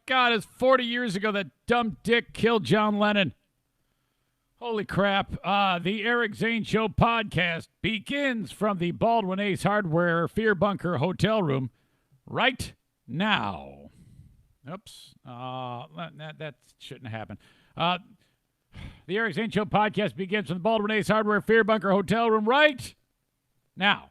God, it's 40 years ago that dumb dick killed John Lennon. Holy crap. The Eric Zane Show podcast begins from the Baldwin Ace Hardware Fear Bunker hotel room right now. Oops. That shouldn't happen. The Eric Zane Show podcast begins from the Baldwin Ace Hardware Fear Bunker hotel room right now.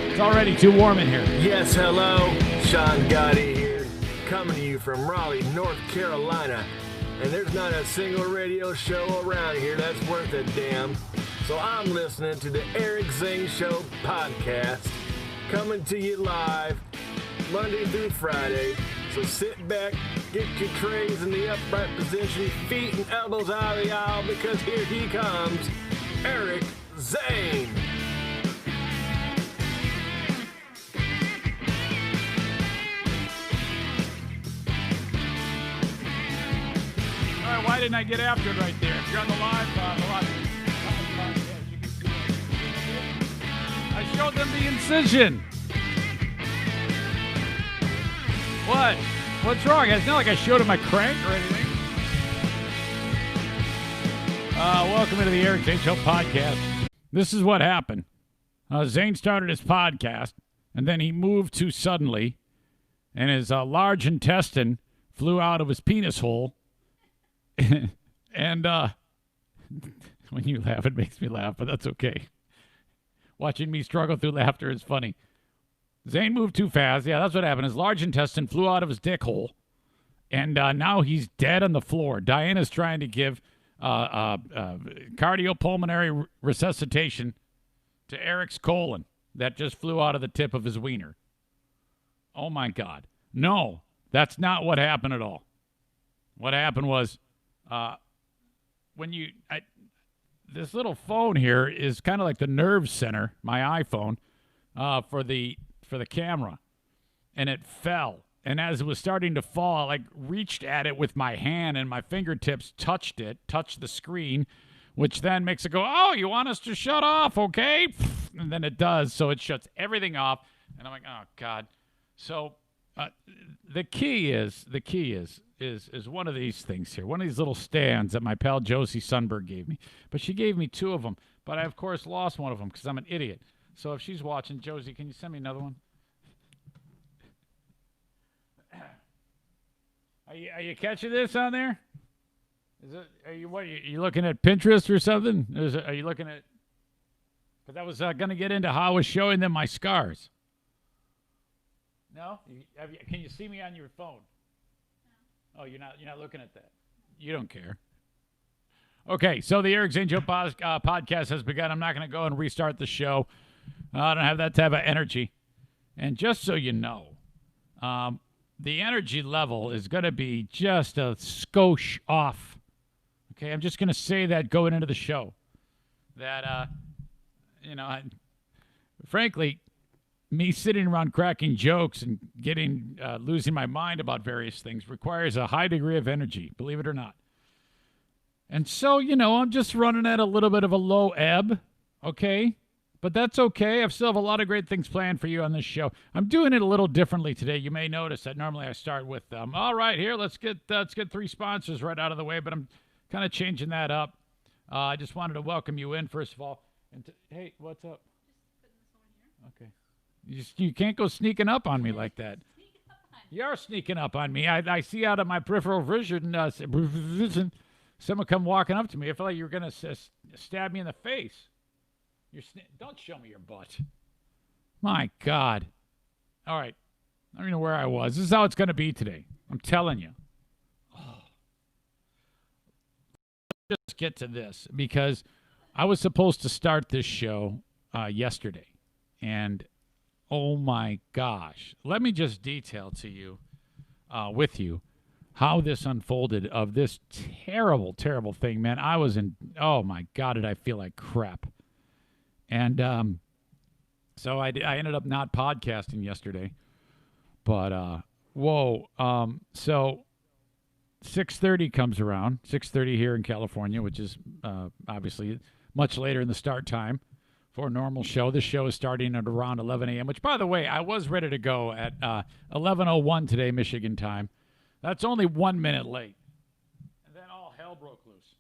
It's already too warm in here. Yes, hello. Sean Gotti here, coming to you from Raleigh, North Carolina. And there's not a single radio show around here that's worth a damn. So I'm listening to the Eric Zane Show podcast, coming to you live Monday through Friday. So sit back, get your trays in the upright position, feet and elbows out of the aisle, because here he comes, Eric Zane. All right, why didn't I get after it right there? If you're on the live podcast, you can see it. I showed them the incision. What? What's wrong? It's not like I showed him my crank or anything. Welcome into the Eric Zane Show podcast. This is what happened. Zane started his podcast, and then he moved too suddenly, and his large intestine flew out of his penis hole. And when you laugh, it makes me laugh, but that's okay. Watching me struggle through laughter is funny. Zane moved too fast. Yeah, that's what happened. His large intestine flew out of his dick hole, and now he's dead on the floor. Diana's trying to give cardiopulmonary resuscitation to Eric's colon that just flew out of the tip of his wiener. Oh, my God. No, that's not what happened at all. What happened was this little phone here is kind of like the nerve center, my iPhone, for the camera, and it fell. And as it was starting to fall, I reached at it with my hand, and my fingertips touched the screen, which then makes it go, oh, you want us to shut off, okay? And then it does, so it shuts everything off, and I'm like, oh, God. So the key is one of these things here, one of these little stands that my pal Josie Sundberg gave me. But she gave me two of them, but I, of course, lost one of them because I'm an idiot. So if she's watching, Josie, can you send me another one? Are you catching this on there? Are you looking at Pinterest or something? Are you looking at? Because I was going to get into how I was showing them my scars. No? Can you see me on your phone? No. Oh, you're not looking at that. You don't care. Okay, so the Eric Zane Show podcast has begun. I'm not going to go and restart the show. I don't have that type of energy. And just so you know, the energy level is going to be just a skosh off. Okay, I'm just going to say that going into the show. That, frankly, me sitting around cracking jokes and getting losing my mind about various things requires a high degree of energy, believe it or not. And so, I'm just running at a little bit of a low ebb, okay? But that's okay. I still have a lot of great things planned for you on this show. I'm doing it a little differently today. You may notice that normally I start with, all right, here, let's get 3 sponsors right out of the way, but I'm kind of changing that up. I just wanted to welcome you in, first of all. Hey, what's up? Okay. You can't go sneaking up on me like that. You are sneaking up on me. I see out of my peripheral vision someone come walking up to me. I feel like you're going to stab me in the face. Don't show me your butt. My God. All right. I don't know where I was. This is how it's going to be today. I'm telling you. Oh. Let's just get to this, because I was supposed to start this show yesterday. And oh my gosh. Let me just detail to you, with you, how this unfolded of this terrible, terrible thing, man. Oh my God, did I feel like crap. And so I ended up not podcasting yesterday. But, so 6:30 comes around, 6:30 here in California, which is obviously much later in the start time for a normal show. This show is starting at around 11 a.m., which, by the way, I was ready to go at 11:01 today, Michigan time. That's only 1 minute late. And then all hell broke loose.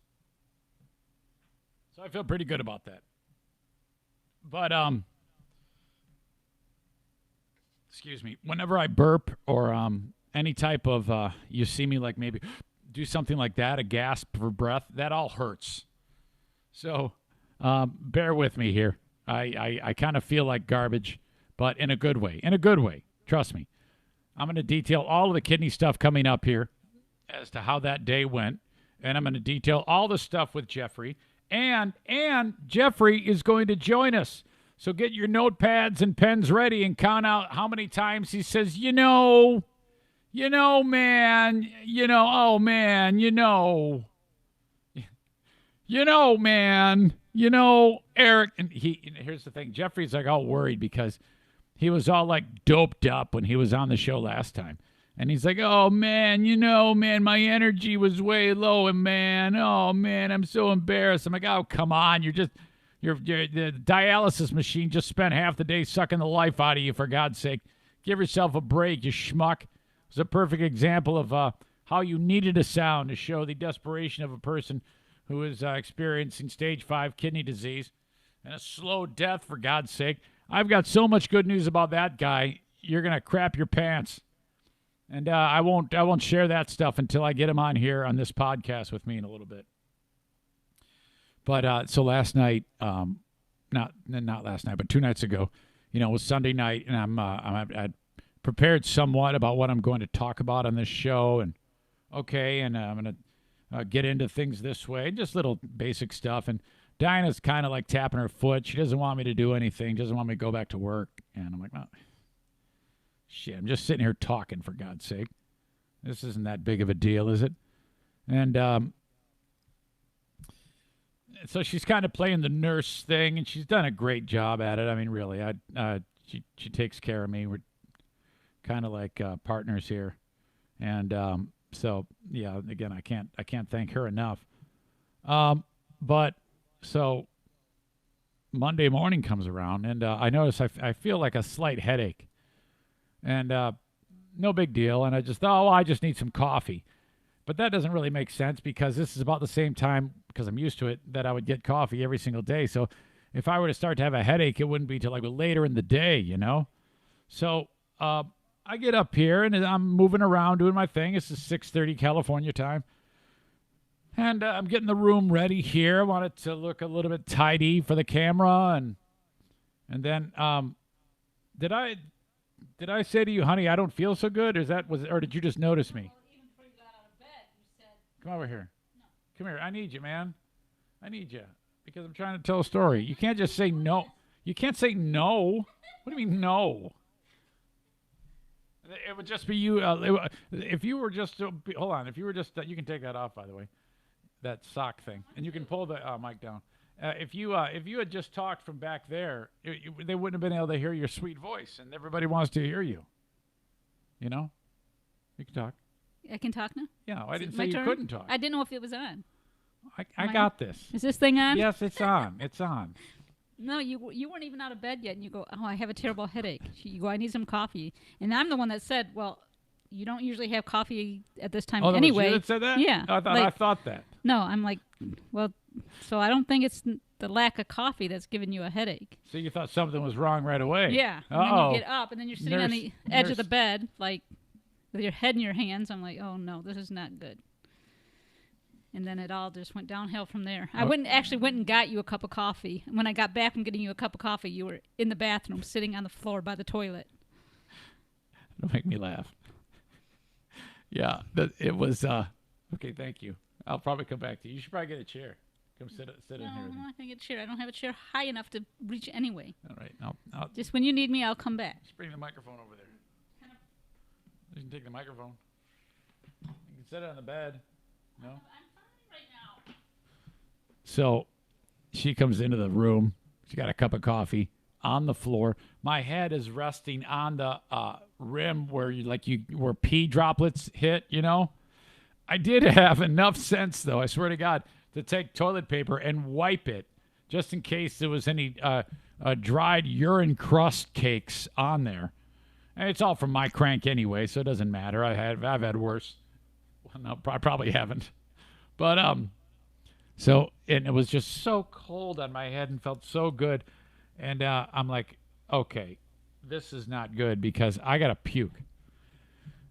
So I feel pretty good about that. But, excuse me, whenever I burp or any type of, you see me like maybe do something like that, a gasp for breath, that all hurts. So bear with me here. I kind of feel like garbage, but in a good way. In a good way. Trust me. I'm going to detail all of the kidney stuff coming up here as to how that day went. And I'm going to detail all the stuff with Jeffrey. And Jeffrey is going to join us. So get your notepads and pens ready and count out how many times he says, man, oh, man, man, Eric. And here's the thing. Jeffrey's like all worried because he was all like doped up when he was on the show last time. And he's like, oh, man, man, my energy was way low. And, oh, man, I'm so embarrassed. I'm like, oh, come on. The dialysis machine just spent half the day sucking the life out of you, for God's sake. Give yourself a break, you schmuck. It was a perfect example of how you needed a sound to show the desperation of a person who is experiencing stage 5 kidney disease and a slow death, for God's sake. I've got so much good news about that guy. You're going to crap your pants. And I won't share that stuff until I get him on here on this podcast with me in a little bit. But so last night, not last night, but 2 nights ago, it was Sunday night, and I prepared somewhat about what I'm going to talk about on this show, and I'm going to get into things this way, just little basic stuff. And Dinah's kind of like tapping her foot. She doesn't want me to do anything. Doesn't want me to go back to work. And I'm like, oh, shit, I'm just sitting here talking, for God's sake. This isn't that big of a deal, is it? And so she's kind of playing the nurse thing, and she's done a great job at it. I mean, really, she takes care of me. We're kind of like partners here. And so, yeah, again, I can't thank her enough. But so Monday morning comes around, and I notice I feel like a slight headache. And no big deal. And I just thought, I just need some coffee. But that doesn't really make sense because this is about the same time, because I'm used to it, that I would get coffee every single day. So if I were to start to have a headache, it wouldn't be till like later in the day, So I get up here and I'm moving around doing my thing. This is 6:30 California time. And I'm getting the room ready here. I want it to look a little bit tidy for the camera. And then did I say to you, honey, I don't feel so good? Or did you just notice me? Even before you got out of bed, you said, Come over here. No. Come here. I need you, man. I need you because I'm trying to tell a story. You can't just say no. You can't say no. What do you mean no? It would just be you. If you were just hold on. If you were just you can take that off, by the way, that sock thing, and you can pull the mic down. If you had just talked from back there, they wouldn't have been able to hear your sweet voice, and everybody wants to hear you. You can talk. I can talk now? Yeah, I didn't Is it say my you turn? couldn't talk. I didn't know if it was on. I got this. Is this thing on? Yes, it's on. It's on. No, you weren't even out of bed yet, and you go, oh, I have a terrible headache. You go, I need some coffee. And I'm the one that said, well, you don't usually have coffee at this time anyway. Oh, you that said that? Yeah. I thought that. No, I'm like, well, so I don't think it's the lack of coffee that's giving you a headache. So you thought something was wrong right away. Yeah. And then you get up, and then you're sitting on the edge of the bed, like, with your head in your hands. I'm like, oh, no, this is not good. And then it all just went downhill from there. I went and got you a cup of coffee. And when I got back from getting you a cup of coffee, you were in the bathroom sitting on the floor by the toilet. Don't make me laugh. Yeah, it was, okay, thank you. I'll probably come back to you. You should probably get a chair. Come sit in here. No, I can get a chair. I don't have a chair high enough to reach anyway. All right. I'll just when you need me, I'll come back. Just bring the microphone over there. You can take the microphone. You can sit it on the bed. No? I'm fine right now. So she comes into the room. She got a cup of coffee on the floor. My head is resting on the rim where where pee droplets hit, I did have enough sense, though, I swear to God, to take toilet paper and wipe it just in case there was any dried urine crust cakes on there. And it's all from my crank anyway, so it doesn't matter. I've had worse. Well, no, I probably haven't. But so and it was just so cold on my head and felt so good, and I'm like, okay, this is not good because I gotta puke,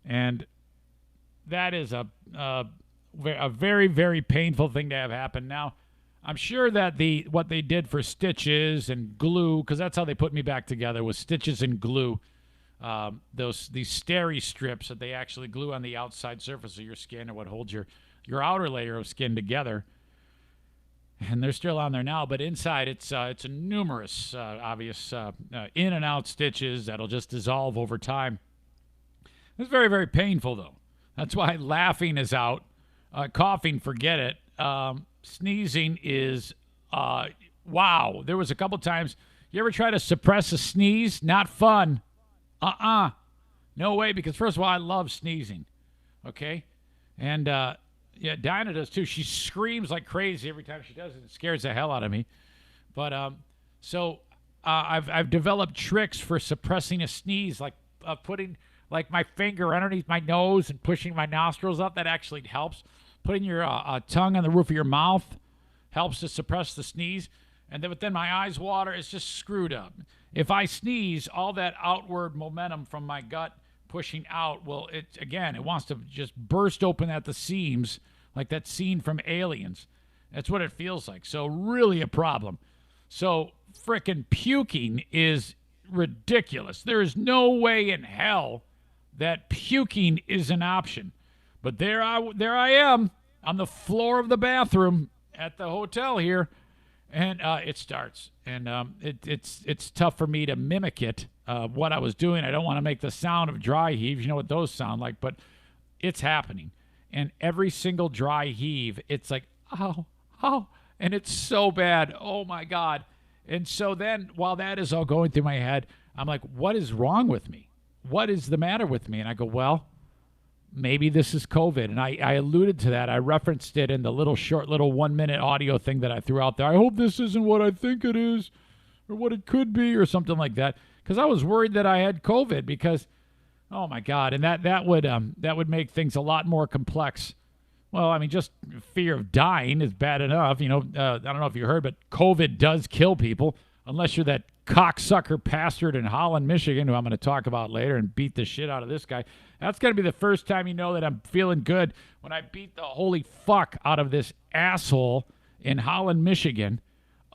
and that is a very, very painful thing to have happen. Now, I'm sure that what they did for stitches and glue, because that's how they put me back together, was stitches and glue. These steri strips that they actually glue on the outside surface of your skin, or what holds your outer layer of skin together. And they're still on there now, but inside it's a numerous obvious in and out stitches that'll just dissolve over time. It's very, very painful though. That's why laughing is out. Coughing, forget it. Sneezing is, wow. There was a couple times. You ever try to suppress a sneeze? Not fun. No way, because first of all, I love sneezing. Okay? And, yeah, Dinah does too. She screams like crazy every time she does it. It scares the hell out of me. But, I've developed tricks for suppressing a sneeze, like putting like my finger underneath my nose and pushing my nostrils up. That actually helps. Putting your tongue on the roof of your mouth helps to suppress the sneeze. But then my eyes water. It's just screwed up. If I sneeze, all that outward momentum from my gut pushing out, it wants to just burst open at the seams, like that scene from Aliens. That's what it feels like. So really a problem. So frickin' puking is ridiculous. There is no way in hell that puking is an option. But there I am on the floor of the bathroom at the hotel here, and it starts. And it's tough for me to mimic it, what I was doing. I don't want to make the sound of dry heaves. You know what those sound like, but it's happening. And every single dry heave, it's like, oh, and it's so bad. Oh, my God. And so then while that is all going through my head, I'm like, what is wrong with me? What is the matter with me? And I go, well, maybe this is COVID. And I alluded to that. I referenced it in the short 1 minute audio thing that I threw out there. I hope this isn't what I think it is or what it could be or something like that. Because I was worried that I had COVID because, oh, my God. And that would make things a lot more complex. Well, I mean, just fear of dying is bad enough. I don't know if you heard, but COVID does kill people unless you're that cocksucker bastard in Holland, Michigan, who I'm going to talk about later and beat the shit out of this guy. That's going to be the first time you know that I'm feeling good, when I beat the holy fuck out of this asshole in Holland, Michigan.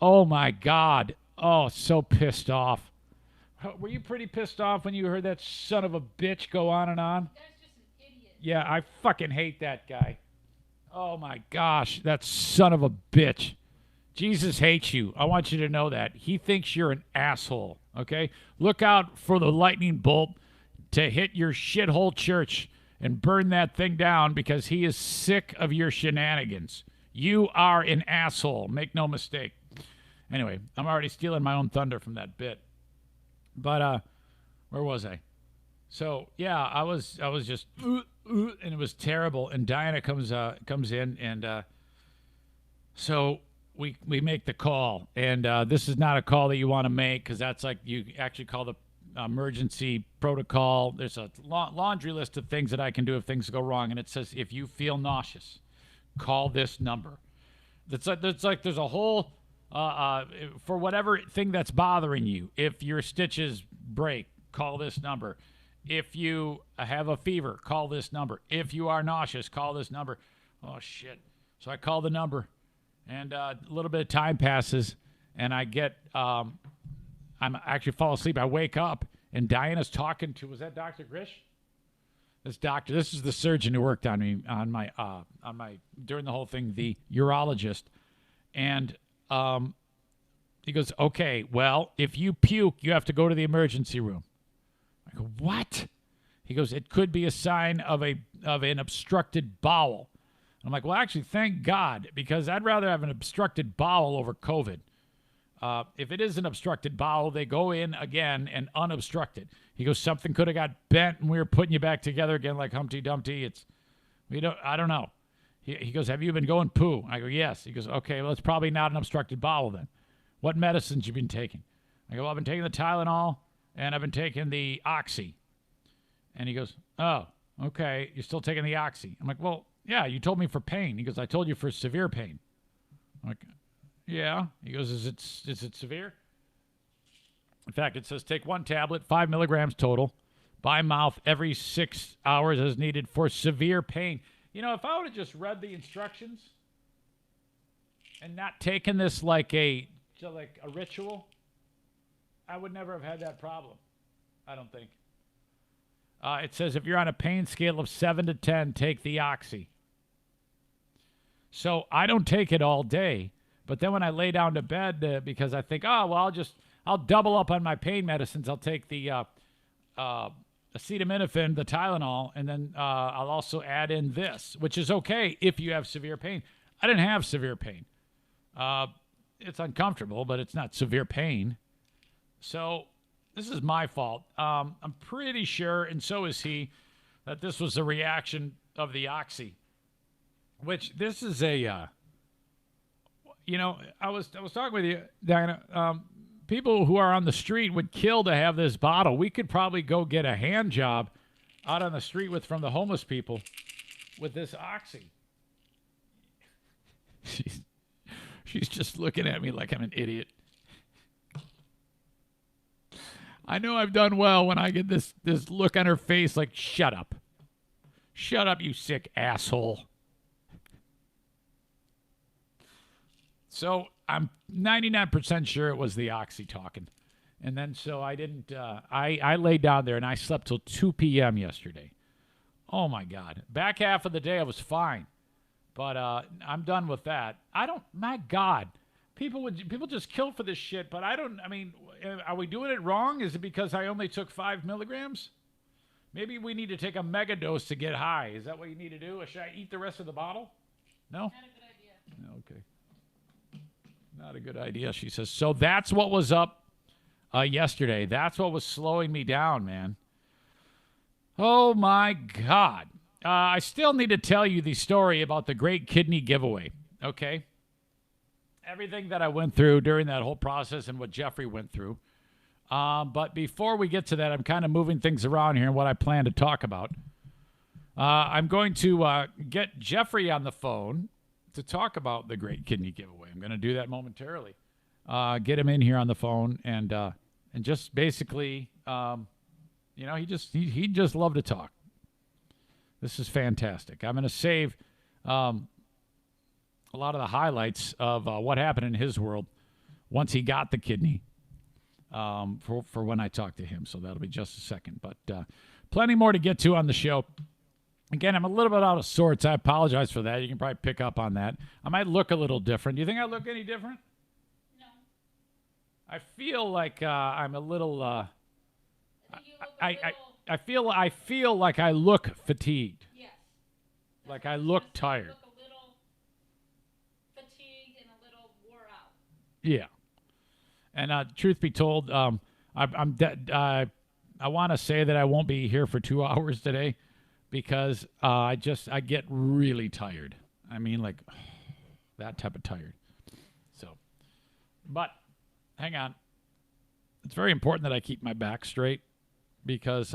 Oh, my God. Oh, so pissed off. Were you pretty pissed off when you heard that son of a bitch go on and on? That's just an idiot. Yeah, I fucking hate that guy. Oh, my gosh, that son of a bitch. Jesus hates you. I want you to know that. He thinks you're an asshole, okay? Look out for the lightning bolt to hit your shithole church and burn that thing down, because he is sick of your shenanigans. You are an asshole. Make no mistake. Anyway, I'm already stealing my own thunder from that bit. But where was I? So, yeah, I was just, and it was terrible. And Diana comes in, and so we make the call. And this is not a call that you want to make, because that's like you actually call the emergency protocol. There's a laundry list of things that I can do if things go wrong. And it says, if you feel nauseous, call this number. It's like there's a whole, for whatever thing that's bothering you. If your stitches break, call this number. If you have a fever, call this number. If you are nauseous, call this number. Oh, shit. So I call the number, and a little bit of time passes, and I get, I'm actually fall asleep. I wake up, and Diana's talking to, was that Dr. Grish? This is the surgeon who worked on me, on my, during the whole thing, the urologist. And he goes, okay, well, if you puke, you have to go to the emergency room. I go, what? He goes, it could be a sign of an obstructed bowel. I'm like, well, actually, thank God, because I'd rather have an obstructed bowel over COVID. If it is an obstructed bowel, they go in again and unobstructed. He goes, something could have got bent, and we were putting you back together again like Humpty Dumpty. I don't know. He goes, have you been going poo? I go, yes. He goes, okay, well, it's probably not an obstructed bowel then. What medicines you been taking? I go, well, I've been taking the Tylenol, and I've been taking the Oxy. And he goes, oh, okay, you're still taking the Oxy. I'm like, well, yeah, you told me for pain. He goes, I told you for severe pain. I'm like, yeah. He goes, is it severe? In fact, it says take 1 tablet, 5 milligrams total, by mouth every 6 hours as needed for severe pain. You know, if I would have just read the instructions and not taken this like a ritual, I would never have had that problem. I don't think. It says if you're on a pain scale of 7 to 10, take the Oxy. So I don't take it all day, but then when I lay down to bed, because I think, oh, well, I'll double up on my pain medicines. I'll take the acetaminophen, the Tylenol, and then I'll also add in this, which is okay if you have severe pain. I didn't have severe pain. It's uncomfortable, but it's not severe pain. So this is my fault. I'm pretty sure, and so is he, that this was a reaction of the Oxy, which this is a, I was talking with you, Diana. People who are on the street would kill to have this bottle. We could probably go get a hand job out on the street from the homeless people with this Oxy. She's just looking at me like I'm an idiot. I know I've done well when I get this look on her face like, shut up. Shut up, you sick asshole. So I'm 99% sure it was the Oxy talking. And then so I didn't, I laid down there and I slept till 2 p.m. yesterday. Oh, my God. Back half of the day I was fine. But I'm done with that. My God. People just kill for this shit, but are we doing it wrong? Is it because I only took 5 milligrams? Maybe we need to take a mega dose to get high. Is that what you need to do? Or should I eat the rest of the bottle? No? Not a good idea. Okay. Not a good idea, she says. So that's what was up yesterday. That's what was slowing me down, man. Oh, my God. I still need to tell you the story about the great kidney giveaway, okay? Everything that I went through during that whole process and what Jeffrey went through. But before we get to that, I'm kind of moving things around here and what I plan to talk about. I'm going to get Jeffrey on the phone to talk about the great kidney giveaway. I'm going to do that momentarily. Get him in here on the phone and just basically, he just loved to talk. This is fantastic. I'm going to save a lot of the highlights of what happened in his world once he got the kidney for when I talk to him. So that'll be just a second. But plenty more to get to on the show. Again, I'm a little bit out of sorts. I apologize for that. You can probably pick up on that. I might look a little different. Do you think I look any different? No. I feel like I'm a little. I feel like I look fatigued. Yes. Like I look tired. You look a little fatigued and a little wore out. Yeah. And truth be told, I want to say that I won't be here for 2 hours today because I get really tired. I mean, like that type of tired. So, but hang on. It's very important that I keep my back straight because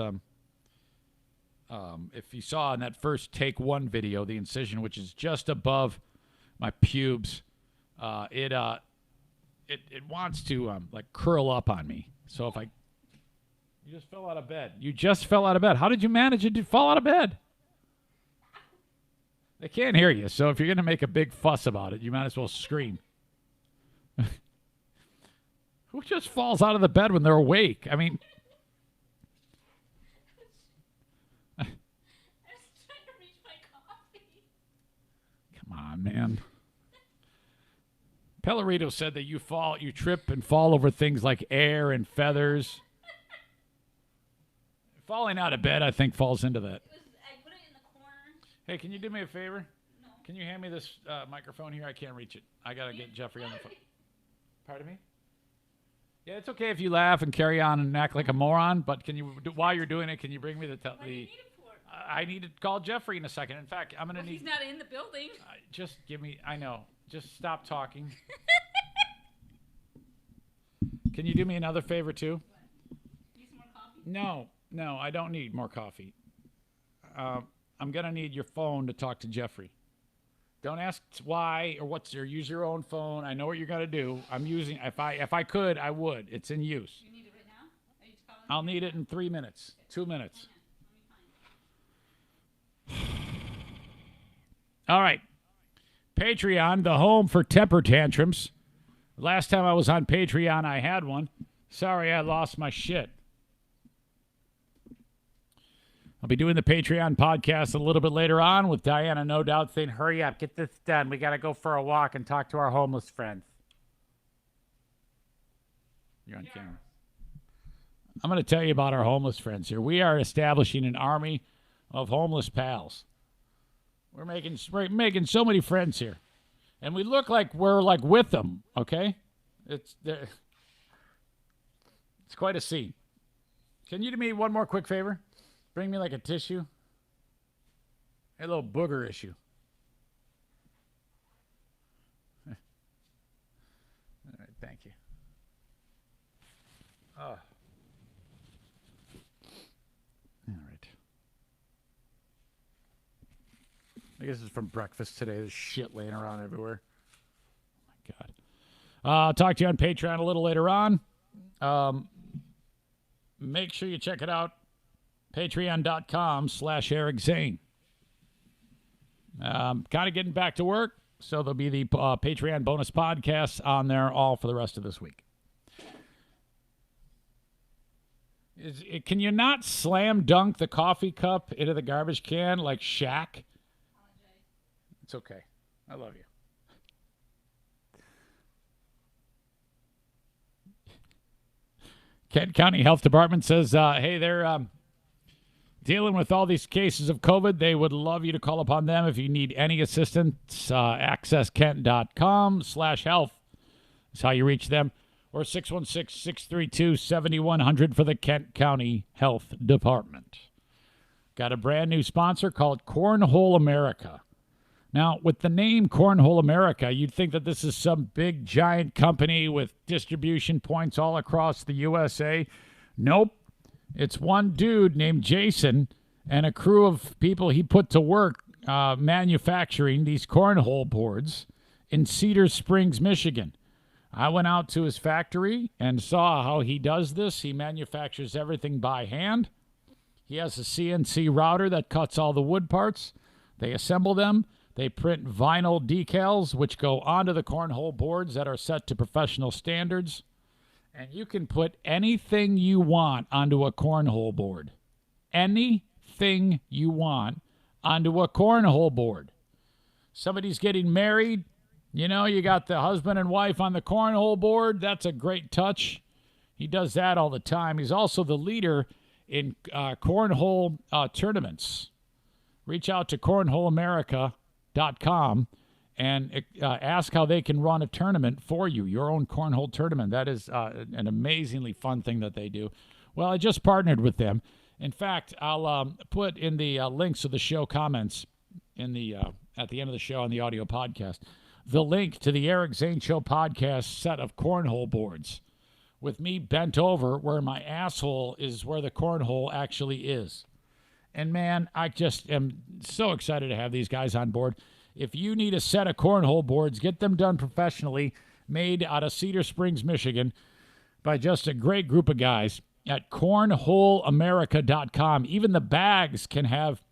if you saw in that first take 1 video, the incision, which is just above my pubes, it wants to like curl up on me. So if you just fell out of bed. You just fell out of bed. How did you manage to fall out of bed? They can't hear you, so if you're going to make a big fuss about it, you might as well scream. Who just falls out of the bed when they're awake? I mean, I was trying to reach my coffee. come on, man. Pellerito said that you trip and fall over things like air and feathers. Falling out of bed, I think, falls into that. I put it in the corner. Hey, can you do me a favor? No. Can you hand me this microphone here? I can't reach it. I got to get Jeffrey on the phone. Pardon me? Yeah, it's okay if you laugh and carry on and act like a moron, but while you're doing it, can you bring me What do you need it for? I need to call Jeffrey in a second. In fact, I'm going to need... He's not in the building. Just give me... I know. Just stop talking. Can you do me another favor, too? Need some more coffee? No, I don't need more coffee. I'm going to need your phone to talk to Jeffrey. Don't ask why or what's your. Use your own phone. I know what you're going to do. I'm using. If I could, I would. It's in use. You need it right now? Are you calling I'll need it in 3 minutes. 2 minutes. All right. Patreon, the home for temper tantrums. Last time I was on Patreon, I had one. Sorry, I lost my shit. I'll be doing the Patreon podcast a little bit later on with Diana, no doubt, saying, hurry up, get this done. We got to go for a walk and talk to our homeless friends. You're on camera. I'm going to tell you about our homeless friends here. We are establishing an army of homeless pals. We're making so many friends here. And we look like we're like with them, okay? It's quite a scene. Can you do me one more quick favor? Bring me like a tissue. A little booger issue. All right, thank you. Oh. All right. I guess it's from breakfast today. There's shit laying around everywhere. Oh, my God. I'll talk to you on Patreon a little later on. Make sure you check it out. Patreon.com/Eric Zane. Kind of getting back to work, so there'll be the Patreon bonus podcasts on there all for the rest of this week. Can you not slam dunk the coffee cup into the garbage can like Shaq? It's okay. I love you. Kent County Health Department says, hey, they're dealing with all these cases of COVID. They would love you to call upon them if you need any assistance. AccessKent.com/health is how you reach them. Or 616-632-7100 for the Kent County Health Department. Got a brand new sponsor called Cornhole America. Now, with the name Cornhole America, you'd think that this is some big, giant company with distribution points all across the USA. Nope. It's one dude named Jason and a crew of people he put to work manufacturing these cornhole boards in Cedar Springs, Michigan. I went out to his factory and saw how he does this. He manufactures everything by hand. He has a CNC router that cuts all the wood parts. They assemble them. They print vinyl decals, which go onto the cornhole boards that are set to professional standards. And you can put anything you want onto a cornhole board. Anything you want onto a cornhole board. Somebody's getting married. You know, you got the husband and wife on the cornhole board. That's a great touch. He does that all the time. He's also the leader in cornhole tournaments. Reach out to cornholeamerica.com and ask how they can run a tournament for you, your own cornhole tournament. That is an amazingly fun thing that they do. Well, I just partnered with them. In fact, I'll put in the links of the show comments in the at the end of the show on the audio podcast, the link to the Eric Zane Show podcast set of cornhole boards with me bent over where my asshole is where the cornhole actually is. And, man, I just am so excited to have these guys on board. If you need a set of cornhole boards, get them done professionally, made out of Cedar Springs, Michigan, by just a great group of guys at cornholeamerica.com. Even the bags can have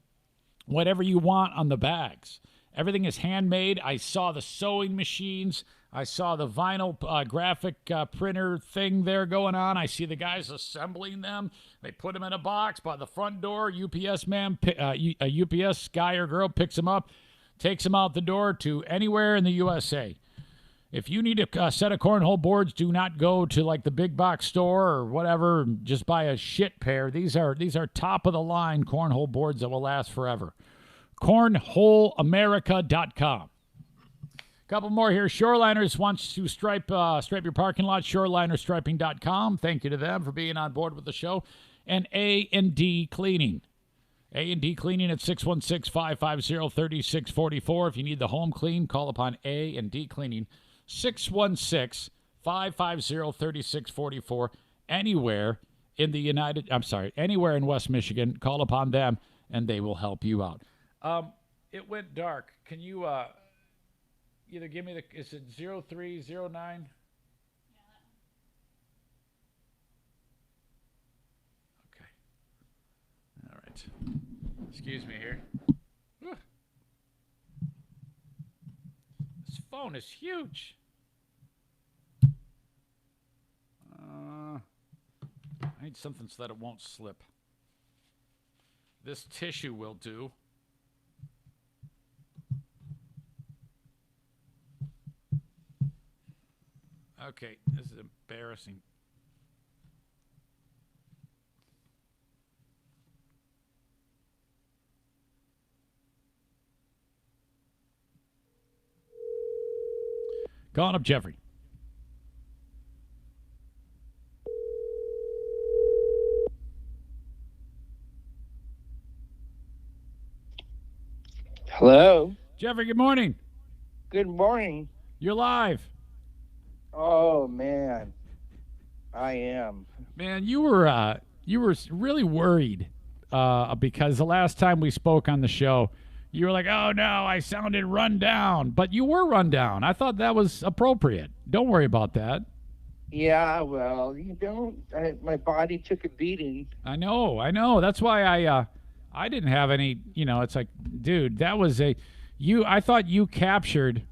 whatever you want on the bags. Everything is handmade. I saw the sewing machines. I saw the vinyl graphic printer thing there going on. I see the guys assembling them. They put them in a box by the front door. UPS man, a UPS guy or girl picks them up, takes them out the door to anywhere in the USA. If you need a set of cornhole boards, do not go to like the big box store or whatever and just buy a shit pair. These are top of the line cornhole boards that will last forever. Cornholeamerica.com. Couple more here. Shoreliners wants to stripe your parking lot. Shorelinerstriping.com. Thank you to them for being on board with the show. And A&D Cleaning. A&D Cleaning at 616-550-3644. If you need the home clean, call upon A&D Cleaning. 616 550-3644. Anywhere in anywhere in West Michigan, call upon them and they will help you out. It went dark. Can you either give me is it 0309? Okay. All right. Excuse me here. Whew. This phone is huge. I need something so that it won't slip. This tissue will do. Okay, this is embarrassing. Calling up Jeffrey. Hello. Jeffrey, good morning. Good morning. You're live. Oh man, I am. Man, you were really worried because the last time we spoke on the show, you were like, "Oh no, I sounded run down," but you were run down. I thought that was appropriate. Don't worry about that. Yeah, well, my body took a beating. I know. That's why I didn't have any. It's like, dude, that was I thought you captured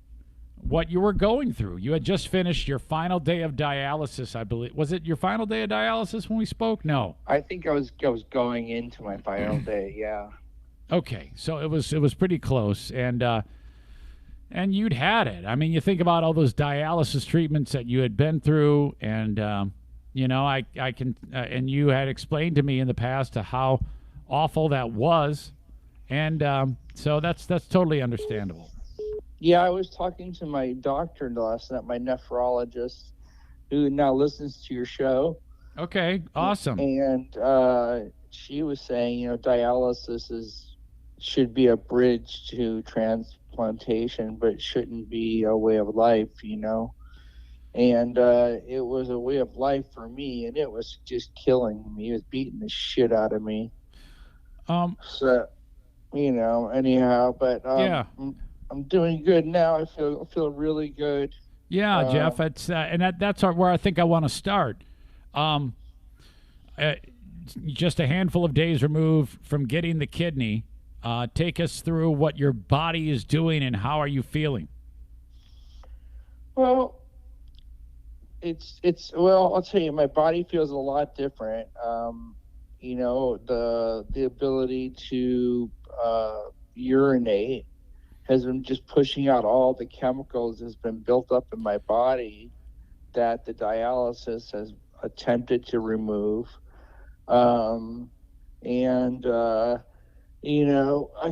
what you were going through. You had just finished your final day of dialysis, I believe. Was it your final day of dialysis when we spoke? No. I think I was going into my final day, yeah. Okay. So it was pretty close, and you'd had it. I mean, you think about all those dialysis treatments that you had been through, and I can and you had explained to me in the past to how awful that was, and so that's totally understandable. Yeah, I was talking to my doctor last night, my nephrologist, who now listens to your show. Okay, awesome. And she was saying, dialysis should be a bridge to transplantation, but it shouldn't be a way of life, And it was a way of life for me, and it was just killing me. It was beating the shit out of me. So, anyhow, but yeah. I'm doing good now. I feel really good. Yeah, Jeff, it's and that's where I think I want to start. Just a handful of days removed from getting the kidney. Take us through what your body is doing and how are you feeling? Well, I'll tell you, my body feels a lot different. The ability to urinate has been just pushing out all the chemicals that's been built up in my body that the dialysis has attempted to remove. I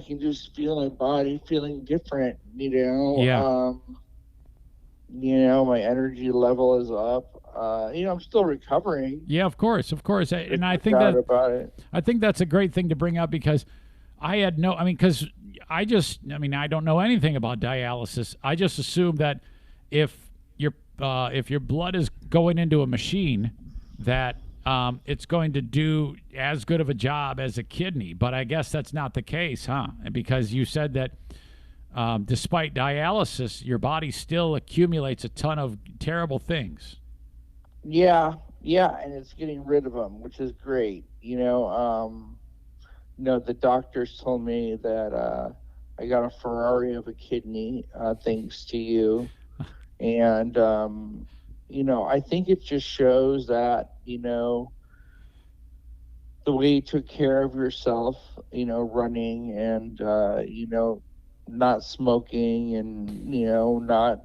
can just feel my body feeling different, Yeah. My energy level is up. I'm still recovering. Yeah, of course. And I think about it. I think that's a great thing to bring up because I don't know anything about dialysis. I just assume that if your blood is going into a machine, that it's going to do as good of a job as a kidney. But I guess that's not the case, huh? Because you said that despite dialysis, your body still accumulates a ton of terrible things. Yeah, and it's getting rid of them, which is great. The doctors told me that I got a Ferrari of a kidney, thanks to you. And, I think it just shows that, the way you took care of yourself, running and, not smoking and, not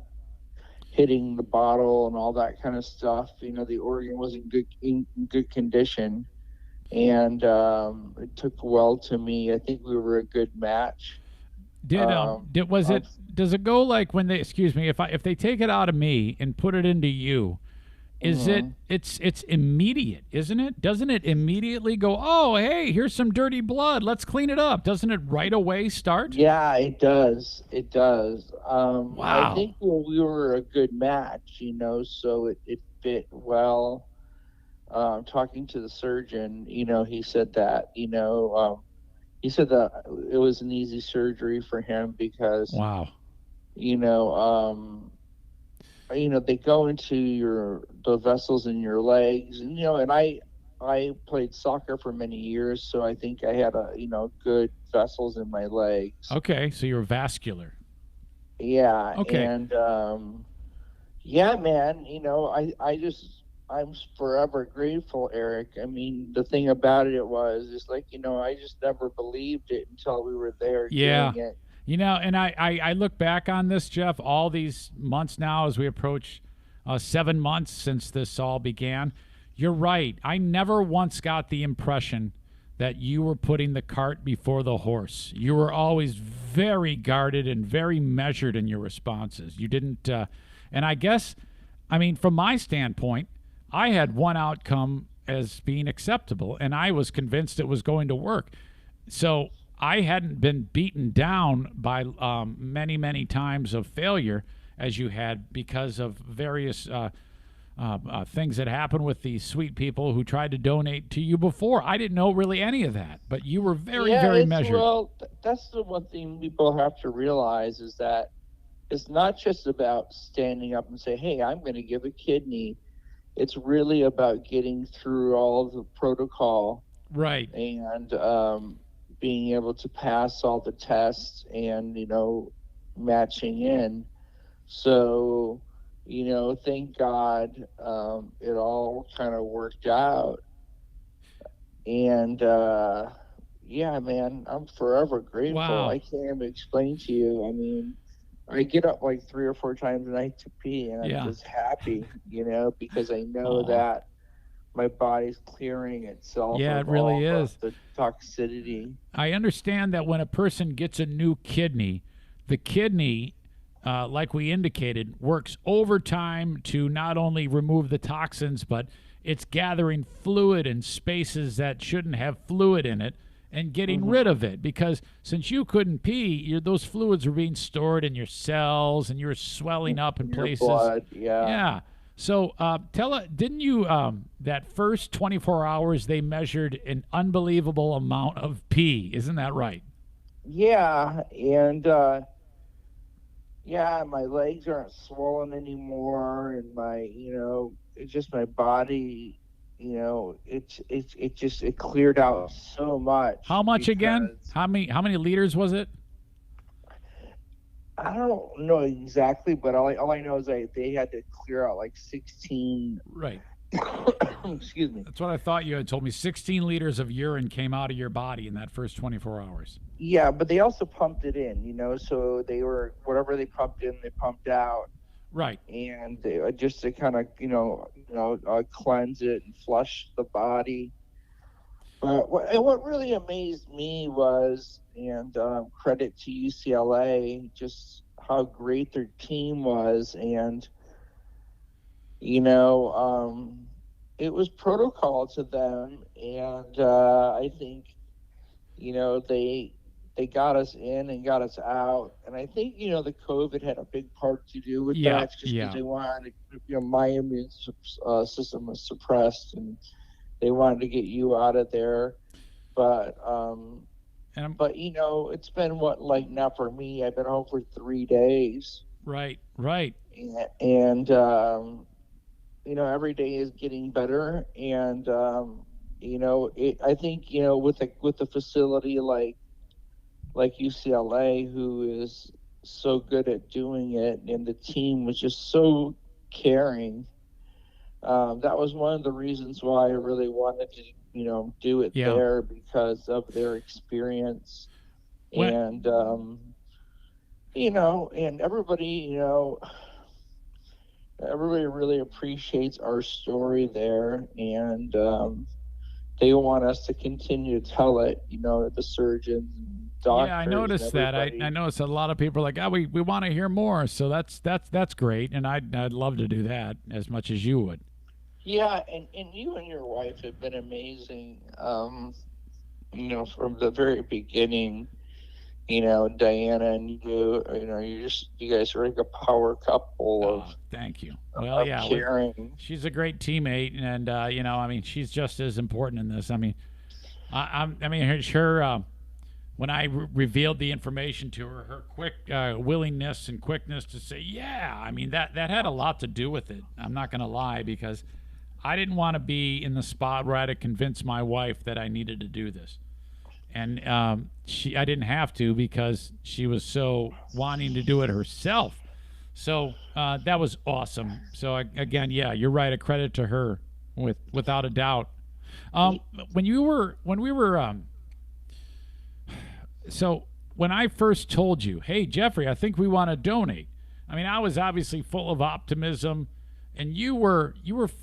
hitting the bottle and all that kind of stuff. The organ was in good condition. And it took well to me. I think we were a good match. Does it go like when they, excuse me, if they take it out of me and put it into you, is it's immediate, isn't it? Doesn't it immediately go, oh, hey, here's some dirty blood, let's clean it up? Doesn't it right away start? Yeah, it does. It does. Wow. I think we were a good match, so it fit well. Talking to the surgeon, he said that, he said that it was an easy surgery for him because, wow, they go into the vessels in your legs, and I played soccer for many years, so I think I had good vessels in my legs. Okay, so you're vascular. Yeah. Okay. And yeah, man, I'm forever grateful, Eric. I mean, the thing about it was, it's like, I just never believed it until we were there doing it. And I look back on this, Jeff, all these months now as we approach 7 months since this all began. You're right. I never once got the impression that you were putting the cart before the horse. You were always very guarded and very measured in your responses. You didn't, and I guess, from my standpoint, I had one outcome as being acceptable, and I was convinced it was going to work. So I hadn't been beaten down by many, many times of failure as you had because of various things that happened with these sweet people who tried to donate to you before. I didn't know really any of that, but you were very, very measured. Well, that's the one thing people have to realize is that it's not just about standing up and say, hey, I'm going to give a kidney. It's really about getting through all of the protocol. Right. And being able to pass all the tests and, matching in. So, thank God it all kind of worked out. And, yeah, man, I'm forever grateful. Wow. I can't even explain to you. I get up like 3 or 4 times a night to pee, and I'm just happy, because I know that my body's clearing itself. Yeah, it really is. The toxicity. I understand that when a person gets a new kidney, the kidney, like we indicated, works overtime to not only remove the toxins, but it's gathering fluid in spaces that shouldn't have fluid in it and getting rid of it. Because since you couldn't pee, those fluids were being stored in your cells and you were swelling up in places. Blood, yeah. Yeah. So didn't you, that first 24 hours, they measured an unbelievable amount of pee. Isn't that right? Yeah. And, my legs aren't swollen anymore. And my, it's just my body, it cleared out so much. How much again? How many liters was it? I don't know exactly, but all I know is they had to clear out like 16. Right. Excuse me. That's what I thought you had told me. 16 liters of urine came out of your body in that first 24 hours. Yeah, but they also pumped it in, so they were, whatever they pumped in, they pumped out. Right. And just to kind of, cleanse it and flush the body. But what really amazed me was, and credit to UCLA, just how great their team was. And, it was protocol to them. And I think, they got us in and got us out. And I think, the COVID had a big part to do with that. Just because they wanted to, my immune system was suppressed and they wanted to get you out of there. But, it's been now for me, I've been home for 3 days. Right. And every day is getting better. And, I think, with the facility like UCLA, who is so good at doing it, and the team was just so caring. That was one of the reasons why I really wanted to, do it there, because of their experience. And, and everybody, everybody really appreciates our story there. And they want us to continue to tell it, the surgeons, doctors. Yeah, I noticed that. I noticed that a lot of people are like, we want to hear more. So that's great, and I'd love to do that as much as you would. Yeah, and you and your wife have been amazing. From the very beginning. Diana and you guys are like a power couple Oh, thank you. Well, of yeah, caring. she's a great teammate, and I mean, she's just as important in this. I mean, I mean, when I revealed the information to her, her quick willingness and quickness to say, "Yeah," I mean that had a lot to do with it. I'm not going to lie, because I didn't want to be in the spot where I had to convince my wife that I needed to do this, and I didn't have to because she was so wanting to do it herself. So that was awesome. So again, yeah, you're right. A credit to her, without a doubt. Um, when we were so when I first told you, hey Jeffrey, I think we want to donate. I mean, I was obviously full of optimism, and you were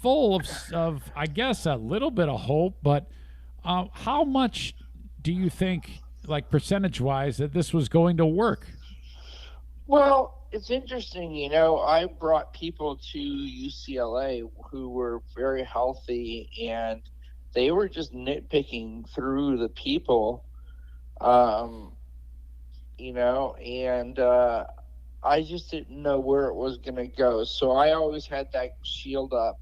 full of I guess a little bit of hope. But how much do you think, like percentage wise, that this was going to work? Well, it's interesting. I brought people to UCLA who were very healthy, and they were just nitpicking through the people. Um, and I just didn't know where it was going to go. So I always had that shield up.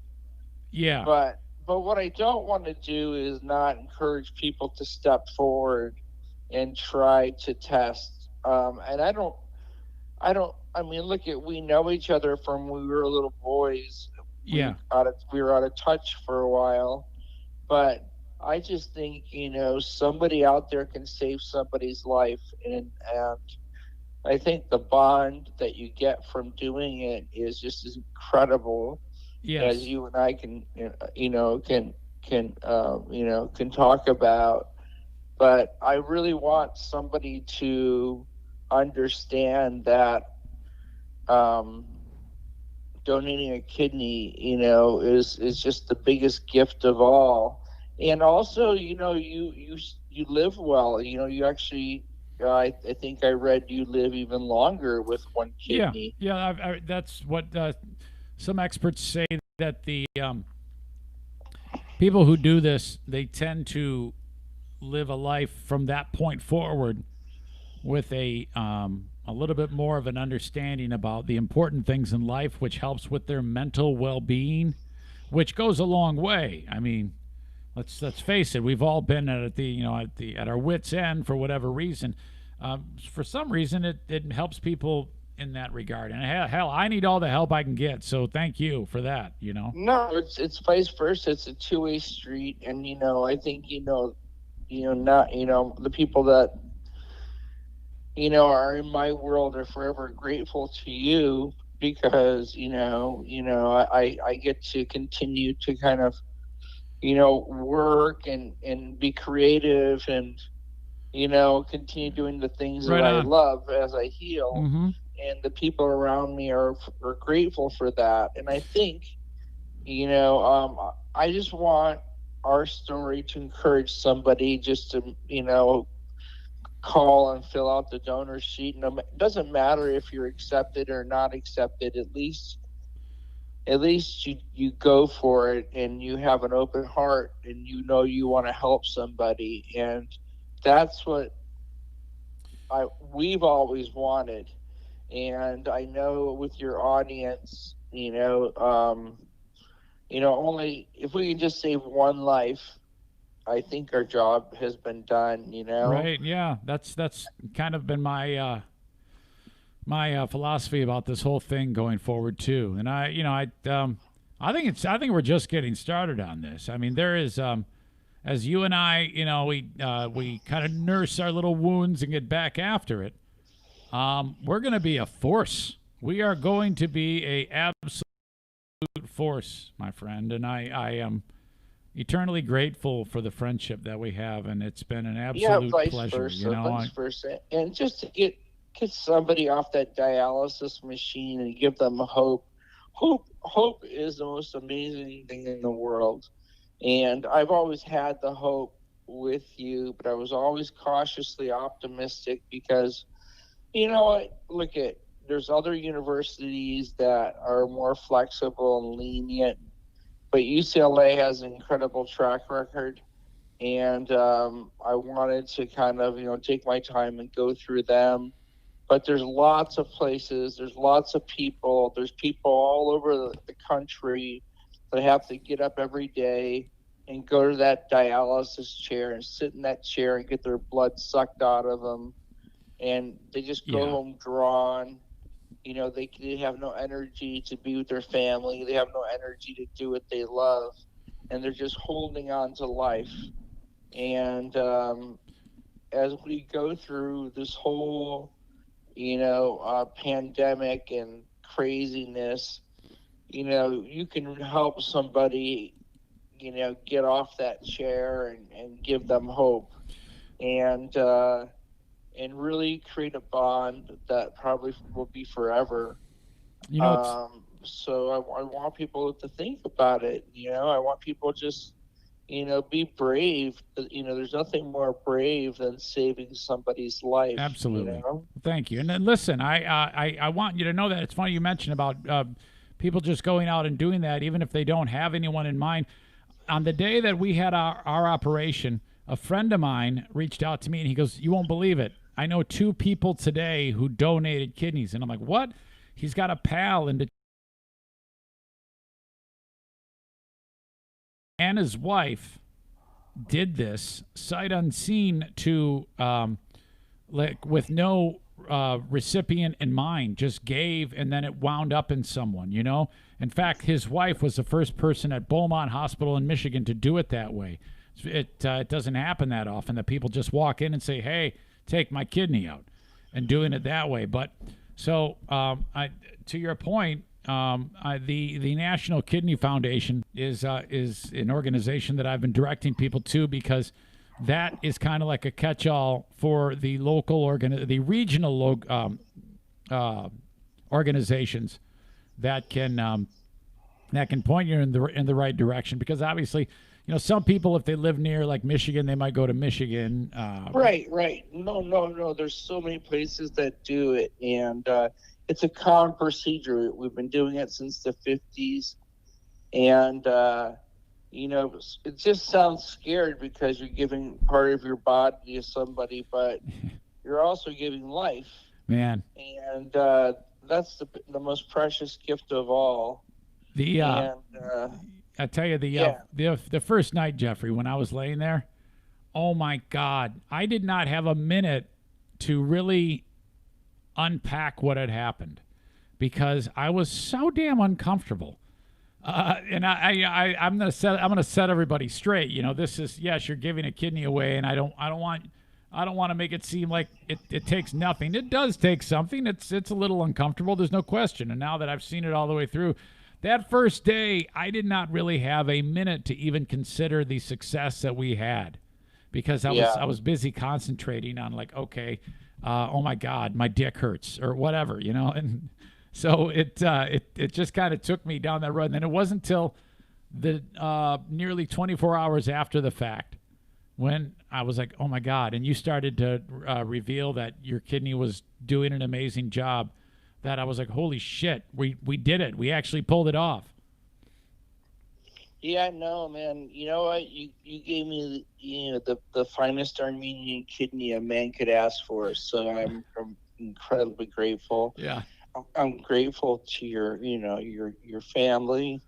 Yeah. But what I don't want to do is not encourage people to step forward and try to test. And I mean, look we know each other from when we were little boys. Yeah. We were out of touch for a while, but I just think, somebody out there can save somebody's life. And I think the bond that you get from doing it is just as incredible Yes. as you and I can talk about. But I really want somebody to understand that donating a kidney, is just the biggest gift of all. And also, you live well. You actually, I think I read you live even longer with one Yeah. kidney. Yeah. That's what some experts say, that the people who do this, they tend to live a life from that point forward with a little bit more of an understanding about the important things in life, which helps with their mental well-being, which goes a long way. I mean, let's face it, we've all been at our wits' end for whatever reason. For some reason, it helps people in that regard. And hell, I need all the help I can get. So thank you for that. No, it's vice versa. It's a two-way street. And I think not the people that are in my world are forever grateful to you, because I get to continue to kind of work and be creative, and continue doing the things Right that I on. love as I heal. Mm-hmm. And the people around me are grateful for that. And I think I just want our story to encourage somebody just to call and fill out the donor sheet. It doesn't matter if you're accepted or not accepted. At least you go for it, and you have an open heart, and you want to help somebody. And that's what we've always wanted. And I know with your audience, only if we can just save one life, I think our job has been done. Right. Yeah. That's kind of been my philosophy about this whole thing going forward too. And I think we're just getting started on this. I mean, there is as you and I, we kind of nurse our little wounds and get back after it. We're going to be a force. We are going to be a absolute force, my friend. And I am eternally grateful for the friendship that we have, and it's been an absolute pleasure. Vice versa. And just to get somebody off that dialysis machine and give them hope. Hope is the most amazing thing in the world. And I've always had the hope with you, but I was always cautiously optimistic because, there's other universities that are more flexible and lenient. but UCLA has an incredible track record. And I wanted to kind of, take my time and go through them. But there's lots of places, there's lots of people, there's people all over the country that have to get up every day and go to that dialysis chair and sit in that chair and get their blood sucked out of them. And they just go home drawn. They have no energy to be with their family. They have no energy to do what they love. And they're just holding on to life. And as we go through this whole, pandemic and craziness, you can help somebody, get off that chair and give them hope. And really create a bond that probably will be forever. So I want people to think about it. I want people just, be brave. There's nothing more brave than saving somebody's life. Absolutely. Thank you. And then listen, I want you to know that it's funny you mentioned about people just going out and doing that, even if they don't have anyone in mind. On the day that we had our operation, a friend of mine reached out to me and he goes, "You won't believe it. I know 2 people today who donated kidneys." And I'm like, "What?" He's got a pal in Detroit, and his wife did this sight unseen to with no recipient in mind, just gave, and then it wound up in someone. In fact, his wife was the first person at Beaumont Hospital in Michigan to do it that way. It doesn't happen that often that people just walk in and say, "Hey, take my kidney out," and doing it that way. But so to your point, the National Kidney Foundation is an organization that I've been directing people to, because that is kind of like a catch-all for the local the regional organizations that can point you in the right direction. Because obviously, some people, if they live near like Michigan, they might go to Michigan. Right. No. There's so many places that do it, and it's a common procedure. We've been doing it since the 50s, and it just sounds scared because you're giving part of your body to somebody, but you're also giving life. Man. And that's the most precious gift of all. I tell you, the first night, Jeffrey, when I was laying there, oh my God, I did not have a minute to really unpack what had happened, because I was so damn uncomfortable. And I'm gonna set everybody straight. This is, yes, you're giving a kidney away, and I don't want to make it seem like it takes nothing. It does take something. It's a little uncomfortable. There's no question. And now that I've seen it all the way through, that first day, I did not really have a minute to even consider the success that we had, because I was busy concentrating on like, okay, oh my God, my dick hurts or whatever, and so it just kind of took me down that road. And then it wasn't until the nearly 24 hours after the fact when I was like, oh my God, and you started to reveal that your kidney was doing an amazing job, that I was like, holy shit, we did it. We actually pulled it off. Yeah, no, man. You know what? You gave me the finest Armenian kidney a man could ask for. So I'm incredibly grateful. Yeah, I'm grateful to your family.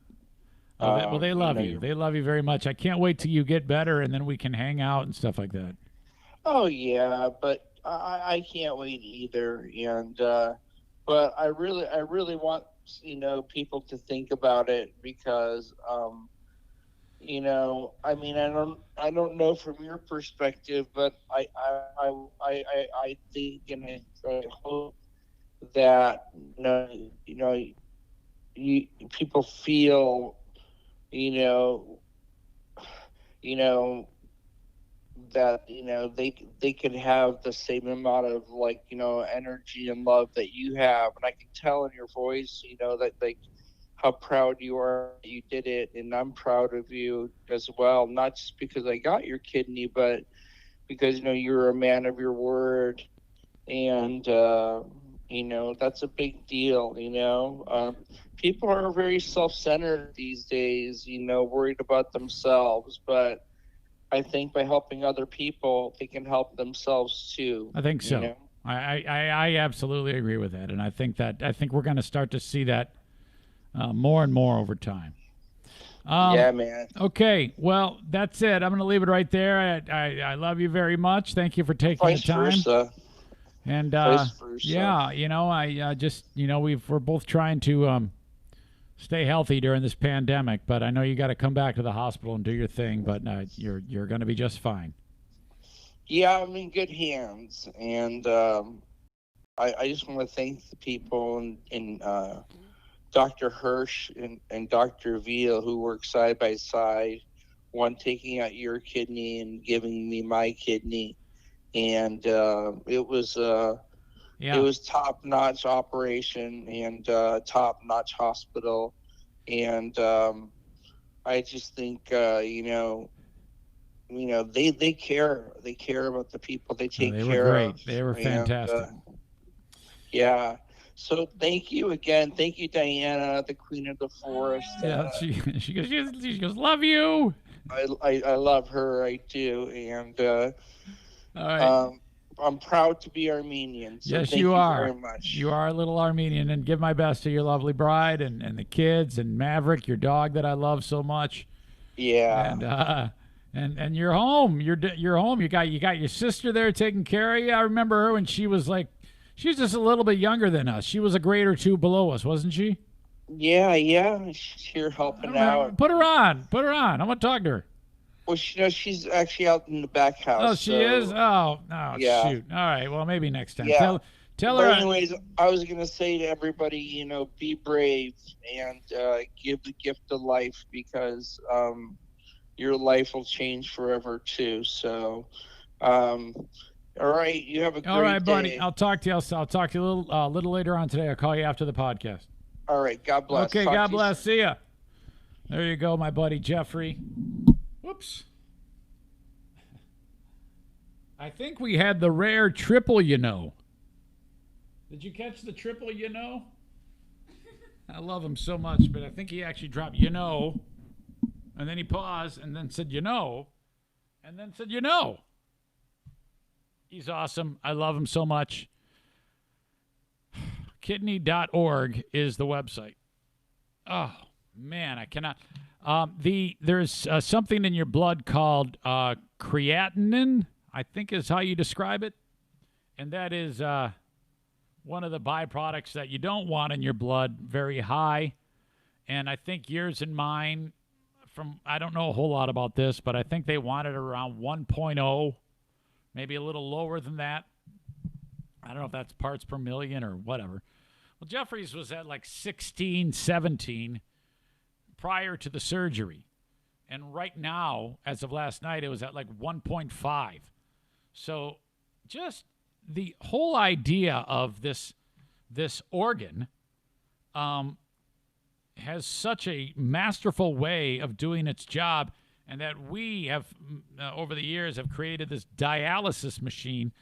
Well, they love you. They love you very much. I can't wait till you get better, and then we can hang out and stuff like that. Oh yeah, but I can't wait either. And but I really want people to think about it, because I mean, I don't know from your perspective, but I think and I hope that people feel that they could have the same amount of energy and love that you have, and I can tell in your voice that how proud you are that you did it, and I'm proud of you as well, not just because I got your kidney, but because you're a man of your word, and That's a big deal. People are very self-centered these days, worried about themselves, but I think by helping other people, they can help themselves too. I think so. I absolutely agree with that, and I think we're going to start to see that more and more over time. Yeah, man. Okay, well, that's it. I'm going to leave it right there. I love you very much. Thank you for taking the time. Versa. And Vice versa. yeah, I just we're both trying to stay healthy during this pandemic, but I know you got to come back to the hospital and do your thing. But you're going to be just fine. Yeah, I'm in good hands, and I just want to thank the people and Dr. Hirsch and Dr. Veal, who work side by side, one taking out your kidney and giving me my kidney. And it was top-notch operation and top-notch hospital. And I just think, they care. They care about the people they take care of. They were fantastic. Yeah. So thank you again. Thank you, Diana, the queen of the forest. Yeah, she goes, love you. I love her. I do. And all right. I'm proud to be Armenian. So yes, thank you are. Very much. You are a little Armenian, and give my best to your lovely bride and the kids and Maverick, your dog that I love so much. Yeah. And you're home. You're home. You got your sister there taking care of you. I remember her when she was just a little bit younger than us. She was a grade or two below us, wasn't she? Yeah. She's here helping out. Put her on. I'm gonna talk to her. Well, she's actually out in the back house. Oh, she is? Oh, no, yeah. Shoot. All right, well, maybe next time. Yeah. Tell but her. Anyways, I was going to say to everybody, be brave and give the gift of life, because your life will change forever, too. So, all right, you have a great day. All right, buddy. I'll talk to you. I'll talk to you a little later on today. I'll call you after the podcast. All right, God bless. Okay, God bless. See ya. There you go, my buddy Jeffrey. Whoops. I think we had the rare triple, Did you catch the triple, I love him so much, but I think he actually dropped, and then he paused and then said, and then said, He's awesome. I love him so much. Kidney.org is the website. Oh, man, I cannot. There's something in your blood called creatinine, I think is how you describe it. And that is one of the byproducts that you don't want in your blood, very high. And I think yours and mine, I don't know a whole lot about this, but I think they want it around 1.0, maybe a little lower than that. I don't know if that's parts per million or whatever. Well, Jeffrey's was at like 16, 17 prior to the surgery. And right now, as of last night, it was at like 1.5. So just the whole idea of this organ has such a masterful way of doing its job, and that we have, over the years, have created this dialysis machine,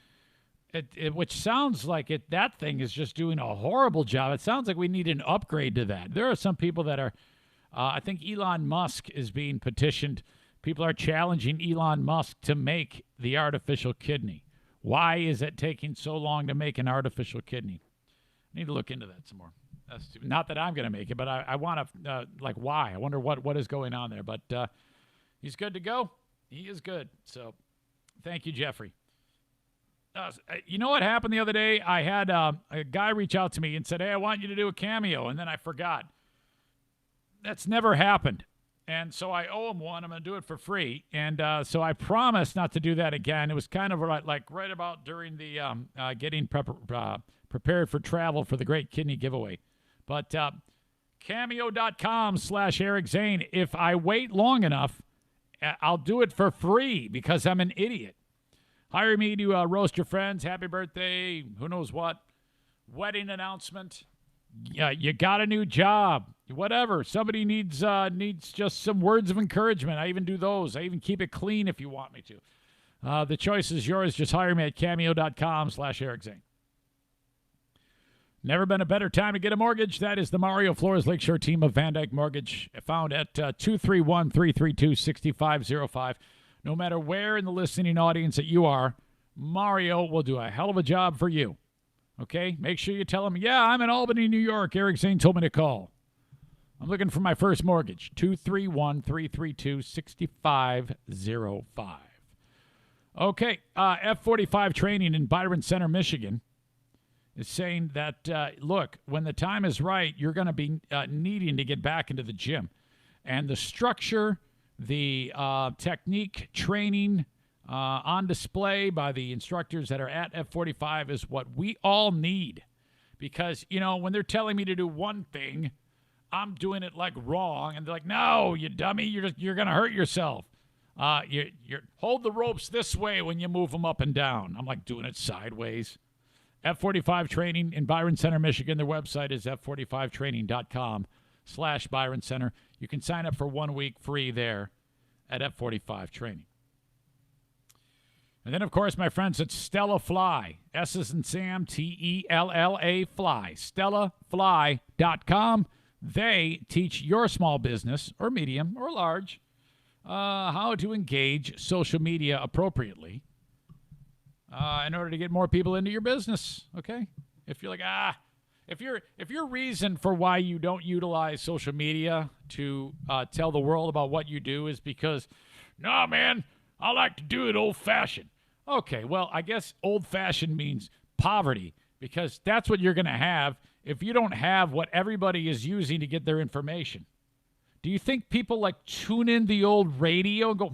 which sounds like that thing is just doing a horrible job. It sounds like we need an upgrade to that. There are some people that are, I think Elon Musk is being petitioned. People are challenging Elon Musk to make the artificial kidney. Why is it taking so long to make an artificial kidney? I need to look into that some more. Not that I'm going to make it, but I want to, why? I wonder what is going on there. But he's good to go. He is good. So thank you, Jeffrey. You know what happened the other day? I had a guy reach out to me and said, hey, I want you to do a cameo. And then I forgot. That's never happened. And so I owe him one. I'm going to do it for free. And so I promised not to do that again. It was kind of like right about during the getting prepared for travel for the Great Kidney Giveaway. But cameo.com/Eric Zane. If I wait long enough, I'll do it for free because I'm an idiot. Hire me to roast your friends. Happy birthday. Who knows what. Wedding announcement. Yeah, you got a new job. Whatever. Somebody needs just some words of encouragement. I even do those. I even keep it clean if you want me to. The choice is yours. Just hire me at cameo.com/Eric Zane. Never been a better time to get a mortgage. That is the Mario Flores Lakeshore team of Van Dyke Mortgage, found at 231-332-6505. No matter where in the listening audience that you are, Mario will do a hell of a job for you. Okay? Make sure you tell him, yeah, I'm in Albany, New York. Eric Zane told me to call. I'm looking for my first mortgage. 231-332-6505. Okay. F45 training in Byron Center, Michigan is saying that, look, when the time is right, you're going to be needing to get back into the gym. And the structure, the technique training on display by the instructors that are at F45 is what we all need. Because, when they're telling me to do one thing, I'm doing it like wrong. And they're like, no, you dummy, you're going to hurt yourself. You're hold the ropes this way when you move them up and down. I'm like doing it sideways. F45 training in Byron Center, Michigan. Their website is f45training.com/Byron Center. You can sign up for 1 week free there at F45 training. And then, of course, my friends at Stella Fly. S as in Sam, Tella Fly. StellaFly.com. They teach your small business, or medium, or large, how to engage social media appropriately. In order to get more people into your business, okay? If you're like, if your reason for why you don't utilize social media to tell the world about what you do is because, no, man, I like to do it old-fashioned. Okay, well, I guess old-fashioned means poverty, because that's what you're going to have if you don't have what everybody is using to get their information. Do you think people tune in the old radio and go,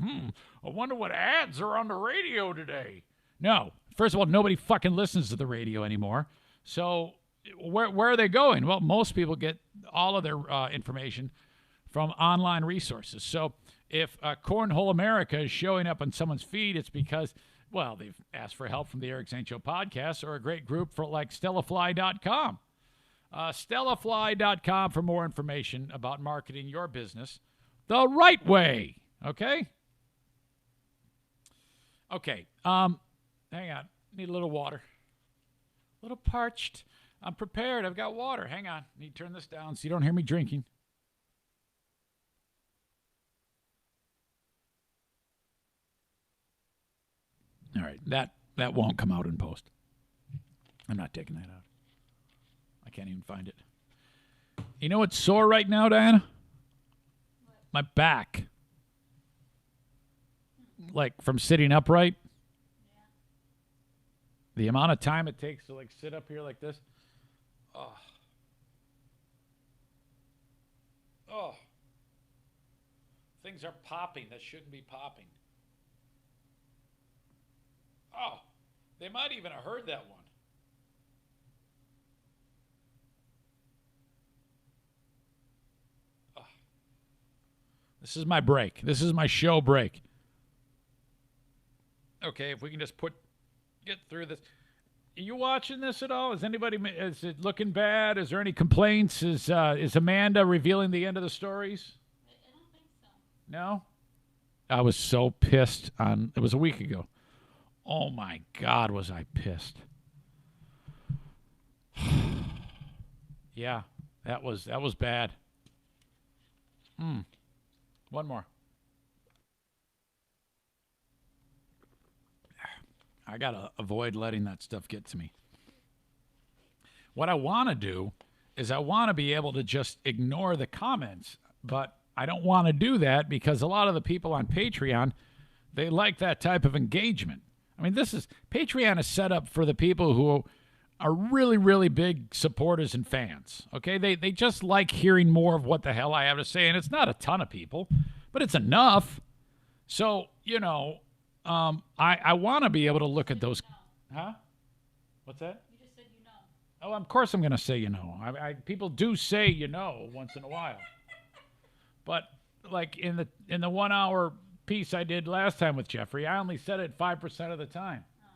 I wonder what ads are on the radio today? No. First of all, nobody fucking listens to the radio anymore. So where are they going? Well, most people get all of their information from online resources. So if Cornhole America is showing up on someone's feed, it's because, well, they've asked for help from the Eric Zane Show podcast or a great group for StellaFly.com. StellaFly.com for more information about marketing your business the right way. Okay? Okay. Hang on. Need a little water. A little parched. I'm prepared. I've got water. Hang on. Need to turn this down so you don't hear me drinking. All right. That won't come out in post. I'm not taking that out. I can't even find it. You know what's sore right now, Diana? What? My back. From sitting upright. The amount of time it takes to sit up here like this. Oh. Things are popping that shouldn't be popping. Oh. They might even have heard that one. Oh. This is my break. This is my show break. Okay, if we can just get through this. Are you watching this at all? Is it looking bad? Is there any complaints? Is Amanda revealing the end of the stories? I don't think so. No? I was so pissed it was a week ago. Oh my God, was I pissed. Yeah, that was bad. One more. I got to avoid letting that stuff get to me. What I want to do is I want to be able to just ignore the comments, but I don't want to do that because a lot of the people on Patreon, they like that type of engagement. I mean, Patreon is set up for the people who are really, really big supporters and fans, okay? They just like hearing more of what the hell I have to say, and it's not a ton of people, but it's enough. So, I want to be able to look at those. Huh? What's that? You just said Oh, of course I'm going to say people do say once in a while. But in the 1 hour piece I did last time with Jeffrey, I only said it 5% of the time. Oh.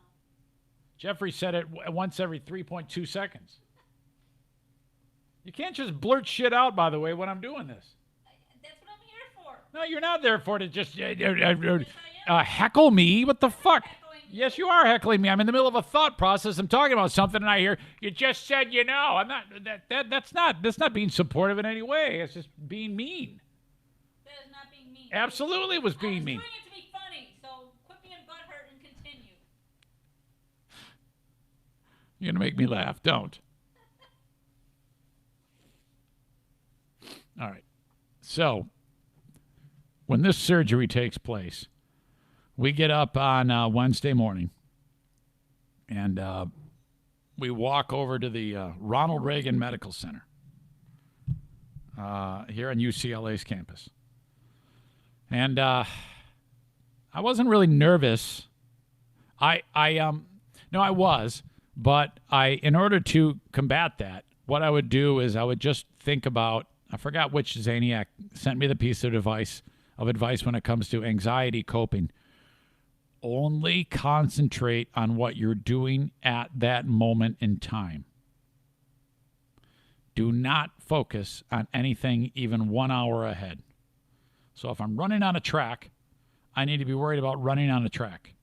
Jeffrey said it once every 3.2 seconds. You can't just blurt shit out, by the way, when I'm doing this. That's what I'm here for. No, you're not there for to just heckle me. What the fuck? Yes, you are heckling me. I'm in the middle of a thought process. I'm talking about something, and I hear you just said, you know. I'm not. That's not being supportive in any way. It's just being mean. That is not being mean. Absolutely, it was being mean. I was doing it to be funny, so quit being butthurt and continue. You're gonna make me laugh. Don't. All right. So, when this surgery takes place, we get up on Wednesday morning, and we walk over to the Ronald Reagan Medical Center here on UCLA's campus. And I wasn't really nervous. I was, but in order to combat that, what I would do is I would just think about, I forgot which Zaniac sent me the piece of advice when it comes to anxiety coping. Only concentrate on what you're doing at that moment in time. Do not focus on anything even 1 hour ahead. So if I'm running on a track, I need to be worried about running on a track.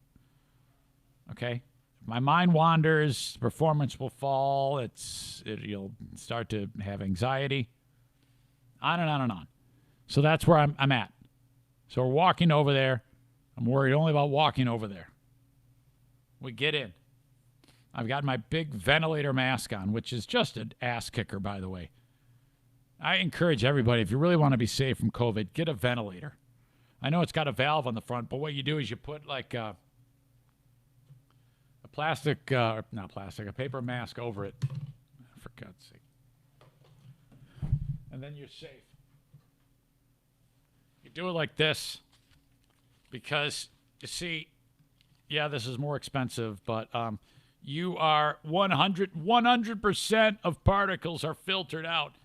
Okay? If my mind wanders, performance will fall, you'll start to have anxiety. On and on and on. So that's where I'm at. So we're walking over there. I'm worried only about walking over there. We get in. I've got my big ventilator mask on, which is just an ass kicker, by the way. I encourage everybody, if you really want to be safe from COVID, get a ventilator. I know it's got a valve on the front, but what you do is you put like a paper mask over it. For God's sake. And then you're safe. You do it like this because, you see, yeah, this is more expensive, but you are 100% of particles are filtered out.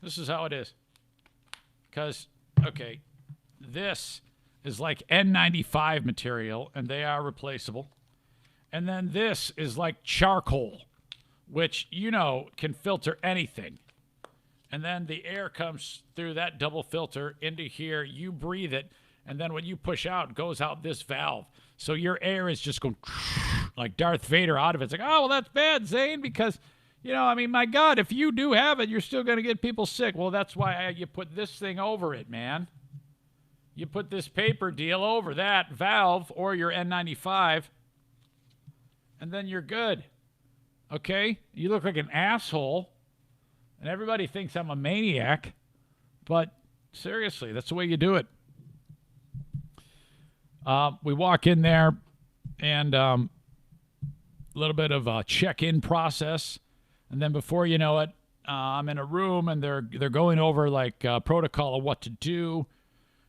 This is how it is. Because, okay, this is like N95 material, and they are replaceable. And then this is like charcoal, which, you know, can filter anything. And then the air comes through that double filter into here. You breathe it. And then when you push out, goes out this valve. So your air is just going like Darth Vader out of it. It's like, oh, well, that's bad, Zane, because, you know, I mean, my God, if you do have it, you're still going to get people sick. Well, that's why you put this thing over it, man. You put this paper deal over that valve or your N95, and then you're good. Okay? You look like an asshole. And everybody thinks I'm a maniac, but seriously, that's the way you do it. We walk in there, and a little bit of a check-in process, and then before you know it, I'm in a room, and they're going over like protocol of what to do,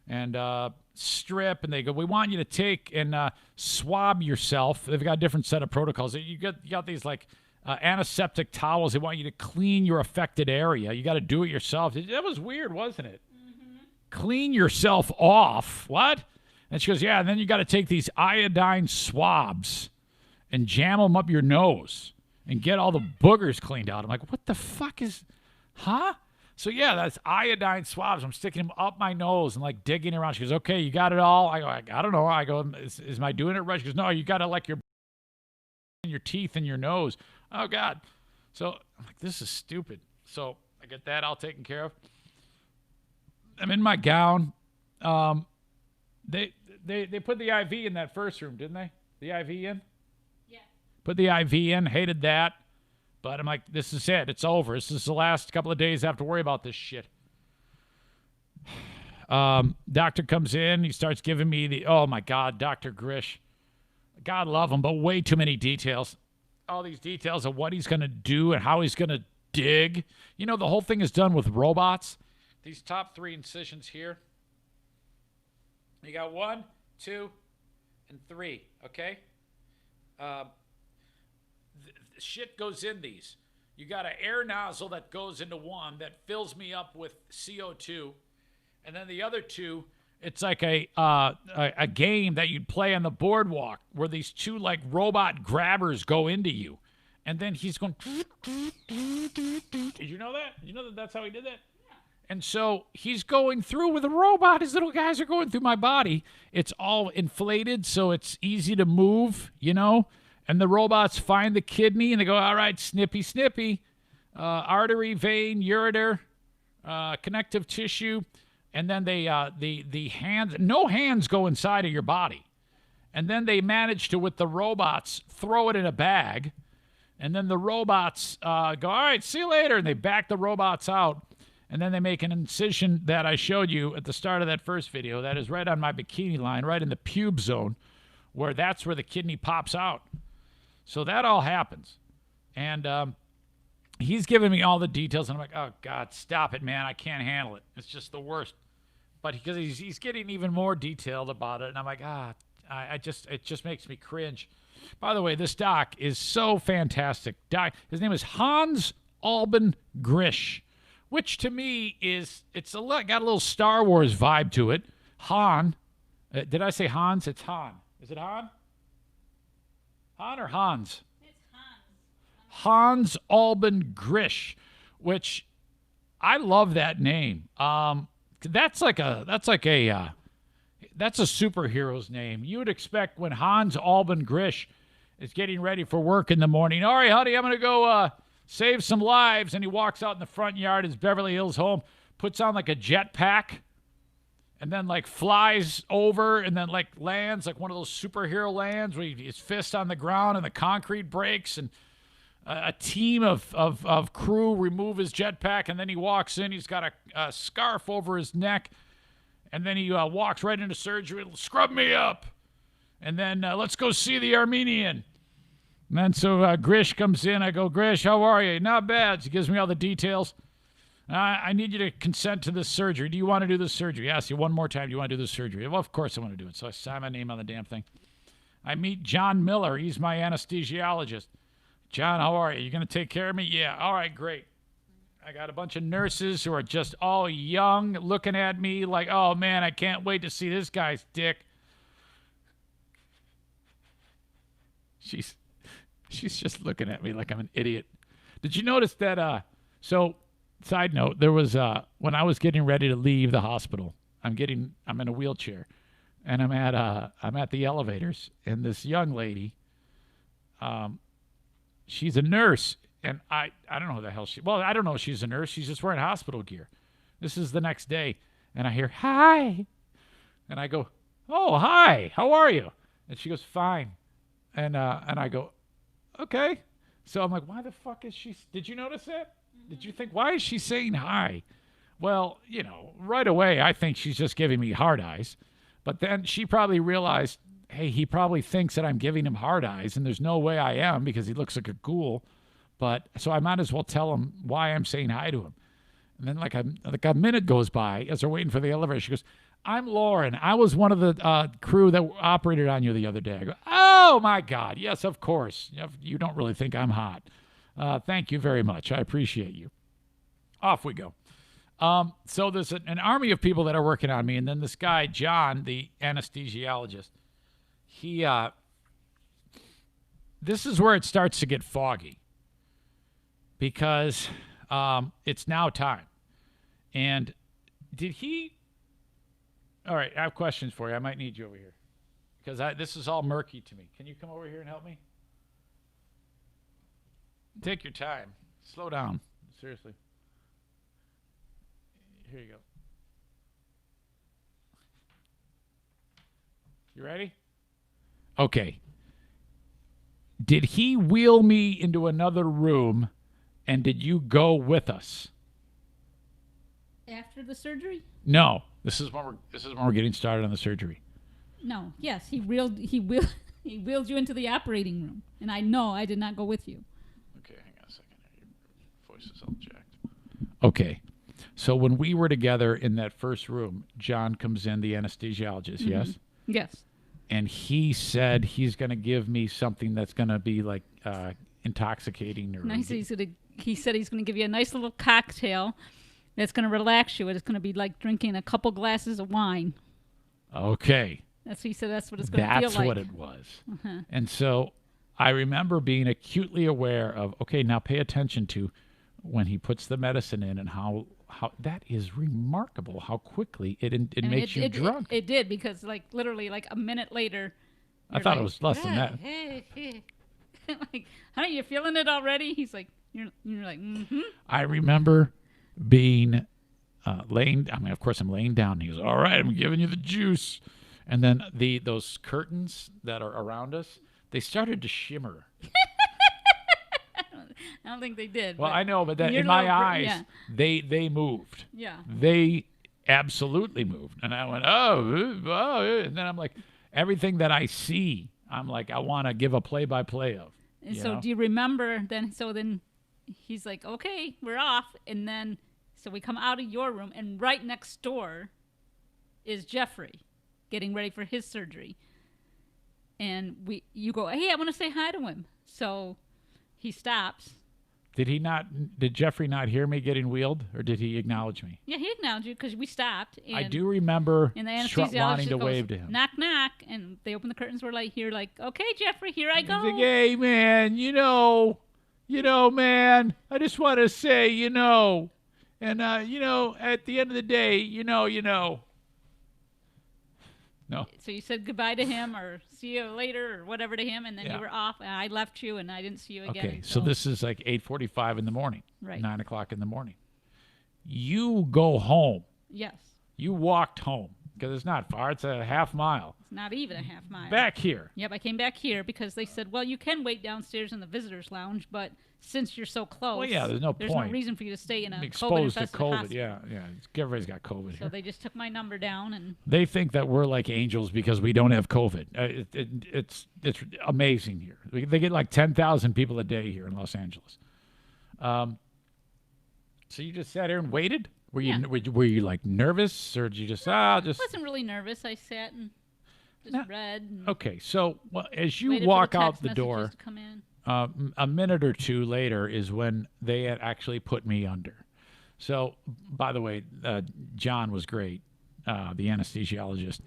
and strip, and they go, we want you to take and swab yourself. They've got a different set of protocols. You got these like antiseptic towels. They want you to clean your affected area. You got to do it yourself. That was weird, wasn't it? Mm-hmm. Clean yourself off. What? And she goes, yeah, and then you got to take these iodine swabs and jam them up your nose and get all the boogers cleaned out. I'm like, what the fuck is, huh? So, yeah, that's iodine swabs. I'm sticking them up my nose and, like, digging around. She goes, okay, you got it all? I go, I don't know. I go, is my doing it right? She goes, no, you got to, like, your teeth and your nose. Oh, God. So, I'm like, this is stupid. So, I get that all taken care of. I'm in my gown. They put the IV in that first room, didn't they? The IV in? Yeah. Put the IV in. Hated that. But I'm like, this is it. It's over. This is the last couple of days I have to worry about this shit. Doctor comes in. He starts giving me oh, my God, Dr. Grish. God love him, but way too many details. All these details of what he's going to do and how he's going to dig. You know, the whole thing is done with robots. These top 3 incisions here. You got 1, 2, and 3, okay? Shit goes in these. You got an air nozzle that goes into one that fills me up with CO2. And then the other 2, it's like a game that you'd play on the boardwalk where these 2 like robot grabbers go into you. And then he's going. Did you know that? Did you know that that's how he did that? And so he's going through with a robot. His little guys are going through my body. It's all inflated, so it's easy to move, And the robots find the kidney, and they go, all right, snippy, artery, vein, ureter, connective tissue. And then they the hands, no hands go inside of your body. And then they manage to, with the robots, throw it in a bag. And then the robots go, all right, see you later. And they back the robots out. And then they make an incision that I showed you at the start of that first video. That is right on my bikini line, right in the pube zone, where that's where the kidney pops out. So that all happens. And he's giving me all the details. And I'm like, oh, God, stop it, man. I can't handle it. It's just the worst. But because he's getting even more detailed about it. And I'm like, it just makes me cringe. By the way, this doc is so fantastic. His name is Hans Alban Grish, which to me got a little Star Wars vibe to it. Han. Did I say Hans? It's Han. Is it Han? Han or Hans? It's Hans. Hans Alban Grish, which I love that name. That's a superhero's name. You would expect when Hans Alban Grish is getting ready for work in the morning, all right, honey, I'm going to go save some lives. And he walks out in the front yard, his Beverly Hills home, puts on like a jetpack, and then like flies over and then like lands like one of those superhero lands where his fist on the ground and the concrete breaks, and a team of crew remove his jetpack, and then he walks in. He's got a scarf over his neck, and then he walks right into surgery. Scrub me up, and then let's go see the Armenian. And then so Grish comes in. I go, Grish, how are you? Not bad. So he gives me all the details. I need you to consent to this surgery. Do you want to do this surgery? I ask you one more time. Do you want to do this surgery? Well, of course I want to do it. So I sign my name on the damn thing. I meet John Miller. He's my anesthesiologist. John, how are you? You going to take care of me? Yeah. All right, great. I got a bunch of nurses who are just all young, looking at me like, oh, man, I can't wait to see this guy's dick. She's just looking at me like I'm an idiot. Did you notice that? So, side note, there was when I was getting ready to leave the hospital, I'm in a wheelchair, and I'm at the elevators, and this young lady, she's a nurse, and I don't know who the hell I don't know if she's a nurse. She's just wearing hospital gear. This is the next day, and I hear, hi. And I go, oh, hi, how are you? And she goes, fine. And I go, okay. So I'm like, why the fuck is she? Did you notice that? Did you think, why is she saying hi? Well, right away, I think she's just giving me hard eyes. But then she probably realized, hey, he probably thinks that I'm giving him hard eyes, and there's no way I am because he looks like a ghoul. But so I might as well tell him why I'm saying hi to him. And then like a minute goes by as they're waiting for the elevator. She goes, I'm Lauren. I was one of the crew that operated on you the other day. I go, oh, my God. Yes, of course. You don't really think I'm hot. Thank you very much. I appreciate you. Off we go. So there's an army of people that are working on me. And then this guy, John, the anesthesiologist, this is where it starts to get foggy because it's now time. And all right, I have questions for you. I might need you over here because this is all murky to me. Can you come over here and help me? Take your time. Slow down. Seriously. Here you go. You ready? Okay. Did he wheel me into another room, and did you go with us? After the surgery? No. This is when we're getting started on the surgery. No. Yes, he wheeled you into the operating room, and I did not go with you. Okay, hang on a second. Your voice is all jacked. Okay. So when we were together in that first room, John comes in, the anesthesiologist, Mm-hmm. yes? Yes. And he said he's going to give me something that's going to be like intoxicating. Nice. He said he's going to give you a nice little cocktail that's going to relax you. It's going to be like drinking a couple glasses of wine. Okay. He said that's what it's going to feel like. That's what it was. Uh-huh. And so I remember being acutely aware of, okay, now pay attention to when he puts the medicine in, and how that is remarkable how quickly it makes you drunk. It did, because like literally like a minute later. I thought it was less than that. Like, honey, you feeling it already? He's like, you're like, mm-hmm. I remember being laying. I mean, of course, I'm laying down. And he goes, "All right, I'm giving you the juice," and then those curtains that are around us, they started to shimmer. I don't think they did. Well, I know, but that in my eyes, they moved. Yeah. They absolutely moved, and I went, oh, and then I'm like, everything that I see, I'm like, I want to give a play-by-play of. And so, do you remember then? So then, he's like, okay, we're off, and then so we come out of your room, and right next door is Jeffrey, getting ready for his surgery, and you go, hey, I want to say hi to him. So he stops. Did Jeffrey not hear me getting wheeled, or did he acknowledge me? Yeah, he acknowledged you because we stopped. And, I do remember and the wanting anesthesiologist to goes, wave to him. Knock, knock. And they open the curtains. We're like, here, like, okay, Jeffrey, here I go. He's like, hey, man, man, I just want to say, and, at the end of the day, No. So you said goodbye to him, or see you later, or whatever to him, and then you were off, and I left you, and I didn't see you again. Okay, so this is like 8:45 in the morning, right? 9 o'clock in the morning. You go home. Yes. You walked home, because it's not far. It's a half mile. It's not even a half mile. Back here. Yep, I came back here because they said, well, you can wait downstairs in the visitors' lounge, but since you're so close, well, yeah, there's no reason for you to stay in a exposed to COVID. hospital. Yeah. Everybody's got COVID here. So they just took my number down, and they think that we're like angels because we don't have COVID. It's amazing here. They get like 10,000 people a day here in Los Angeles. So you just sat here and waited? Were you like nervous, or did you just I wasn't really nervous. I sat and just read. And okay, so as you walk out the door, to come in. A minute or two later is when they had actually put me under. So, by the way, John was great, the anesthesiologist.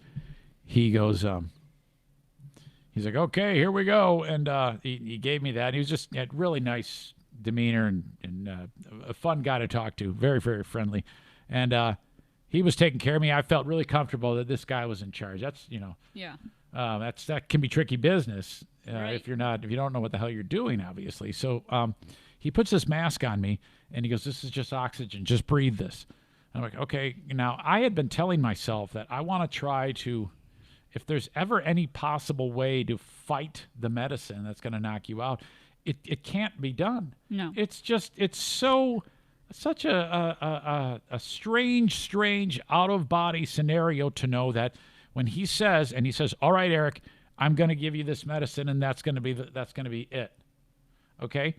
He goes, he's like, okay, here we go. And he gave me that. He was just had really nice demeanor and a fun guy to talk to, very, very friendly. And he was taking care of me. I felt really comfortable that this guy was in charge. That's, that can be tricky business. Right. If you don't know what the hell you're doing, obviously. So he puts this mask on me, and he goes, this is just oxygen. Just breathe this. I'm like, okay. Now, I had been telling myself that I want to try to, if there's ever any possible way to fight the medicine that's going to knock you out, it can't be done. No. It's such a strange out-of-body scenario to know that when he says, all right, Eric, I'm going to give you this medicine, and that's going to be it. Okay?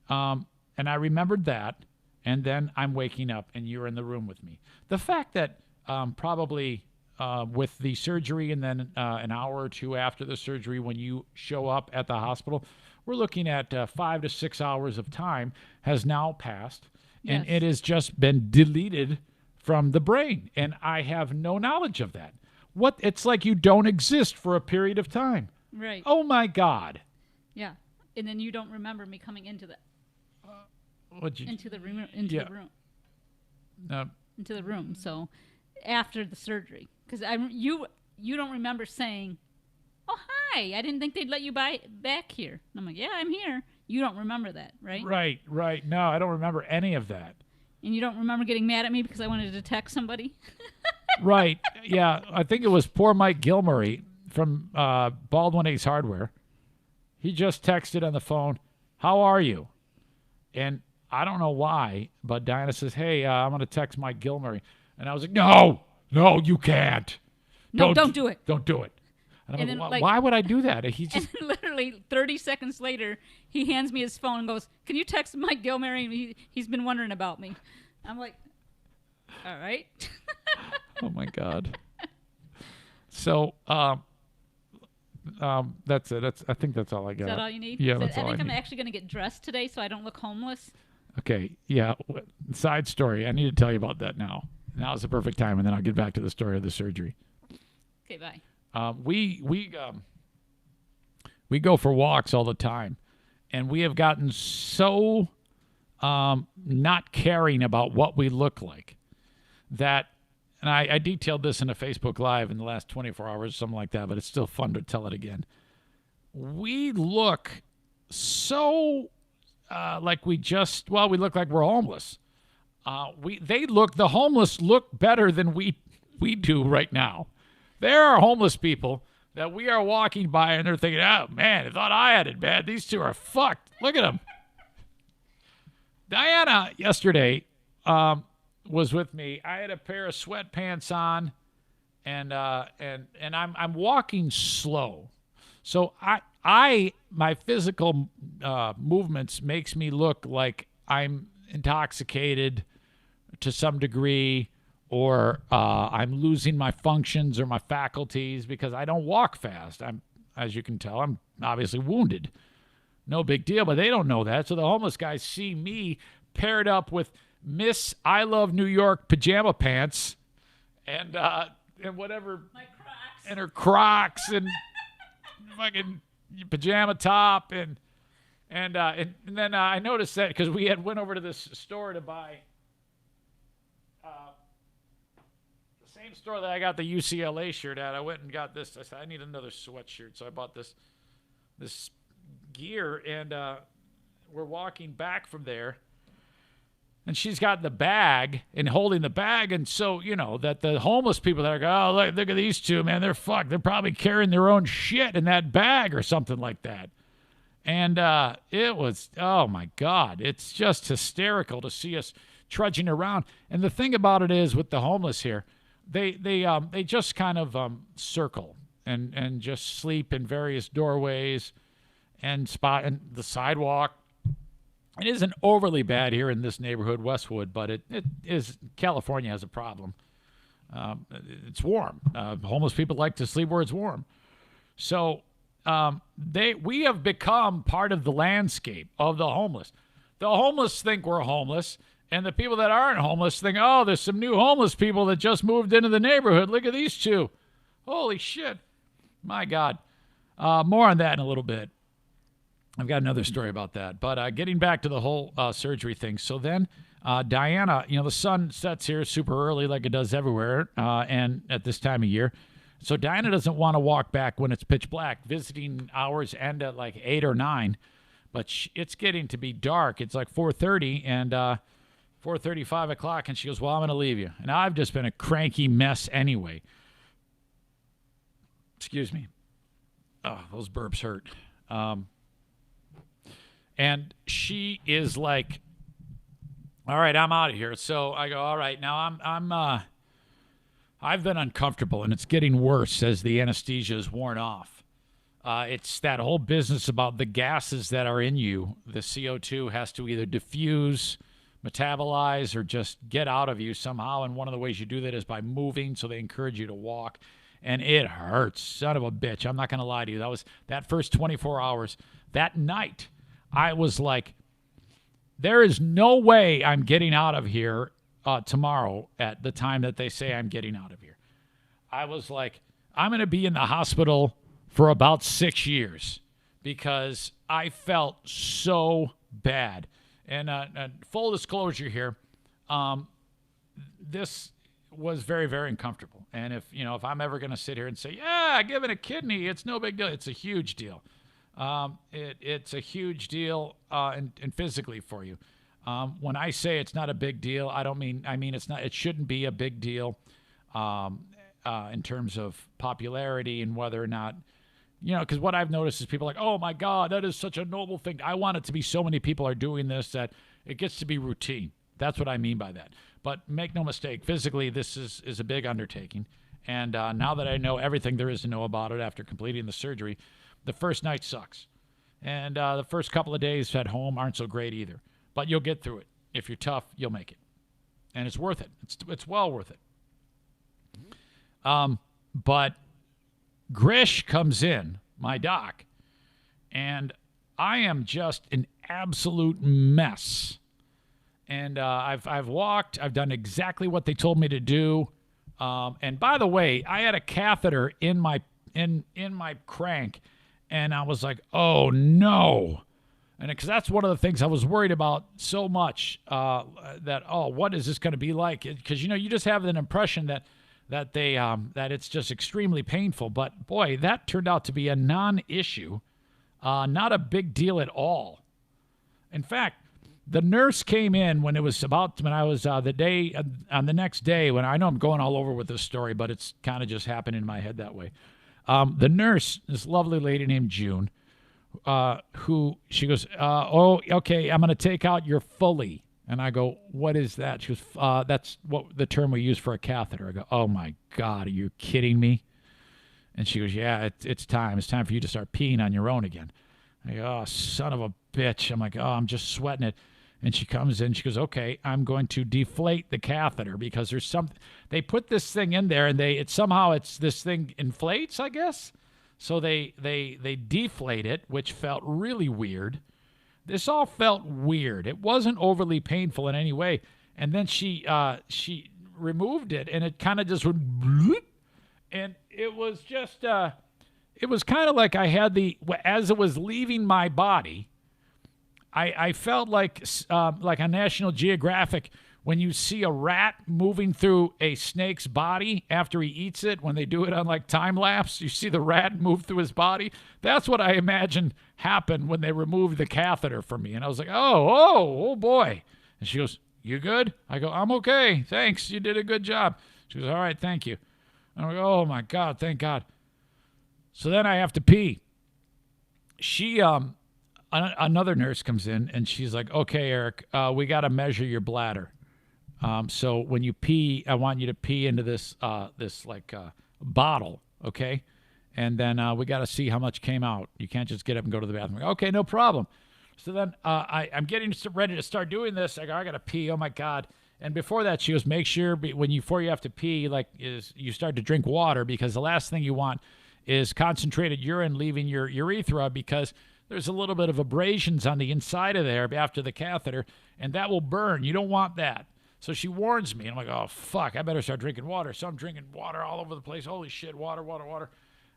And I remembered that, and then I'm waking up, and you're in the room with me. The fact that probably with the surgery and then an hour or two after the surgery, when you show up at the hospital, we're looking at 5 to 6 hours of time has now passed, yes. and it has just been deleted from the brain, and I have no knowledge of that. It's like you don't exist for a period of time. Right. Oh my God. Yeah, and then you don't remember me coming into the into the room into the room. So after the surgery, because you don't remember saying, "Oh hi, I didn't think they'd let you back here." And I'm like, "Yeah, I'm here." You don't remember that, right? Right. No, I don't remember any of that. And you don't remember getting mad at me because I wanted to text somebody? Right. Yeah. I think it was poor Mike Gilmurray from Baldwin Ace Hardware. He just texted on the phone, "How are you?" And I don't know why, but Diana says, "Hey, I'm going to text Mike Gilmurray." And I was like, No, you can't. No, don't do it. Don't do it. And I'm and like, then, why would I do that? He just and literally 30 seconds later, he hands me his phone and goes, "Can you text Mike Gilmurray? He's been wondering about me." I'm like, all right. Oh my God. So that's it. I think that's all I got. Is that all you need? Yeah, that's all I think I'm need. actually going to get dressed today so I don't look homeless. Okay. Yeah. Side story. I need to tell you about that now. Now is the perfect time, and then I'll get back to the story of the surgery. Okay, bye. We go for walks all the time, and we have gotten so not caring about what we look like. That, and I detailed this in a Facebook Live in the last 24 hours, something like that, but it's still fun to tell it again. We look so like we look like we're homeless. The homeless look better than we do right now. There are homeless people that we are walking by and they're thinking, oh man, I thought I had it bad. These two are fucked. Look at them. Diana yesterday was with me. I had a pair of sweatpants on, and I'm walking slow, so my physical movements makes me look like I'm intoxicated to some degree, or I'm losing my functions or my faculties because I don't walk fast. As you can tell, I'm obviously wounded. No big deal, but they don't know that. So the homeless guys see me paired up with Miss I Love New York pajama pants and whatever, and her Crocs and fucking pajama top and then I noticed that because we had went over to this store to buy the same store that I got the UCLA shirt at. I went and got this. I said I need another sweatshirt, so I bought this gear, and we're walking back from there, and she's got the bag and holding the bag, and so that the homeless people that are going, oh look at these two, man, they're fucked, they're probably carrying their own shit in that bag or something like that. And it was, oh my God, it's just hysterical to see us trudging around. And the thing about it is with the homeless here, they just kind of circle and just sleep in various doorways and the sidewalk. It isn't overly bad here in this neighborhood, Westwood, but it is. California has a problem. It's warm. Homeless people like to sleep where it's warm. So we have become part of the landscape of the homeless. The homeless think we're homeless, and the people that aren't homeless think, oh, there's some new homeless people that just moved into the neighborhood. Look at these two. Holy shit. My God. More on that in a little bit. I've got another story about that. But getting back to the whole surgery thing. So then Diana, the sun sets here super early like it does everywhere and at this time of year. So Diana doesn't want to walk back when it's pitch black. Visiting hours end at like 8 or 9. But it's getting to be dark. It's like 4:30 and 4:30, 5 o'clock. And she goes, well, I'm going to leave you. And I've just been a cranky mess anyway. Excuse me. Oh, those burps hurt. And she is like, all right, I'm out of here. So I go, all right, now I've been uncomfortable, and it's getting worse as the anesthesia is worn off. It's that whole business about the gases that are in you. The CO2 has to either diffuse, metabolize, or just get out of you somehow. And one of the ways you do that is by moving, so they encourage you to walk. And it hurts, son of a bitch. I'm not going to lie to you. That first 24 hours, that night, I was like, there is no way I'm getting out of here tomorrow at the time that they say I'm getting out of here. I was like, I'm going to be in the hospital for about 6 years because I felt so bad. And full disclosure here, this was very, very uncomfortable. And if I'm ever going to sit here and say, yeah, giving a kidney, it's no big deal. It's a huge deal. It's a huge deal and physically for you. When I say it's not a big deal, I mean it's not. It shouldn't be a big deal in terms of popularity and whether or not, because what I've noticed is people are like, oh my God, that is such a noble thing. I want it to be so many people are doing this that it gets to be routine. That's what I mean by that. But make no mistake, physically this is a big undertaking. And now that I know everything there is to know about it after completing the surgery, the first night sucks. And the first couple of days at home aren't so great either. But you'll get through it. If you're tough, you'll make it. And it's worth it. It's well worth it. But Grish comes in, my doc, and I am just an absolute mess. And I've walked. I've done exactly what they told me to do. And by the way, I had a catheter in my crank. And I was like, oh, no. And because that's one of the things I was worried about so much, that, oh, what is this going to be like? Because, you just have an impression that that it's just extremely painful. But, boy, that turned out to be a non-issue, not a big deal at all. In fact, the nurse came in when I was the next day, when I know I'm going all over with this story, but it's kind of just happened in my head that way. The nurse, this lovely lady named June, she goes, oh, okay, I'm going to take out your Foley. And I go, what is that? She goes, that's what the term we use for a catheter. I go, oh my God, are you kidding me? And she goes, yeah, it's time. It's time for you to start peeing on your own again. I go, oh, son of a bitch. I'm like, oh, I'm just sweating it. And she comes in, she goes, okay, I'm going to deflate the catheter because there's they put this thing in there and this thing inflates, I guess. So they deflate it, which felt really weird. This all felt weird. It wasn't overly painful in any way. And then she removed it, and it kind of just went bloop, and it was just it was kind of like I had as it was leaving my body, I felt like a National Geographic when you see a rat moving through a snake's body after he eats it, when they do it on like time lapse, you see the rat move through his body. That's what I imagine happened when they removed the catheter from me. And I was like, oh boy. And she goes, you good? I go, I'm okay. Thanks. You did a good job. She goes, all right, thank you. And I go, oh my God, thank God. So then I have to pee. Another nurse comes in and she's like, okay, Eric, we got to measure your bladder. So when you pee, I want you to pee into this bottle, okay? And then we got to see how much came out. You can't just get up and go to the bathroom. Okay, no problem. So then I'm getting ready to start doing this. I go, I got to pee. Oh, my God. And before that, she goes, make sure before you have to pee, you start to drink water, because the last thing you want is concentrated urine leaving your urethra, because there's a little bit of abrasions on the inside of there after the catheter, and that will burn. You don't want that. So she warns me. I'm like, oh, fuck, I better start drinking water. So I'm drinking water all over the place. Holy shit, water.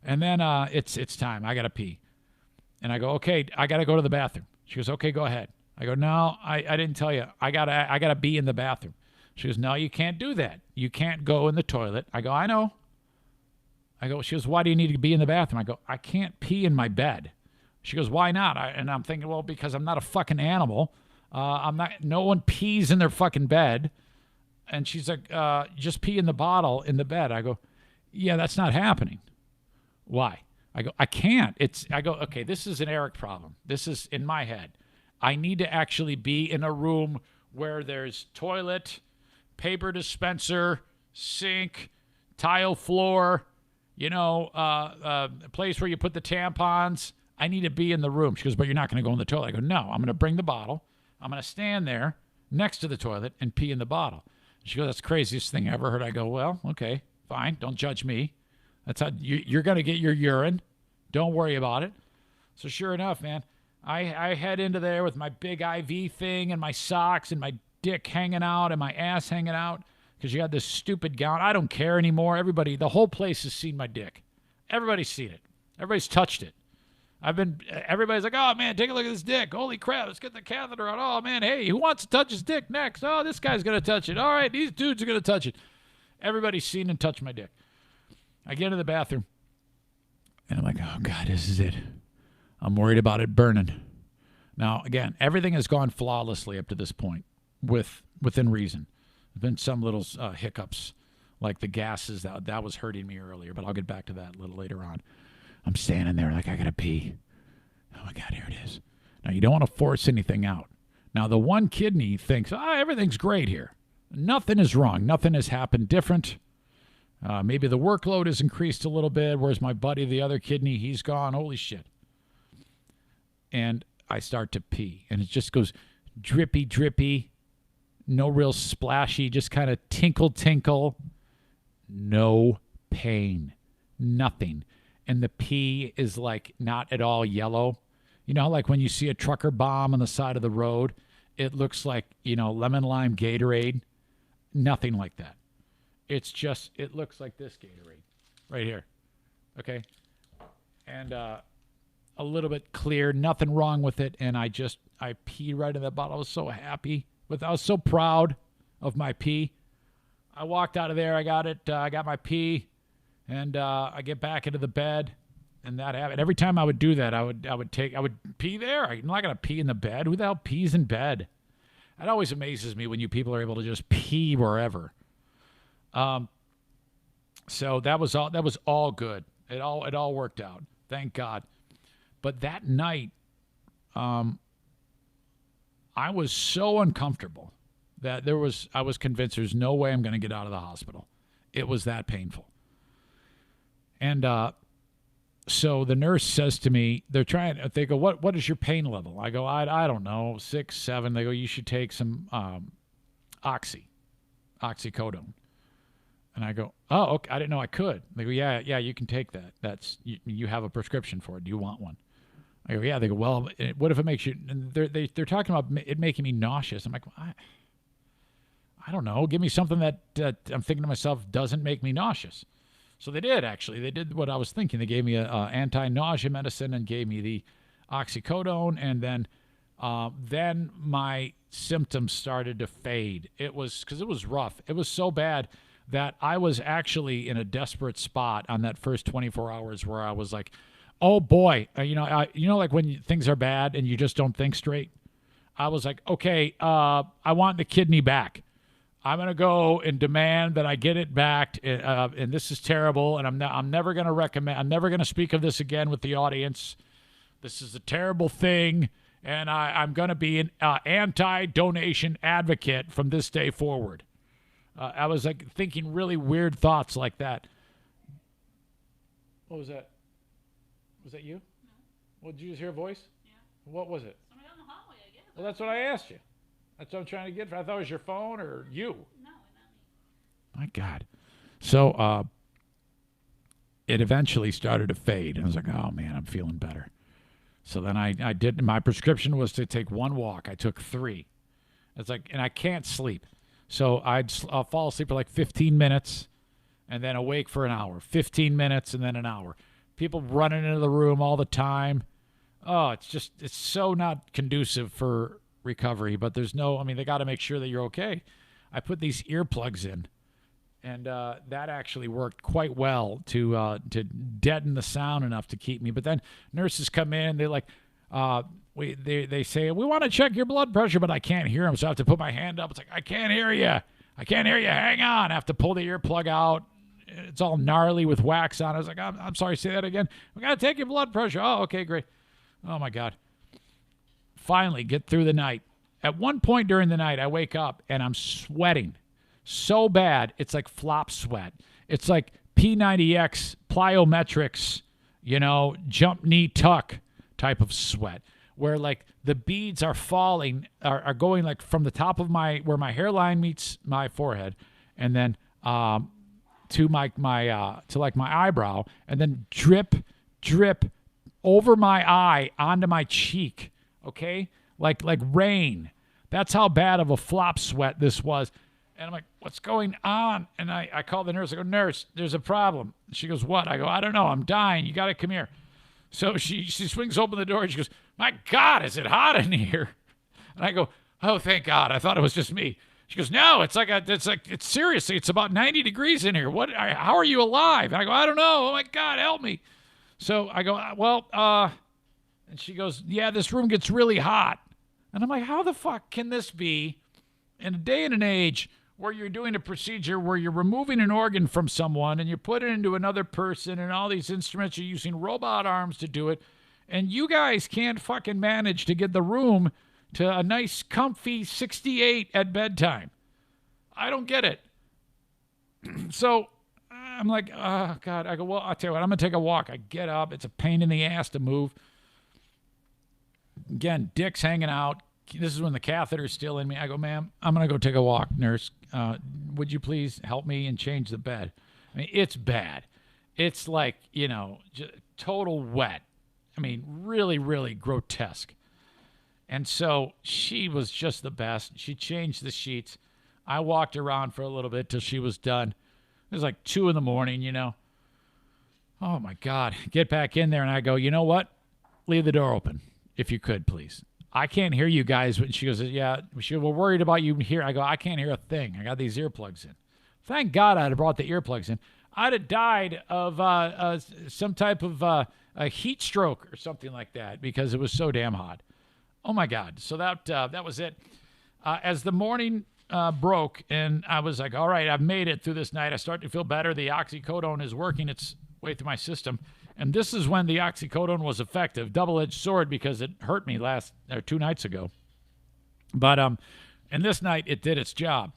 And then it's time. I got to pee. And I go, okay, I got to go to the bathroom. She goes, okay, go ahead. I go, no, I didn't tell you. I gotta be in the bathroom. She goes, no, you can't do that. You can't go in the toilet. I go, I know. She goes, why do you need to be in the bathroom? I go, I can't pee in my bed. She goes, why not? And I'm thinking, well, because I'm not a fucking animal. No one pees in their fucking bed. And she's like, just pee in the bottle in the bed. I go, yeah, that's not happening. Why? I go, I can't. Okay, this is an Eric problem. This is in my head. I need to actually be in a room where there's toilet, paper dispenser, sink, tile floor, a place where you put the tampons. I need to be in the room. She goes, but you're not going to go in the toilet. I go, no, I'm going to bring the bottle. I'm going to stand there next to the toilet and pee in the bottle. She goes, that's the craziest thing I ever heard. I go, well, okay, fine. Don't judge me. That's how you're going to get your urine. Don't worry about it. So sure enough, man, I head into there with my big IV thing and my socks and my dick hanging out and my ass hanging out, because you got this stupid gown. I don't care anymore. The whole place has seen my dick. Everybody's seen it. Everybody's touched it. Everybody's like, oh, man, take a look at this dick. Holy crap, let's get the catheter out. Oh, man, hey, who wants to touch his dick next? Oh, this guy's going to touch it. All right, these dudes are going to touch it. Everybody's seen and touched my dick. I get into the bathroom, and I'm like, oh, God, this is it. I'm worried about it burning. Now, again, everything has gone flawlessly up to this point within reason. There's been some little hiccups, like the gases. That was hurting me earlier, but I'll get back to that a little later on. I'm standing there like, I got to pee. Oh, my God, here it is. Now, you don't want to force anything out. Now, the one kidney thinks, everything's great here. Nothing is wrong. Nothing has happened different. Maybe the workload has increased a little bit. Where's my buddy, the other kidney? He's gone. Holy shit. And I start to pee. And it just goes drippy, drippy. No real splashy. Just kind of tinkle, tinkle. No pain. Nothing. And the pee is like not at all yellow. You know, like when you see a trucker bomb on the side of the road, it looks like, lemon lime Gatorade. Nothing like that. It looks like this Gatorade right here. Okay. And, a little bit clear, nothing wrong with it, and I peed right in that bottle. I was so happy. I was so proud of my pee. I walked out of there. I got it. I got my pee, and I get back into the bed, and that happened. Every time I would do that, I would pee there. I'm not gonna pee in the bed. Who the hell pees in bed? It always amazes me when you people are able to just pee wherever. So that was all good. It all worked out. Thank God. But that night, I was so uncomfortable that I was convinced there's no way I'm going to get out of the hospital. It was that painful. And so the nurse says to me, they go, what is your pain level? I go, I don't know, 6, 7. They go, you should take some oxycodone. And I go, oh, okay, I didn't know I could. They go, yeah, you can take that. You have a prescription for it. Do you want one? I go, yeah. They go, well, what if it makes you? And they're talking about it making me nauseous. I'm like, I don't know. Give me something that I'm thinking to myself doesn't make me nauseous. So they did, actually. They did what I was thinking. They gave me a anti-nausea medicine and gave me the oxycodone, and then my symptoms started to fade. It was because it was rough. It was so bad that I was actually in a desperate spot on that first 24 hours where I was like, oh boy, like when things are bad and you just don't think straight. I was like, okay, I want the kidney back. I'm going to go and demand that I get it back, and this is terrible, and I'm never going to speak of this again with the audience. This is a terrible thing, and I'm going to be an anti-donation advocate from this day forward. I was like thinking really weird thoughts like that. What was that? Was that you? No. Well, did you just hear a voice? Yeah. What was it? Somebody out in the hallway, I guess. Well, that's what I asked you. That's what I'm trying to get. I thought it was your phone or you. No, not me. My God. So it eventually started to fade. And I was like, oh, man, I'm feeling better. So then I did. My prescription was to take 1 walk. I took 3. It's like, and I can't sleep. So I'll fall asleep for like 15 minutes and then awake for an hour. 15 minutes and then an hour. People running into the room all the time. Oh, it's so not conducive for recovery, but they got to make sure that you're okay. I put these earplugs in, and that actually worked quite well to deaden the sound enough to keep me. But then nurses come in, they say, we want to check your blood pressure, but I can't hear them, so I have to put my hand up. It's like, I can't hear you. Hang on. I have to pull the earplug out. It's all gnarly with wax on it. I was like, I'm sorry, say that again. We got to take your blood pressure. Oh, okay, great. Oh, my God. Finally, get through the night. At one point during the night, I wake up, and I'm sweating so bad, it's like flop sweat. It's like P90X, plyometrics, jump knee tuck type of sweat, where like the beads are falling, are going like from the top of where my hairline meets my forehead, and then to my eyebrow, and then drip over my eye onto my cheek. Okay, like rain. That's how bad of a flop sweat this was. And I'm like, what's going on? And I call the nurse. I go, nurse, there's a problem. She goes, what? I go, I don't know. I'm dying. You got to come here. So she swings open the door and she goes, my God, is it hot in here? And I go, oh, thank God. I thought it was just me. She goes, no, it's seriously, it's about 90 degrees in here. How are you alive? And I go, I don't know. Oh my God, help me. So I go, well, and she goes, yeah, this room gets really hot. And I'm like, how the fuck can this be in a day and an age where you're doing a procedure where you're removing an organ from someone and you put it into another person and all these instruments, you're using robot arms to do it, and you guys can't fucking manage to get the room to a nice, comfy 68 at bedtime. I don't get it. So I'm like, oh, God. I go, well, I'll tell you what, I'm going to take a walk. I get up. It's a pain in the ass to move. Again, dick's hanging out. This is when the catheter's still in me. I go, ma'am, I'm going to go take a walk, nurse. Would you please help me and change the bed? I mean, it's bad. It's like, just total wet. I mean, really, really grotesque. And so she was just the best. She changed the sheets. I walked around for a little bit till she was done. It was like 2 a.m, Oh, my God. Get back in there, and I go, you know what? leave the door open, if you could, please. I can't hear you guys. She goes, yeah. She goes, we're worried about you here. I go, I can't hear a thing. I got these earplugs in. Thank God I'd have brought the earplugs in. I'd have died of some type of a heat stroke or something like that because it was so damn hot. Oh, my God. So that was it. As the morning broke and I was like, all right, I've made it through this night. I start to feel better. The oxycodone is working its way through my system. And this is when the oxycodone was effective. Double-edged sword because it hurt me 2 nights ago. But and this night it did its job.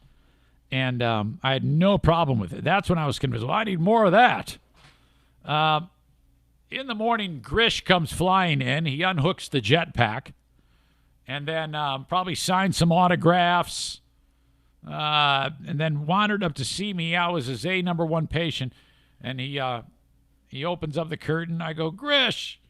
And I had no problem with it. That's when I was convinced, well, I need more of that. In the morning, Grish comes flying in. He unhooks the jetpack. And then probably signed some autographs. And then wandered up to see me. I was his #1 patient. And he opens up the curtain. I go, Grish.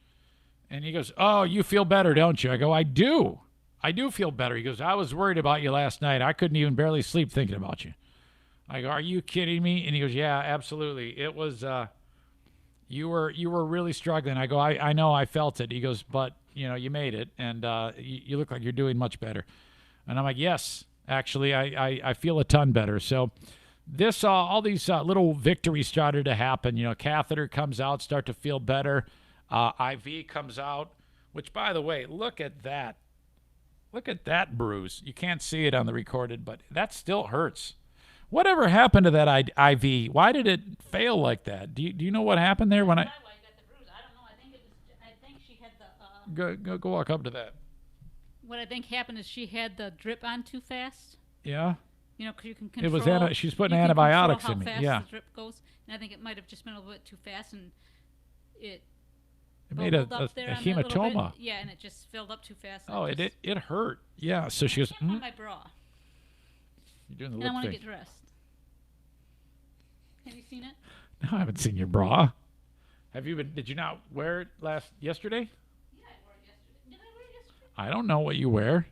And he goes, oh, you feel better, don't you? I go, I do. I do feel better. He goes, I was worried about you last night. I couldn't even barely sleep thinking about you. I go, are you kidding me? And he goes, yeah, absolutely. It was, you were really struggling. I go, I know, I felt it. He goes, but, you made it, and you look like you're doing much better. And I'm like, yes, actually, I feel a ton better. So this, all these little victories started to happen. Catheter comes out, start to feel better. IV comes out, which, by the way, look at that. Look at that bruise. You can't see it on the recorded, but that still hurts. Whatever happened to that IV? Why did it fail like that? Do you know what happened there when I? Got the bruise. I don't know. I think she had the. Go walk up to that. What I think happened is she had the drip on too fast. Yeah. Because you can control. She's putting antibiotics in me. How fast yeah. the drip goes, and I think it might have just been a little bit too fast, and it made a hematoma. Yeah, and it just filled up too fast. Oh, it hurt. Yeah. So she goes. I can't find my bra. You're doing the and lip I want to thing. get dressed. Have you seen it? No, I haven't seen your bra. Have you been? Did you not wear it yesterday? Yeah, I wore it yesterday. Did I wear it yesterday? I don't know what you wear.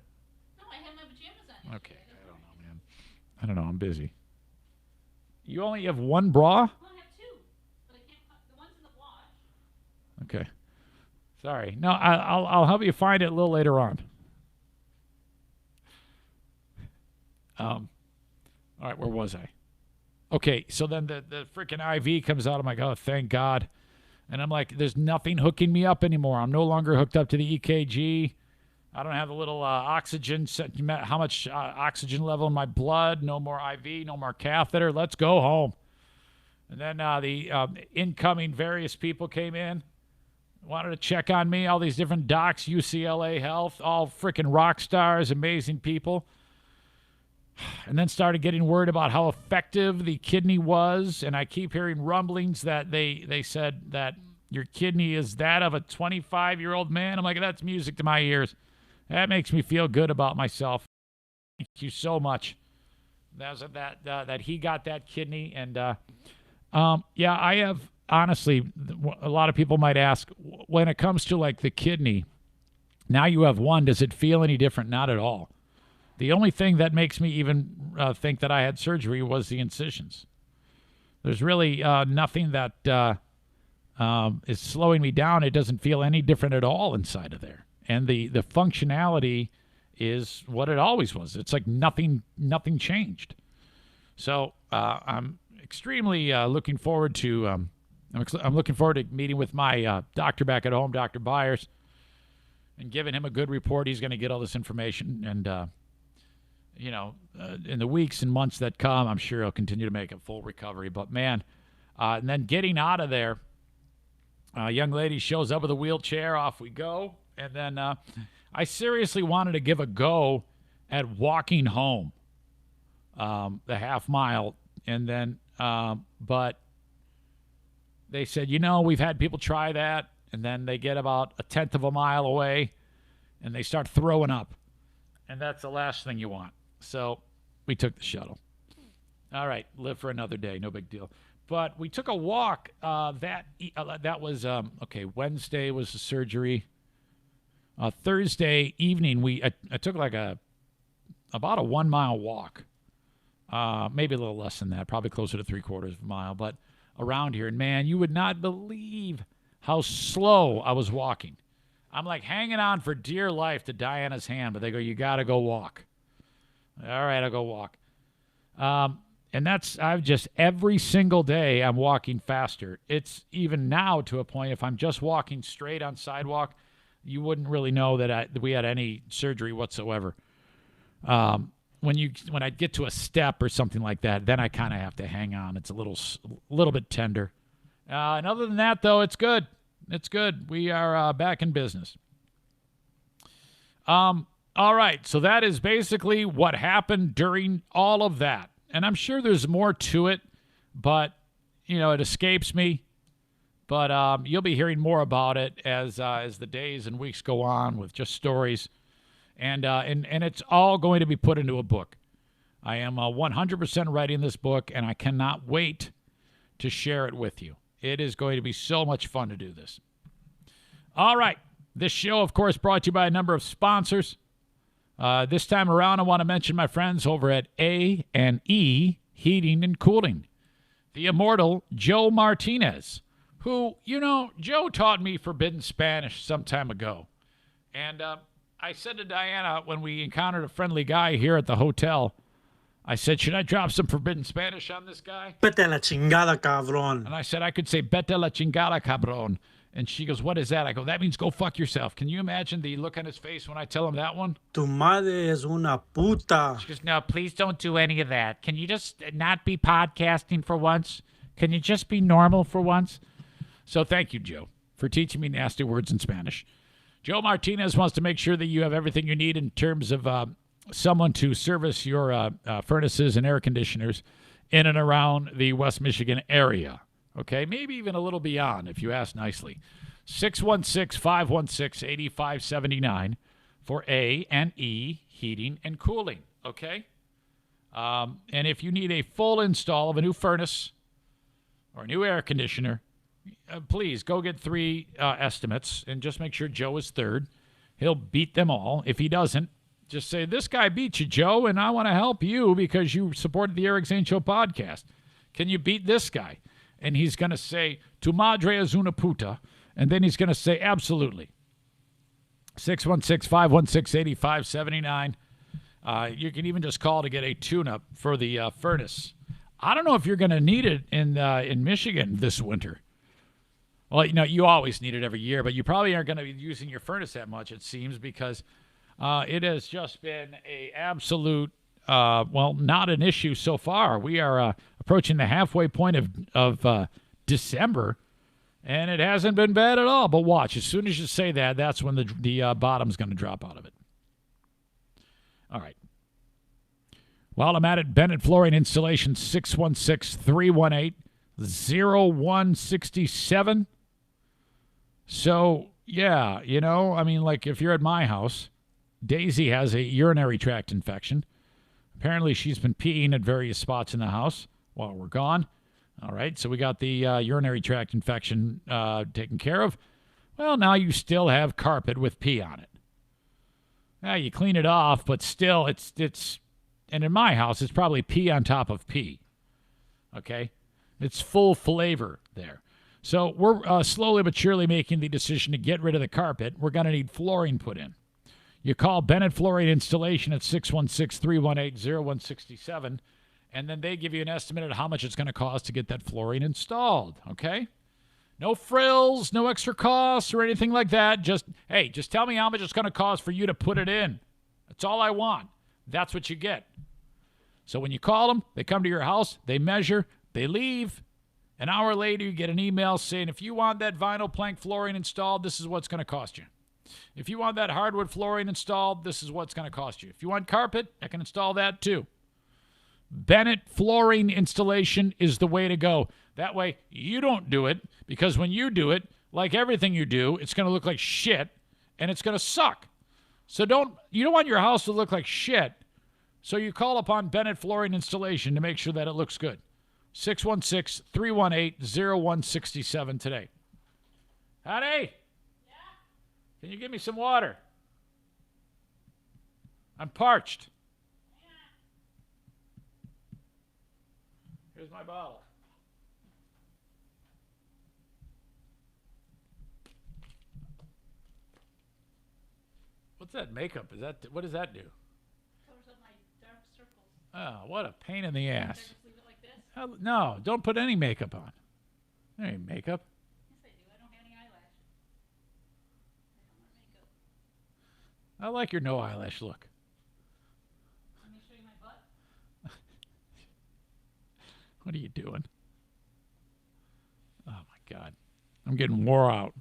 No, I had my pajamas on. Okay, I don't know, man. I don't know. I'm busy. You only have one bra? Well, I have 2, but I can't find the ones in the wash. Okay. Sorry. No, I'll help you find it a little later on. All right, where was I? Okay, so then the freaking IV comes out. I'm like, oh, thank God. And I'm like, there's nothing hooking me up anymore. I'm no longer hooked up to the EKG. I don't have the little oxygen, how much oxygen level in my blood. No more IV, no more catheter. Let's go home. And then the incoming various people came in, wanted to check on me. All these different docs, UCLA Health, all freaking rock stars, amazing people. And then started getting worried about how effective the kidney was. And I keep hearing rumblings that they said that your kidney is that of a 25-year-old man. I'm like, that's music to my ears. That makes me feel good about myself. Thank you so much. That he got that kidney. And, yeah, I have, honestly, a lot of people might ask, when it comes to, like, the kidney, now you have one, does it feel any different? Not at all. The only thing that makes me even think that I had surgery was the incisions. There's really nothing that is slowing me down. It doesn't feel any different at all inside of there. And the functionality is what it always was. It's like nothing changed. So I'm extremely looking forward to I'm looking forward to meeting with my doctor back at home, Dr. Byers, and giving him a good report. He's going to get all this information and in the weeks and months that come, I'm sure he'll continue to make a full recovery. But, man, and then getting out of there, a young lady shows up with a wheelchair. Off we go. And then I seriously wanted to give a go at walking home the half mile. And then, but they said, we've had people try that. And then they get about 1/10 of a mile away and they start throwing up. And that's the last thing you want. So we took the shuttle. All right, live for another day, no big deal. But we took a walk. That was Wednesday was the surgery. Thursday evening, I took like about a 1 mile walk, maybe a little less than that, probably closer to 3/4 of a mile, but around here. And man, you would not believe how slow I was walking. I'm like hanging on for dear life to Diana's hand, but they go, you got to go walk. All right, I'll go walk. And I've just, every single day I'm walking faster. It's even now to a point, if I'm just walking straight on sidewalk, you wouldn't really know that we had any surgery whatsoever. When I get to a step or something like that, then I kind of have to hang on. It's a little bit tender. And other than that, though, it's good. It's good. We are back in business. All right, so that is basically what happened during all of that. And I'm sure there's more to it, but, it escapes me. But you'll be hearing more about it as the days and weeks go on with just stories. And it's all going to be put into a book. I am 100% writing this book, and I cannot wait to share it with you. It is going to be so much fun to do this. All right. This show, of course, brought to you by a number of sponsors. This time around, I want to mention my friends over at A&E Heating and Cooling. The immortal Joe Martinez, who, Joe taught me forbidden Spanish some time ago. And I said to Diana when we encountered a friendly guy here at the hotel, I said, should I drop some forbidden Spanish on this guy? Vete a la chingada, cabrón. And I said, I could say, vete a la chingada, cabrón. And she goes, what is that? I go, that means go fuck yourself. Can you imagine the look on his face when I tell him that one? Tu madre es una puta. She goes, no, please don't do any of that. Can you just not be podcasting for once? Can you just be normal for once? So thank you, Joe, for teaching me nasty words in Spanish. Joe Martinez wants to make sure that you have everything you need in terms of someone to service your furnaces and air conditioners in and around the West Michigan area. Okay, maybe even a little beyond if you ask nicely. 616-516-8579 for A&E Heating and Cooling. Okay? And if you need a full install of a new furnace or a new air conditioner, please go get 3 estimates and just make sure Joe is third. He'll beat them all. If he doesn't, just say, this guy beat you, Joe, and I want to help you because you supported the Eric Zane Show podcast. Can you beat this guy? And he's going to say, tu madre es una puta. And then he's going to say, absolutely. 616-516-8579. You can even just call to get a tune-up for the furnace. I don't know if you're going to need it in Michigan this winter. Well, you always need it every year, but you probably aren't going to be using your furnace that much, it seems, because it has just been a absolute, not an issue so far. We are approaching the halfway point of December, and it hasn't been bad at all. But watch, as soon as you say that, that's when the bottom's going to drop out of it. All right. While I'm at it, Bennett Flooring Installation, 616-318-0167. So, yeah, if you're at my house, Daisy has a urinary tract infection. Apparently, she's been peeing at various spots in the house while we're gone. All right, so we got the urinary tract infection taken care of. Well, now you still have carpet with pee on it. Now, you clean it off, but still, it's and in my house, it's probably pee on top of pee. Okay? It's full flavor there. So we're slowly but surely making the decision to get rid of the carpet. We're going to need flooring put in. You call Bennett Flooring Installation at 616-318-0167, and then they give you an estimate of how much it's going to cost to get that flooring installed, okay? No frills, no extra costs or anything like that. Just tell me how much it's going to cost for you to put it in. That's all I want. That's what you get. So when you call them, they come to your house, they measure, they leave. An hour later, you get an email saying, if you want that vinyl plank flooring installed, this is what's going to cost you. If you want that hardwood flooring installed, this is what's going to cost you. If you want carpet, I can install that too. Bennett Flooring Installation is the way to go. That way, you don't do it, because when you do it, like everything you do, it's going to look like shit, and it's going to suck. So you don't want your house to look like shit, so you call upon Bennett Flooring Installation to make sure that it looks good. 616-318-0167 today. Honey? Yeah? Can you give me some water? I'm parched. Here's my bottle. What's that makeup? What does that do? Covers up my dark circles. Oh, what a pain in the ass. Should I just leave it like this? No, don't put any makeup on. There ain't makeup. Yes, I do. I don't have any eyelashes. I don't wear makeup. I like your no eyelash look. Let me show you my butt. What are you doing? Oh, my God. I'm getting wore out.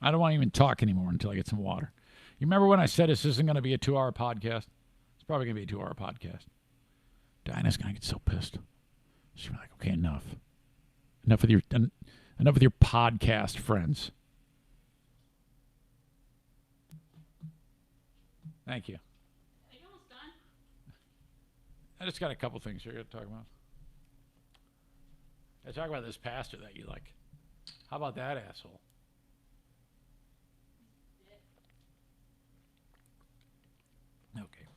I don't want to even talk anymore until I get some water. You remember when I said this isn't going to be a 2-hour podcast? It's probably going to be a 2-hour podcast. Dinah's going to get so pissed. She's going to be like, okay, enough. Enough with your podcast friends. Thank you. Are you almost done? I just got a couple things here to talk about. I talk about this pastor that you like. How about that asshole? Okay.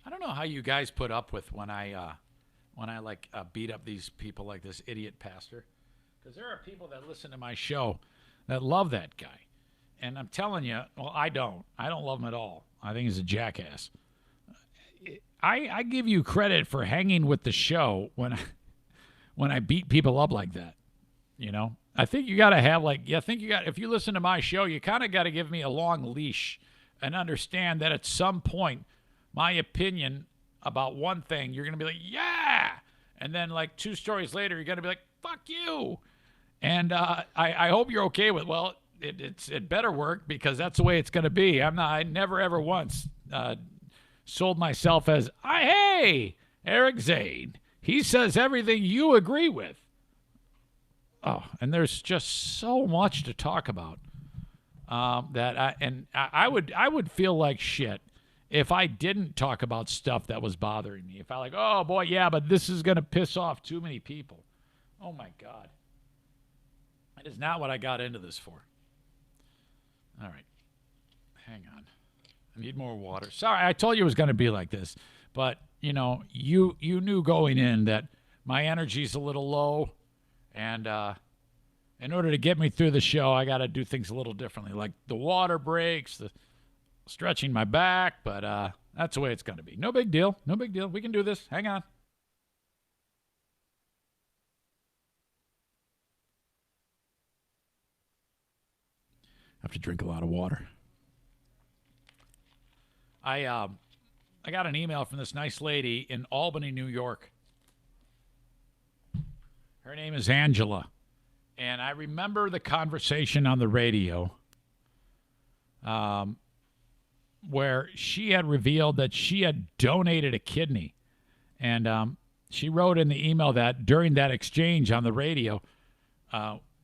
I don't know how you guys put up with when I beat up these people like this idiot pastor, because there are people that listen to my show that love that guy, and I'm telling you, well, I don't love him at all. I think he's a jackass. I give you credit for hanging with the show when I beat people up like that. You know, I think you got to have if you listen to my show, you kind of got to give me a long leash and understand that at some point, my opinion about one thing, you're going to be like, yeah. And then like 2 stories later, you're going to be like, fuck you. And I hope you're okay with, well, it better work because that's the way it's going to be. I never ever once sold myself as, hey, Eric Zane. He says everything you agree with. Oh, and there's just so much to talk about that I would feel like shit if I didn't talk about stuff that was bothering me. If I like, oh boy, yeah, but this is going to piss off too many people. Oh my God. That is not what I got into this for. All right. Hang on. I need more water. Sorry, I told you it was going to be like this. But, you know, you knew going in that my energy's a little low. And in order to get me through the show, I got to do things a little differently. Like the water breaks, the stretching my back. But that's the way it's going to be. No big deal. No big deal. We can do this. Hang on. I have to drink a lot of water. I got an email from this nice lady in Albany, New York. Her name is Angela. And I remember the conversation on the radio where she had revealed that she had donated a kidney. And she wrote in the email that during that exchange on the radio,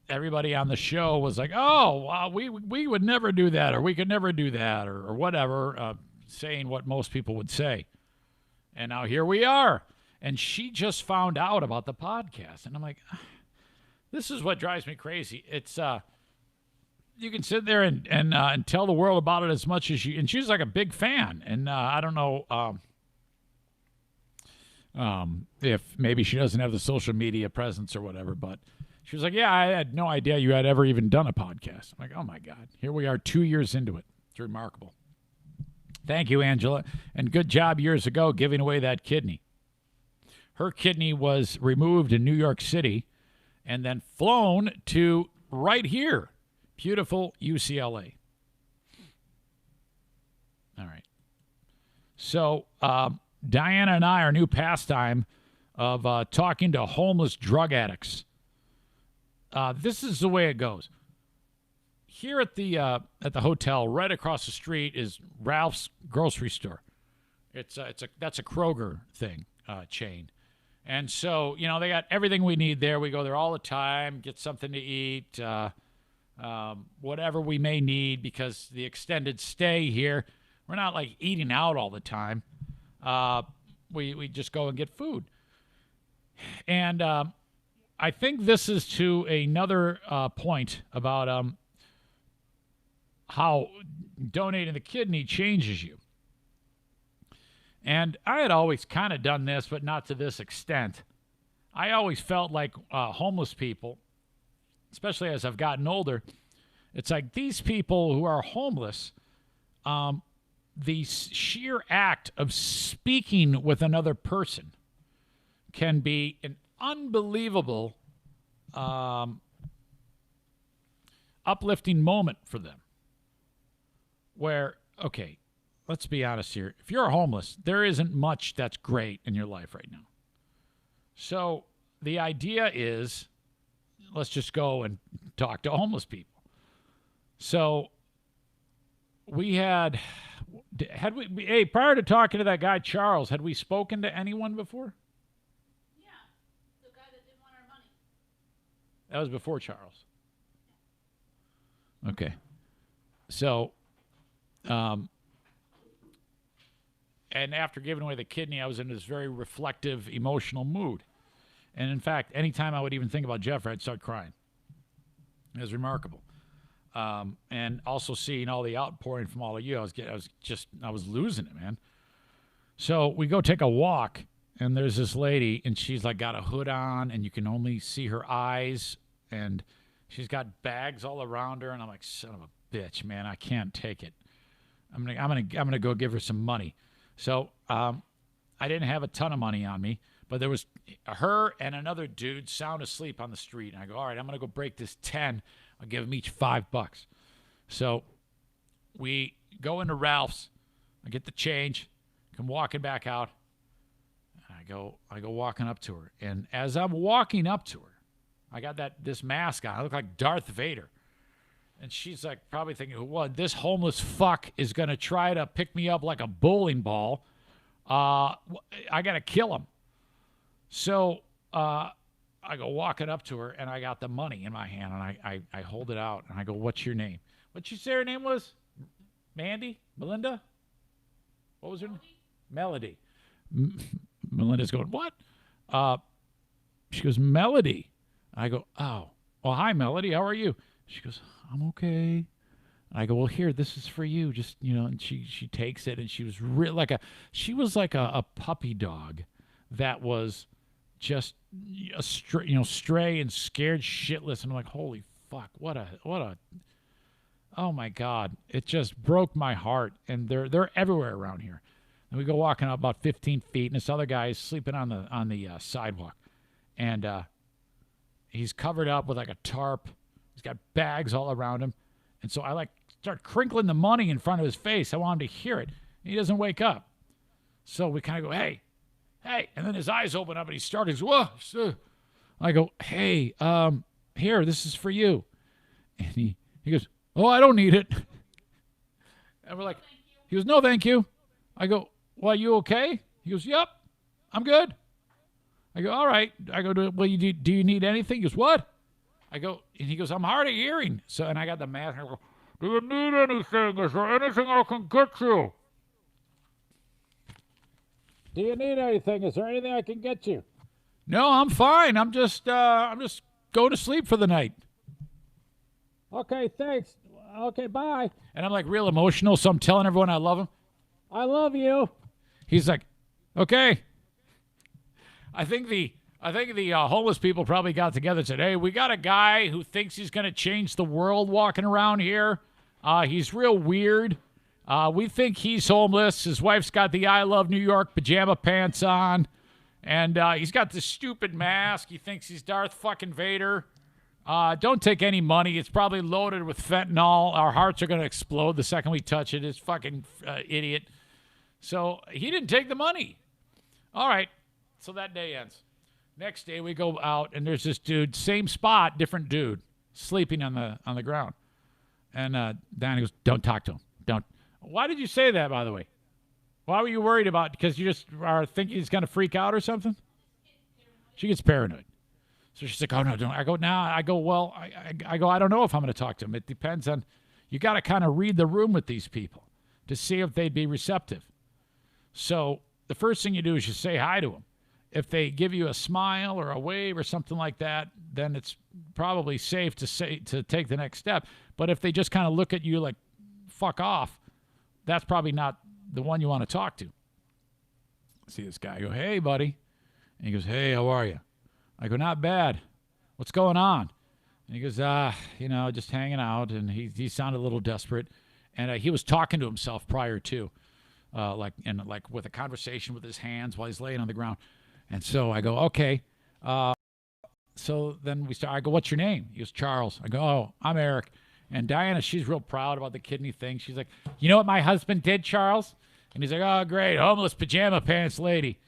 everybody on the show was like, oh, we would never do that, or we could never do that, or whatever, saying what most people would say. And now here we are. And she just found out about the podcast. And I'm like, this is what drives me crazy. It's you can sit there and tell the world about it as much as you. And she's like a big fan. And I don't know if maybe she doesn't have the social media presence or whatever, but she was like, yeah, I had no idea you had ever even done a podcast. I'm like, oh my God, here we are 2 years into it. It's remarkable. Thank you, Angela. And good job years ago giving away that kidney. Her kidney was removed in New York City and then flown to right here, beautiful UCLA. All right. So Diana and I, our new pastime of talking to homeless drug addicts. This is the way it goes. Here at the hotel, right across the street, is Ralph's grocery store. That's a Kroger thing, chain. And so, you know, they got everything we need there. We go there all the time, get something to eat, whatever we may need, because the extended stay here, we're not like eating out all the time. We just go and get food. And I think this is to another point about how donating the kidney changes you. And I had always kind of done this, but not to this extent. I always felt like homeless people, especially as I've gotten older, It's like these people who are homeless, the sheer act of speaking with another person can be an unbelievable uplifting moment for them. Where, okay, let's be honest here. If you're homeless, there isn't much that's great in your life right now. So the idea is, let's just go and talk to homeless people. So we had we, hey, prior to talking to that guy, Charles, had we spoken to anyone before? Yeah, the guy that didn't want our money. That was before Charles. Okay. So, and after giving away the kidney, I was in this very reflective, emotional mood. And in fact, anytime I would even think about Jeffrey, I'd start crying. It was remarkable. And also seeing all the outpouring from all of you, I was losing it, man. So we go take a walk, and there's this lady, and she's like got a hood on, and you can only see her eyes, and she's got bags all around her, and I'm like, son of a bitch, man, I can't take it. I'm gonna go give her some money. So I didn't have a ton of money on me, but there was her and another dude sound asleep on the street, and I go, all right, I'm gonna go break this 10. I'll give them each $5. So we go into Ralph's. I get the change. Come walking back out. I go walking up to her. And as I'm walking up to her, I got this mask on. I look like Darth Vader. And she's like probably thinking, well, this homeless fuck is going to try to pick me up like a bowling ball. I got to kill him. So I go walking up to her, and I got the money in my hand, and I hold it out, and I go, what's your name? What'd you say her name was? Mandy? Melinda? What was her name? Melody. Melinda's going, what? She goes, Melody. I go, oh. Well, hi, Melody. How are you? She goes, I'm okay. I go, well, here, this is for you. Just, and she takes it, and she was like a puppy dog that was just stray and scared shitless. And I'm like, holy fuck, what a, oh my God. It just broke my heart. And they're everywhere around here. And we go walking out about 15 feet, and this other guy is sleeping on the sidewalk. And he's covered up with like a tarp. He's got bags all around him. And so I start crinkling the money in front of his face. I want him to hear it. And he doesn't wake up. So we kind of go, hey. And then his eyes open up, and he starts, whoa. I go, hey, here, this is for you. And he goes, oh, I don't need it. And we're like, he goes, no, thank you. I go, well, you okay? He goes, yep, I'm good. I go, all right. I go, well, do you need anything? He goes, what? I go, and he goes, I'm hard of hearing. So, and I got the mask. I go, do you need anything? Is there anything I can get you? Do you need anything? Is there anything I can get you? No, I'm fine. I'm just going to sleep for the night. Okay, thanks. Okay, bye. And I'm like real emotional, so I'm telling everyone I love him. I love you. He's like, okay. I think the homeless people probably got together and said, hey, we got a guy who thinks he's going to change the world walking around here. He's real weird. We think he's homeless. His wife's got the I Love New York pajama pants on. And he's got this stupid mask. He thinks he's Darth fucking Vader. Don't take any money. It's probably loaded with fentanyl. Our hearts are going to explode the second we touch it. It's fucking idiot. So he didn't take the money. All right. So that day ends. Next day we go out, and there's this dude, same spot, different dude, sleeping on the ground. And Donnie goes, don't talk to him. Don't. Why did you say that, by the way? Why were you worried about? Because you just are thinking he's going to freak out or something? She gets paranoid. So she's like, oh, no, don't. I go, nah. I go, well, I go, I don't know if I'm going to talk to him. It depends on, you got to kind of read the room with these people to see if they'd be receptive. So the first thing you do is you say hi to them. If they give you a smile or a wave or something like that, then it's probably safe to take the next step. But if they just kind of look at you like, fuck off, that's probably not the one you want to talk to. See this guy. I go, hey, buddy. And he goes, hey, how are you? I go, not bad. What's going on? And he goes, just hanging out. And he sounded a little desperate. And he was talking to himself prior to, like with a conversation with his hands while he's laying on the ground. And so I go, okay. So then we start. I go, what's your name? He goes, Charles. I go, oh, I'm Eric. And Diana, she's real proud about the kidney thing. She's like, you know what my husband did, Charles? And he's like, oh, great, homeless pajama pants lady.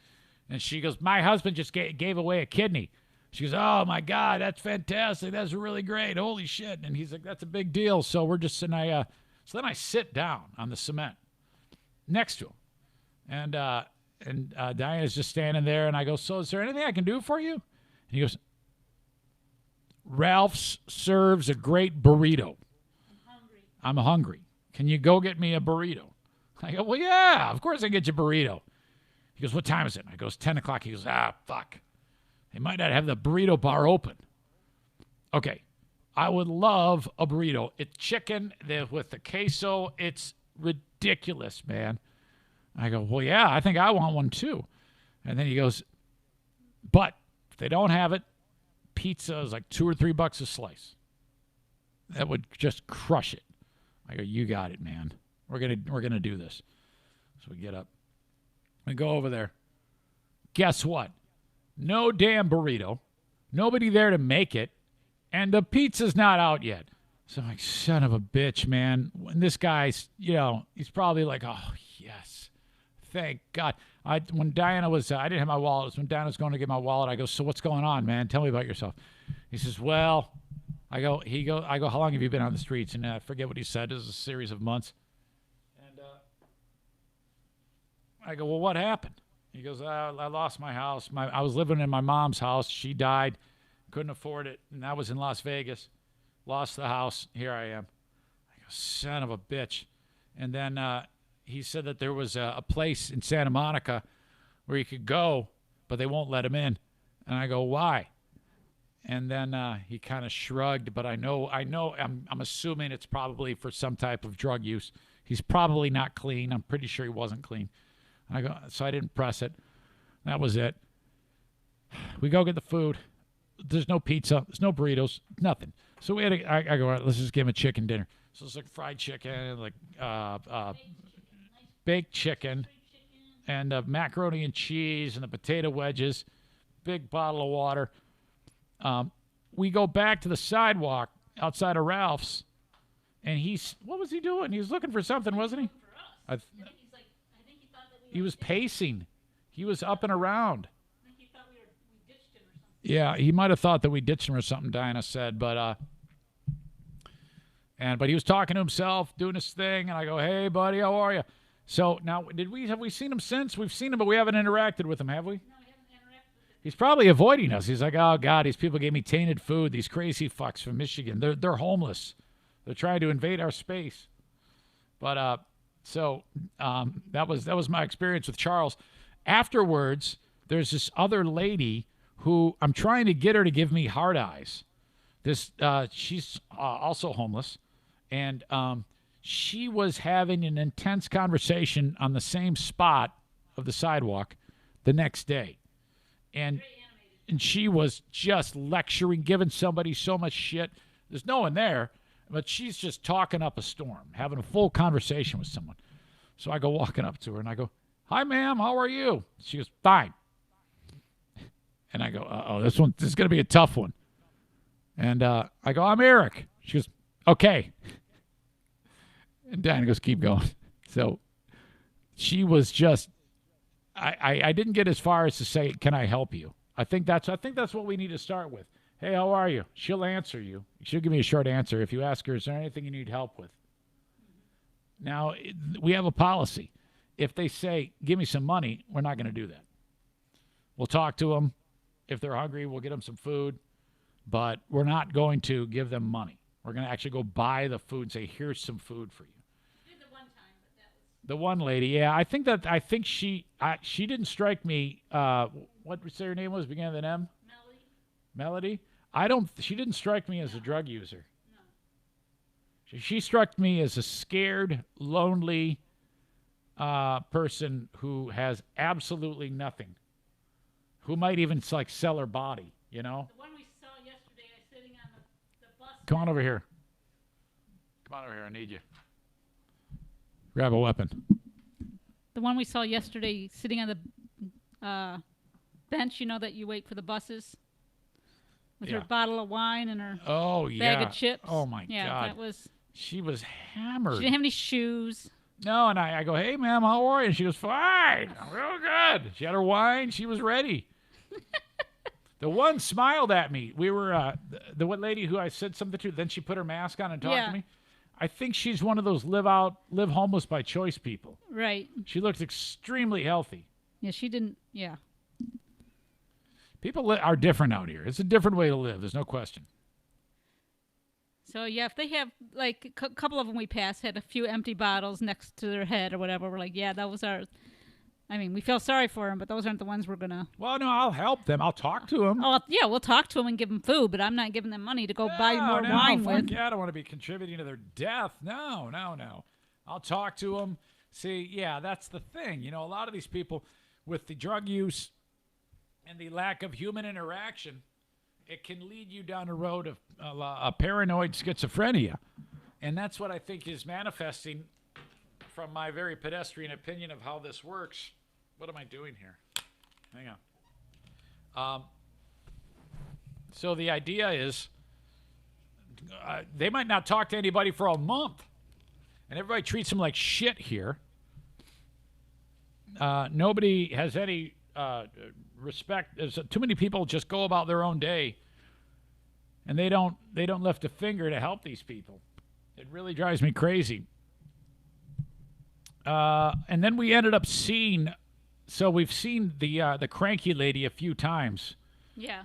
And she goes, my husband just gave away a kidney. She goes, oh, my God, that's fantastic. That's really great. Holy shit. And he's like, that's a big deal. So we're just sitting there. So then I sit down on the cement next to him. And Diana's just standing there. And I go, so is there anything I can do for you? And he goes, Ralph's serves a great burrito. I'm hungry. Can you go get me a burrito? I go, well, yeah, of course I can get you a burrito. He goes, what time is it? I go, it's 10 o'clock. He goes, fuck. They might not have the burrito bar open. Okay, I would love a burrito. It's chicken with the queso. It's ridiculous, man. I go, well, yeah, I think I want one too. And then he goes, but if they don't have it, pizza is like $2 or $3 a slice. That would just crush it. I go, you got it, man. We're gonna do this. So we get up. We go over there. Guess what? No damn burrito. Nobody there to make it. And the pizza's not out yet. So I'm like, son of a bitch, man. When this guy's, he's probably like, oh, yes. Thank God. When Diana was, I didn't have my wallet. It was when Diana was going to get my wallet. I go, so what's going on, man? Tell me about yourself. He says, well, I go, how long have you been on the streets? And I forget what he said. It was a series of months. And I go, well, what happened? He goes, I lost my house. I was living in my mom's house. She died. Couldn't afford it. And that was in Las Vegas. Lost the house. Here I am. I go, son of a bitch. And then he said that there was a place in Santa Monica where he could go, but they won't let him in. And I go, why? And then he kind of shrugged, but I'm assuming it's probably for some type of drug use. He's probably not clean. I'm pretty sure he wasn't clean. So I didn't press it. That was it. We go get the food. There's no pizza. There's no burritos. Nothing. So I go, all right, let's just give him a chicken dinner. So it's like fried chicken, like baked chicken, and macaroni and cheese, and the potato wedges, big bottle of water. We go back to the sidewalk outside of Ralph's, and what was he doing? He was looking for something, wasn't he? He was pacing. He was up and around. He thought we ditched him or something. Yeah, he might have thought that we ditched him or something, Diana said, but he was talking to himself, doing his thing, and I go, hey, buddy, how are you? So now, have we seen him since? We've seen him, but we haven't interacted with him, have we? No, we haven't interacted with him. He's probably avoiding us. He's like, oh, God, these people gave me tainted food, these crazy fucks from Michigan. They're homeless. They're trying to invade our space. But that was my experience with Charles. Afterwards, there's this other lady who I'm trying to get her to give me hard eyes. She's also homeless, and she was having an intense conversation on the same spot of the sidewalk the next day. And she was just lecturing, giving somebody so much shit. There's no one there, but she's just talking up a storm, having a full conversation with someone. So I go walking up to her, and I go, hi, ma'am, how are you? She goes, fine. And I go, this is going to be a tough one. And I go, I'm Eric. She goes, okay. And Diana goes, keep going. So she was just, I didn't get as far as to say, can I help you? I think that's what we need to start with. Hey, how are you? She'll answer you. She'll give me a short answer. If you ask her, is there anything you need help with? Now, we have a policy. If they say, give me some money, we're not going to do that. We'll talk to them. If they're hungry, we'll get them some food. But we're not going to give them money. We're going to actually go buy the food and say, here's some food for you. The one time, but that was... The one lady, yeah. I think she didn't strike me. What did you say her name was? Began with an M? Melody? She didn't strike me as a drug user. No. She struck me as a scared, lonely person who has absolutely nothing. Who might even sell her body, you know? The one we saw yesterday sitting on the Come on over here. Come on over here. I need you. Grab a weapon. The one we saw yesterday sitting on the bench, that you wait for the buses with her bottle of wine and her bag of chips. Oh, my God. Yeah, She was hammered. She didn't have any shoes. No, and I go, hey, ma'am, how are you? And she goes, fine. Real good. She had her wine. She was ready. The one smiled at me. We were, the one lady who I said something to, then she put her mask on and talked to me. I think she's one of those live homeless by choice people. Right. She looked extremely healthy. Yeah, she didn't, yeah. People are different out here. It's a different way to live. There's no question. So, yeah, if they have, like, a couple of them we passed had a few empty bottles next to their head or whatever, we're like, yeah, that was our... I mean, we feel sorry for them, but those aren't the ones we're going to... Well, no, I'll help them. I'll talk to them. Oh, yeah, we'll talk to them and give them food, but I'm not giving them money to go buy more wine with. Yeah, I don't want to be contributing to their death. No. I'll talk to them. See, yeah, that's the thing. A lot of these people with the drug use and the lack of human interaction, it can lead you down a road of a paranoid schizophrenia. And that's what I think is manifesting from my very pedestrian opinion of how this works. What am I doing here? Hang on. So the idea is they might not talk to anybody for a month. And everybody treats them like shit here. Nobody has any respect. There's too many people just go about their own day. And they don't lift a finger to help these people. It really drives me crazy. And then we ended up seeing... So we've seen the cranky lady a few times. Yeah.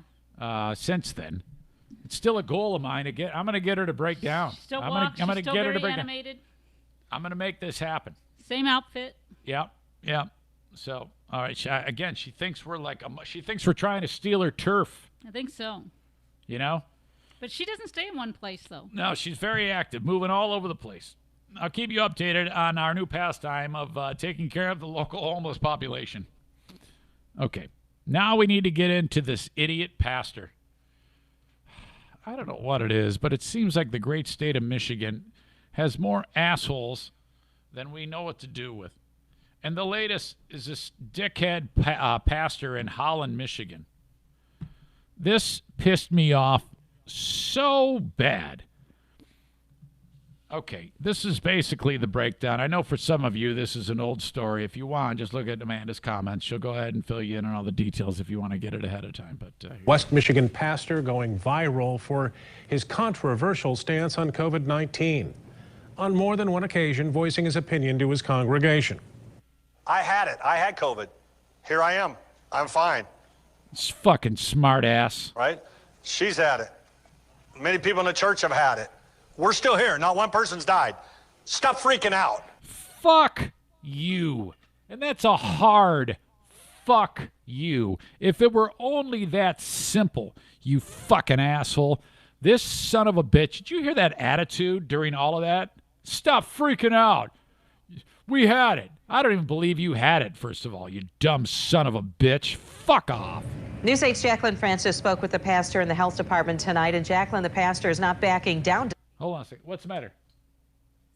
Since then, it's still a goal of mine to get. I'm going to get her to break down. Still I'm walks. going to She's still get her to very break animated. down. I'm going to make this happen. Same outfit. Yeah. So, all right. She thinks we're she thinks we're trying to steal her turf. I think so. But she doesn't stay in one place though. No, she's very active, moving all over the place. I'll keep you updated on our new pastime of taking care of the local homeless population. Okay. Now we need to get into this idiot pastor. I don't know what it is, but it seems like the great state of Michigan has more assholes than we know what to do with. And the latest is this dickhead pastor in Holland, Michigan. This pissed me off so bad. Okay, this is basically the breakdown. I know for some of you this is an old story. If you want, just look at Amanda's comments. She'll go ahead and fill you in on all the details if you want to get it ahead of time. But West Michigan pastor going viral for his controversial stance on COVID-19. On more than one occasion, voicing his opinion to his congregation. I had it. I had COVID. Here I am. I'm fine. It's fucking smart ass. Right? She's had it. Many people in the church have had it. We're still here. Not one person's died. Stop freaking out. Fuck you. And that's a hard fuck you. If it were only that simple, you fucking asshole. This son of a bitch. Did you hear that attitude during all of that? Stop freaking out. We had it. I don't even believe you had it, first of all, you dumb son of a bitch. Fuck off. News 8's Jacqueline Francis spoke with the pastor in the health department tonight, and Jacqueline, the pastor, is not backing down. Hold on a second. What's the matter?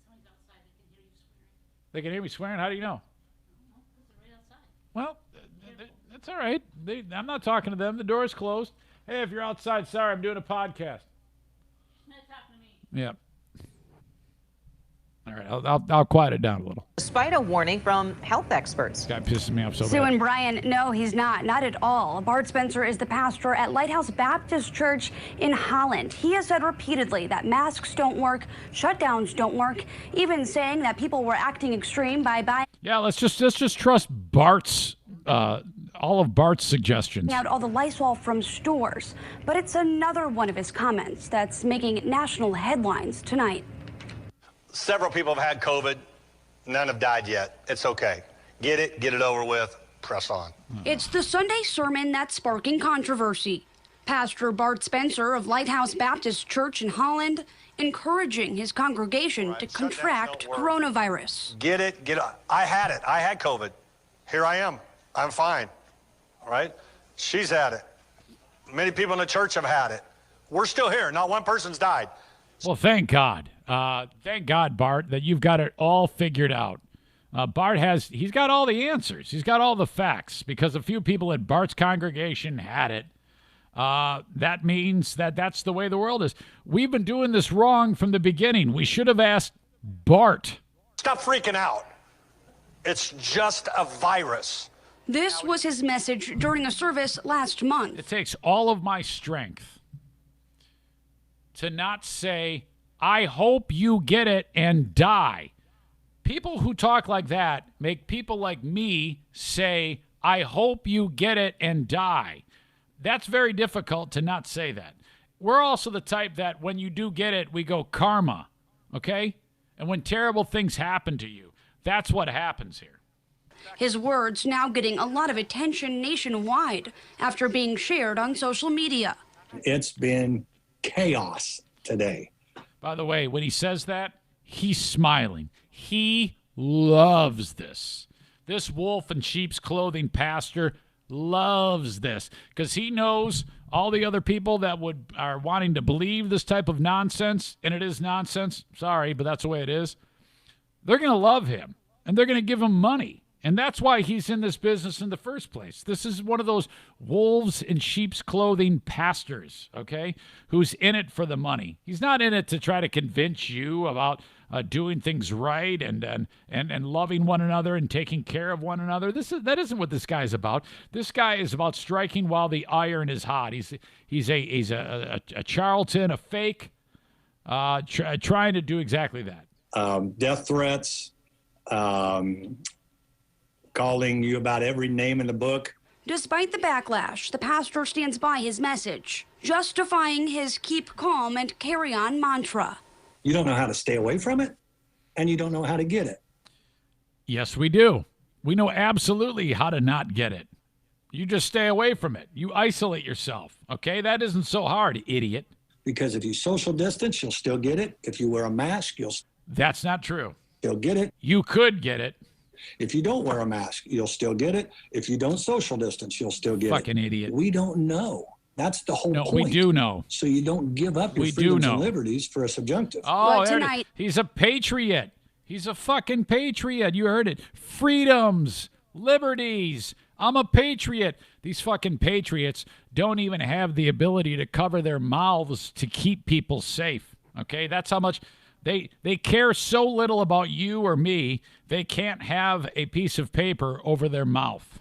Someone's outside. They can hear me swearing? How do you know? Right outside. Well, that's all right. I'm not talking to them. The door's closed. Hey, if you're outside, sorry, I'm doing a podcast. Not talking to me. Yeah. All right, I'll quiet it down a little. Despite a warning from health experts. This guy pisses me off so Sue bad. and Brian, no, he's not at all. Bart Spencer is the pastor at Lighthouse Baptist Church in Holland. He has said repeatedly that masks don't work, shutdowns don't work, even saying that people were acting extreme by buying. Yeah, let's just trust Bart's all of Bart's suggestions. Out all the Lysol from stores, but it's another one of his comments that's making national headlines tonight. Several people have had COVID. None have died yet. It's okay. Get it over with, press on. It's the Sunday sermon that's sparking controversy. Pastor Bart Spencer of Lighthouse Baptist Church in Holland encouraging his congregation to contract coronavirus. Get it. I had it. I had COVID. Here I am. I'm fine. All right? She's had it. Many people in the church have had it. We're still here. Not one person's died. Well, thank God. Thank God, Bart, that you've got it all figured out. Bart he's got all the answers. He's got all the facts because a few people at Bart's congregation had it. That means that's the way the world is. We've been doing this wrong from the beginning. We should have asked Bart. Stop freaking out. It's just a virus. This was his message during a service last month. It takes all of my strength to not say, I hope you get it and die. People who talk like that make people like me say, I hope you get it and die. That's very difficult to not say that. We're also the type that when you do get it, we go karma, okay? And when terrible things happen to you, that's what happens here. His words now getting a lot of attention nationwide after being shared on social media. It's been chaos today. By the way, when he says that, he's smiling. He loves this. This wolf in sheep's clothing pastor loves this because he knows all the other people that are wanting to believe this type of nonsense, and it is nonsense. Sorry, but that's the way it is. They're going to love him, and they're going to give him money. And that's why he's in this business in the first place. This is one of those wolves in sheep's clothing pastors, okay, who's in it for the money. He's not in it to try to convince you about doing things right and loving one another and taking care of one another. That isn't what this guy's about. This guy is about striking while the iron is hot. He's a charlatan, a fake, trying to do exactly that. Death threats. Calling you about every name in the book. Despite the backlash, the pastor stands by his message, justifying his keep calm and carry on mantra. You don't know how to stay away from it, and you don't know how to get it. Yes, we do. We know absolutely how to not get it. You just stay away from it. You isolate yourself, okay? That isn't so hard, idiot. Because if you social distance, you'll still get it. If you wear a mask, That's not true. You'll get it. You could get it. If you don't wear a mask, you'll still get it. If you don't social distance, you'll still get it. Fucking idiot. We don't know. That's the whole point. No, we do know. So you don't give up your freedoms and liberties for a subjunctive. Oh, tonight, he's a patriot. He's a fucking patriot. You heard it. Freedoms, liberties. I'm a patriot. These fucking patriots don't even have the ability to cover their mouths to keep people safe. Okay, that's how much they care so little about you or me, they can't have a piece of paper over their mouth.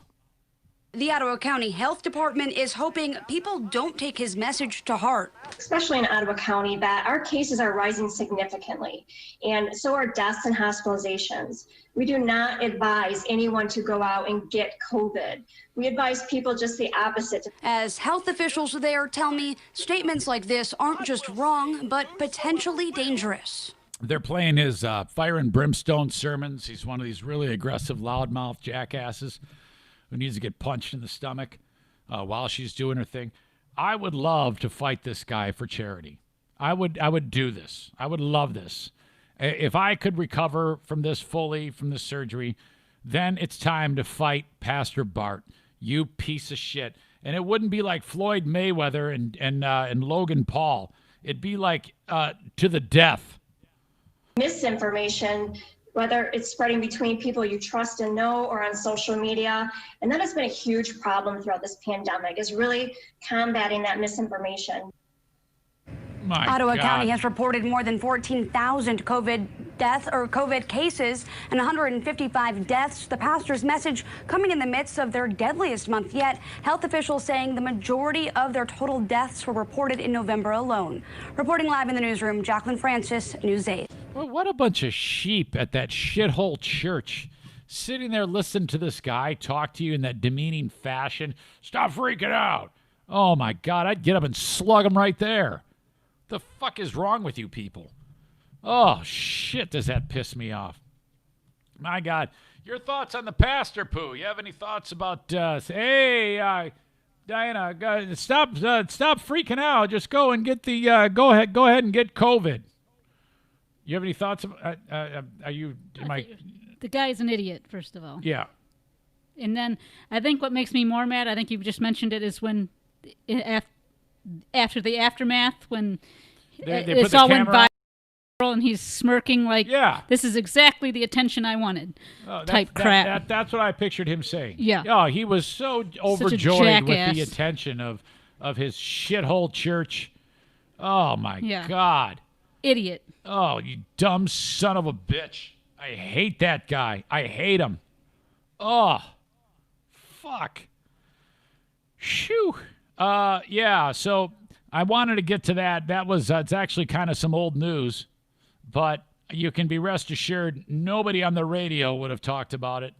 The Ottawa County Health Department is hoping people don't take his message to heart. Especially in Ottawa County, that our cases are rising significantly, and so are deaths and hospitalizations. We do not advise anyone to go out and get COVID. We advise people just the opposite. As health officials there tell me, statements like this aren't just wrong, but potentially dangerous. They're playing his fire and brimstone sermons. He's one of these really aggressive, loudmouth jackasses who needs to get punched in the stomach while she's doing her thing. I would love to fight this guy for charity. I would do this. I would love this. If I could recover from this fully, from this surgery, then it's time to fight Pastor Bart, you piece of shit. And it wouldn't be like Floyd Mayweather and Logan Paul. It'd be like to the death. Misinformation, whether it's spreading between people you trust and know or on social media. And that has been a huge problem throughout this pandemic, is really combating that misinformation. Ottawa County has reported more than 14,000 COVID cases and 155 deaths. The pastor's message coming in the midst of their deadliest month yet. Health officials saying the majority of their total deaths were reported in November alone. Reporting live in the newsroom, Jacqueline Francis, News 8. Well, what a bunch of sheep at that shithole church. Sitting there listening to this guy talk to you in that demeaning fashion. Stop freaking out. Oh, my God. I'd get up and slug him right there. The fuck is wrong with you people? Oh, shit, does that piss me off. My God. Your thoughts on the pastor, Pooh? You have any thoughts about, Diana, stop freaking out. Just go and get the, go ahead and get COVID. You have any thoughts? The guy's an idiot, first of all. Yeah. And then I think what makes me more mad, I think you've just mentioned it, is when after the aftermath, when It's all went viral, and he's smirking like, this is exactly the attention I wanted, type crap. That's what I pictured him saying. Yeah. Oh, he was so overjoyed with the attention of his shithole church. Oh, my God. Idiot. Oh, you dumb son of a bitch. I hate that guy. I hate him. Oh, fuck. Shoo. Yeah, so I wanted to get to that. That was, it's actually kind of some old news, but you can be rest assured nobody on the radio would have talked about it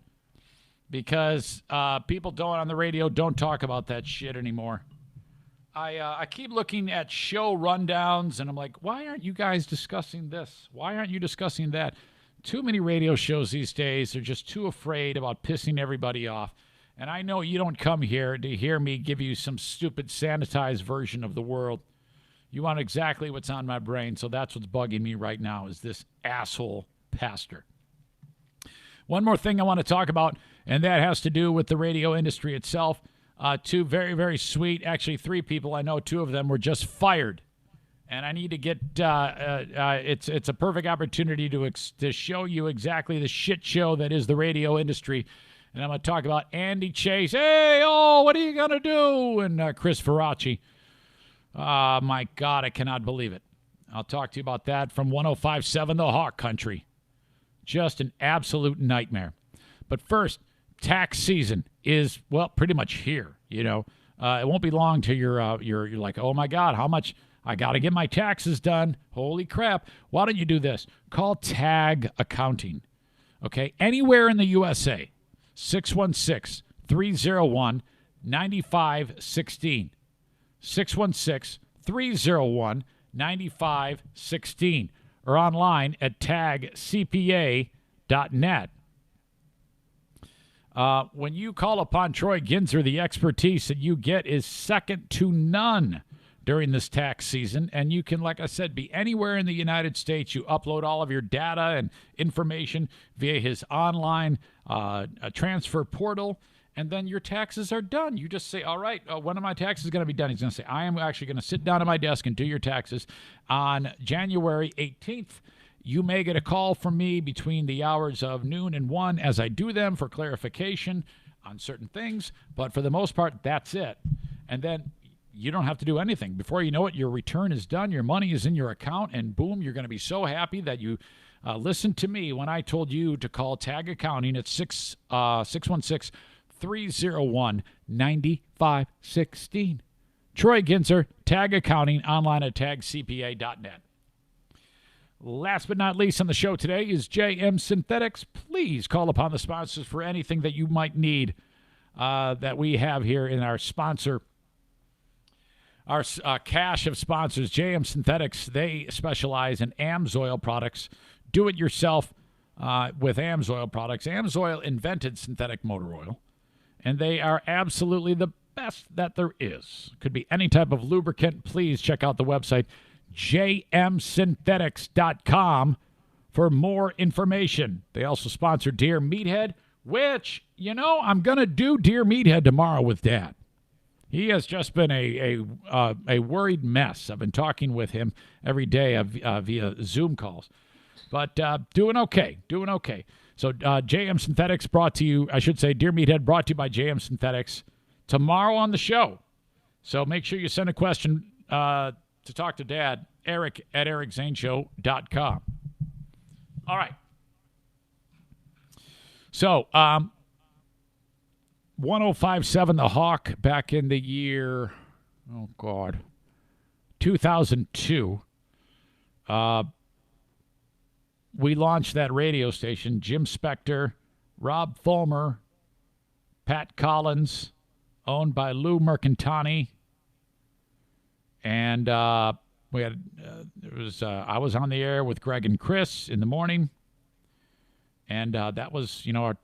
because people on the radio don't talk about that shit anymore. I keep looking at show rundowns, and I'm like, why aren't you guys discussing this? Why aren't you discussing that? Too many radio shows these days. They're just too afraid about pissing everybody off. And I know you don't come here to hear me give you some stupid sanitized version of the world. You want exactly what's on my brain, so that's what's bugging me right now is this asshole pastor. One more thing I want to talk about, and that has to do with the radio industry itself. Two very, very sweet, actually 3 people, I know 2 of them were just fired. And I need to get, it's a perfect opportunity to show you exactly the shit show that is the radio industry. And I'm going to talk about Andy Chase. Hey, what are you going to do? And Chris Ferracci. My God, I cannot believe it. I'll talk to you about that from 105.7 The Hawk Country. Just an absolute nightmare. But first, tax season is, well, pretty much here, you know. It won't be long till you're like, oh, my God, how much? I got to get my taxes done. Holy crap. Why don't you do this? Call Tag Accounting, okay? Anywhere in the USA, 616-301-9516. 616-301-9516. Or online at tagcpa.net. When you call upon Troy Ginzer, the expertise that you get is second to none during this tax season. And you can, like I said, be anywhere in the United States. You upload all of your data and information via his online transfer portal, and then your taxes are done. You just say, all right, when are my taxes going to be done? He's going to say, I am actually going to sit down at my desk and do your taxes on January 18th. You may get a call from me between the hours of noon and 1 as I do them for clarification on certain things. But for the most part, that's it. And then you don't have to do anything. Before you know it, your return is done. Your money is in your account. And boom, you're going to be so happy that you listened to me when I told you to call Tag Accounting at 616-301-9516. Troy Ginzer, Tag Accounting, online at tagcpa.net. Last but not least on the show today is JM Synthetics. Please call upon the sponsors for anything that you might need that we have here in our sponsor, our cache of sponsors. JM Synthetics, they specialize in AMSOIL products. Do it yourself with AMSOIL products. AMSOIL invented synthetic motor oil, and they are absolutely the best that there is. Could be any type of lubricant. Please check out the website jmsynthetics.com for more information. They also sponsor Dear Meathead, which, you know, I'm going to do Dear Meathead tomorrow with Dad. He has just been a worried mess. I've been talking with him every day via Zoom calls. But doing okay. So JM Synthetics brought to you, I should say, Dear Meathead brought to you by JM Synthetics tomorrow on the show. So make sure you send a question to talk to Dad, Eric at ericzaneshow.com. All right. So, 105.7 The Hawk back in the year, 2002. We launched that radio station. Jim Spector, Rob Fulmer, Pat Collins, owned by Lou Mercantani. And we had I was on the air with Greg and Chris in the morning, and that was, you know, our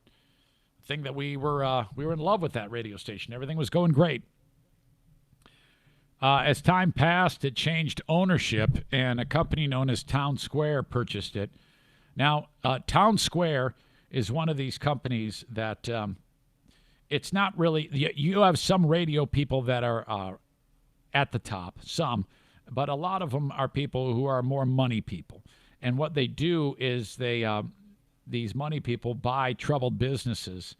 thing that we were in love with that radio station. Everything was going great. As time passed, it changed ownership, and a company known as Town Square purchased it. Now, Town Square is one of these companies that it's not really. You have some radio people that are at the top, some, but a lot of them are people who are more money people. And what they do is these money people buy troubled businesses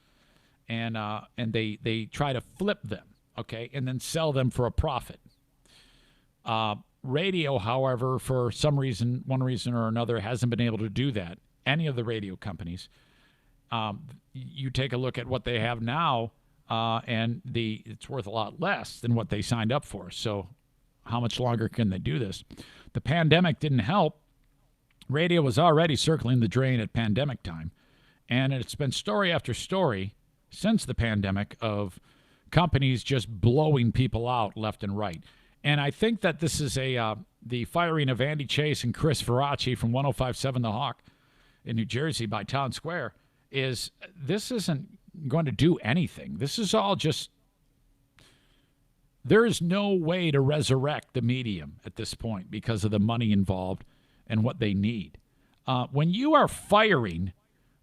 and they try to flip them, okay, and then sell them for a profit. Radio, however, for some reason, one reason or another, hasn't been able to do that. Any of the radio companies. You take a look at what they have now, and it's worth a lot less than what they signed up for. So how much longer can they do this? The pandemic didn't help. Radio was already circling the drain at pandemic time, and it's been story after story since the pandemic of companies just blowing people out left and right. And I think that this is the firing of Andy Chase and Chris Veracci from 105.7 The Hawk in New Jersey by Town Square. This isn't going to do anything. This is all just, there is no way to resurrect the medium at this point because of the money involved and what they need. When you are firing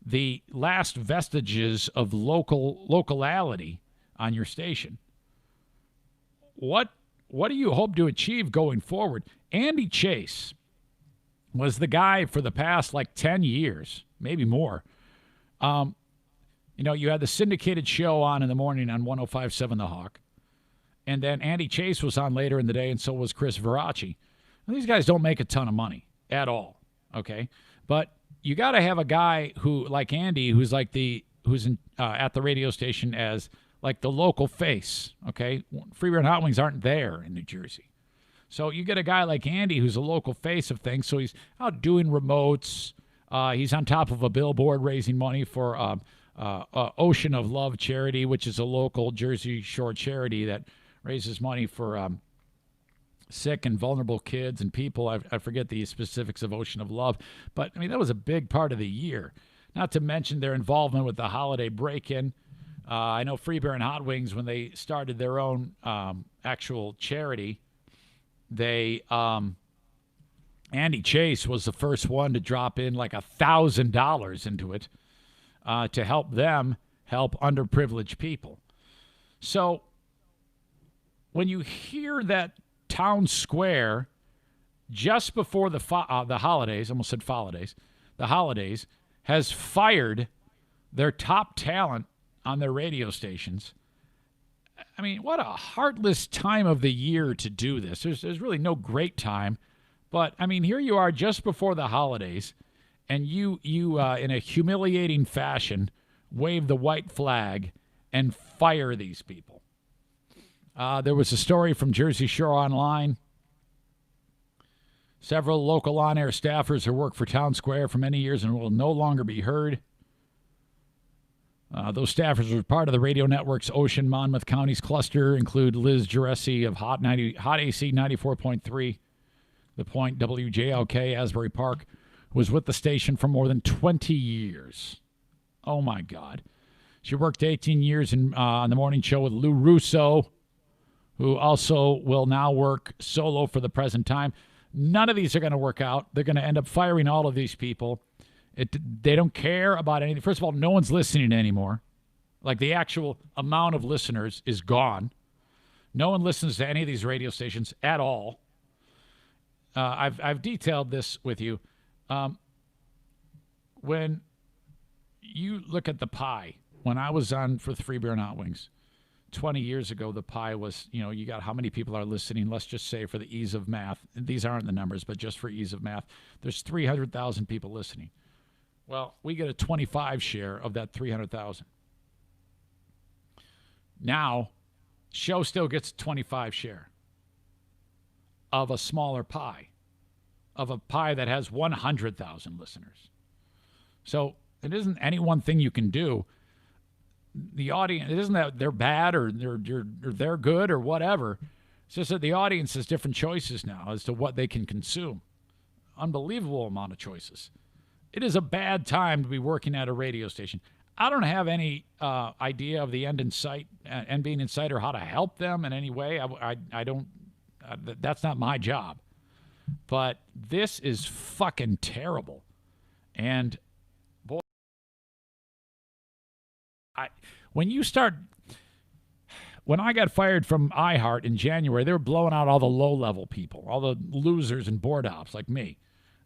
the last vestiges of locality on your station, what do you hope to achieve going forward? Andy Chase was the guy for the past 10 years, maybe more. You had the syndicated show on in the morning on 105.7 The Hawk. And then Andy Chase was on later in the day, and so was Chris Veracci. And these guys don't make a ton of money at all, okay? But you got to have a guy who, like Andy, who's at the radio station as the local face, okay? Free Beer and Hot Wings aren't there in New Jersey. So you get a guy like Andy who's a local face of things, so he's out doing remotes. He's on top of a billboard raising money for Ocean of Love charity, which is a local Jersey Shore charity that raises money for sick and vulnerable kids and people. I forget the specifics of Ocean of Love, but, that was a big part of the year. Not to mention their involvement with the holiday break-in. I know Free Beer and Hot Wings, when they started their own actual charity, Andy Chase was the first one to drop in $1,000 into it to help them help underprivileged people. So when you hear that Town Square just before the holidays, almost said holidays, the holidays, has fired their top talent on their radio stations. What a heartless time of the year to do this. There's really no great time. But, here you are just before the holidays, and you in a humiliating fashion, wave the white flag and fire these people. There was a story from Jersey Shore Online. Several local on-air staffers who worked for Town Square for many years and will no longer be heard. Those staffers were part of the radio network's Ocean Monmouth Counties cluster, include Liz Giressi of Hot AC 94.3, The Point, WJLK, Asbury Park, who was with the station for more than 20 years. Oh, my God. She worked 18 years on the morning show with Lou Russo, who also will now work solo for the present time. None of these are going to work out. They're going to end up firing all of these people. They don't care about anything. First of all, no one's listening anymore. The actual amount of listeners is gone. No one listens to any of these radio stations at all. I've detailed this with you. When you look at the pie, when I was on for Free Beer and Hot Wings 20 years ago, the pie was, you got how many people are listening. Let's just say for the ease of math, these aren't the numbers, but just for ease of math, there's 300,000 people listening. Well, we get a 25 share of that 300,000. Now, show still gets a 25 share of a smaller pie, of a pie that has 100,000 listeners. So it isn't any one thing you can do. The audience, it isn't that they're bad or they're good or whatever. It's just that the audience has different choices now as to what they can consume. Unbelievable amount of choices. It is a bad time to be working at a radio station. I don't have any idea of the end in sight, end being in sight, or how to help them in any way. I don't. That's not my job. But this is fucking terrible. And boy, when you start When I got fired from iHeart in January, they were blowing out all the low-level people, all the losers and board ops like me,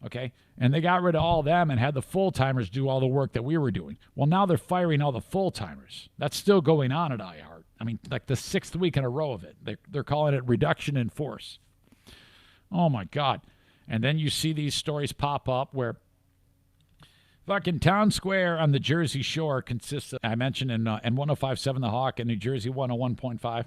okay? And they got rid of all of them and had the full-timers do all the work that we were doing. Well, now they're firing all the full-timers. That's still going on at iHeart. I mean, like the 6th week in a row of it. They're calling it reduction in force. Oh, my God. And then you see these stories pop up where fucking Town Square on the Jersey Shore consists of, I mentioned in 105.7 The Hawk and New Jersey 101.5.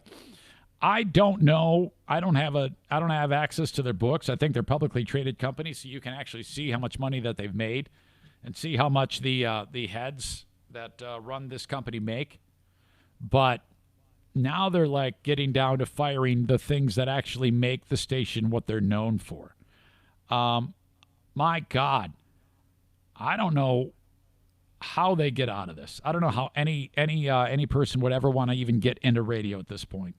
I don't know. I don't have access to their books. I think they're publicly traded companies, so you can actually see how much money that they've made and see how much the heads that run this company make. But now they're like getting down to firing the things that actually make the station what they're known for. My God. I don't know how they get out of this. I don't know how any person would ever want to even get into radio at this point.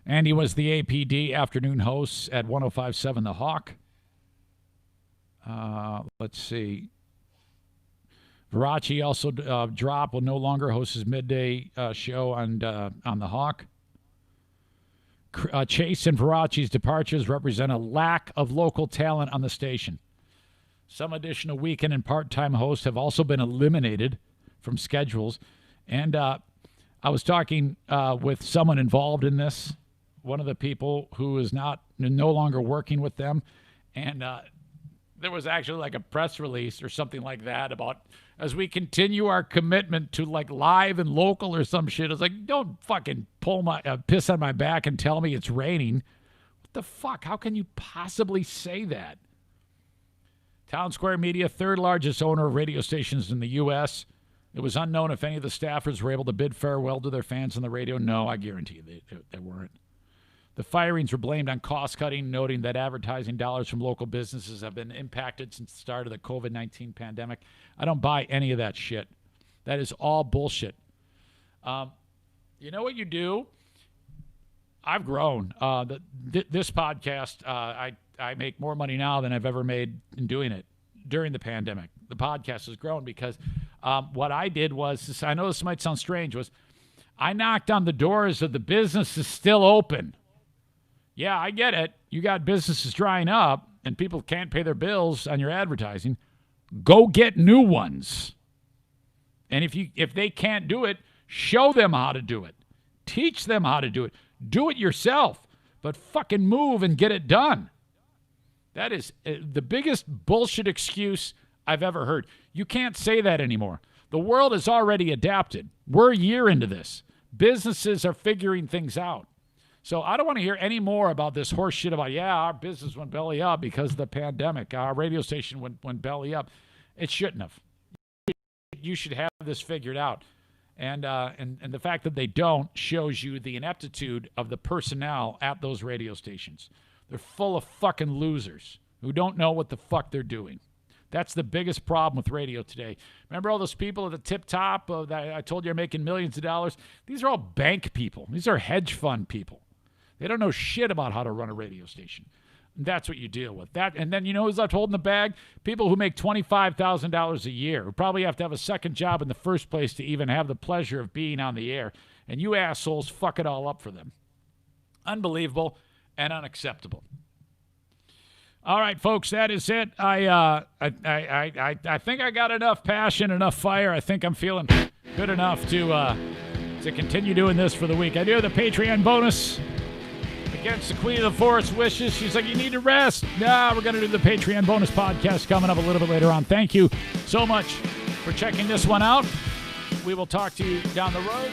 And he was the APD afternoon host at 105.7 The Hawk. Let's see. Verace also dropped, will no longer host his midday show on The Hawk. Chase and Verace's departures represent a lack of local talent on the station. Some additional weekend and part-time hosts have also been eliminated from schedules. And I was talking with someone involved in this, one of the people who is no longer working with them. And there was actually like a press release or something like that about as we continue our commitment to like live and local or some shit. It's like, don't fucking piss on my back and tell me it's raining. What the fuck? How can you possibly say that? Town Square Media, third largest owner of radio stations in the U.S. It was unknown if any of the staffers were able to bid farewell to their fans on the radio. No, I guarantee you they weren't. The firings were blamed on cost-cutting, noting that advertising dollars from local businesses have been impacted since the start of the COVID-19 pandemic. I don't buy any of that shit. That is all bullshit. You know what you do? I've grown. This podcast, I make more money now than I've ever made in doing it during the pandemic. The podcast has grown because what I did was, I know this might sound strange, was I knocked on the doors of the businesses still open. Yeah, I get it. You got businesses drying up and people can't pay their bills on your advertising. Go get new ones. And if they can't do it, show them how to do it. Teach them how to do it. Do it yourself, but fucking move and get it done. That is the biggest bullshit excuse I've ever heard. You can't say that anymore. The world has already adapted. We're a year into this. Businesses are figuring things out. So I don't want to hear any more about this horse shit about, our business went belly up because of the pandemic. Our radio station went belly up. It shouldn't have. You should have this figured out. And the fact that they don't shows you the ineptitude of the personnel at those radio stations. They're full of fucking losers who don't know what the fuck they're doing. That's the biggest problem with radio today. Remember all those people at the tip top that I told you are making millions of dollars? These are all bank people. These are hedge fund people. They don't know shit about how to run a radio station. That's what you deal with. That, and then you know who's left holding the bag? People who make $25,000 a year, who probably have to have a second job in the first place to even have the pleasure of being on the air. And you assholes fuck it all up for them. Unbelievable and unacceptable. All right, folks, that is it. I think I got enough passion, enough fire. I think I'm feeling good enough to continue doing this for the week. I do have the Patreon bonus against the Queen of the Forest wishes. She's like, you need to rest. Nah, we're going to do the Patreon bonus podcast coming up a little bit later on. Thank you so much for checking this one out. We will talk to you down the road.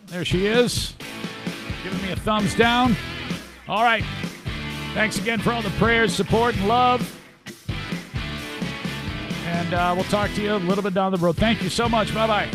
There she is, giving me a thumbs down. All right. Thanks again for all the prayers, support, and love. And we'll talk to you a little bit down the road. Thank you so much. Bye-bye.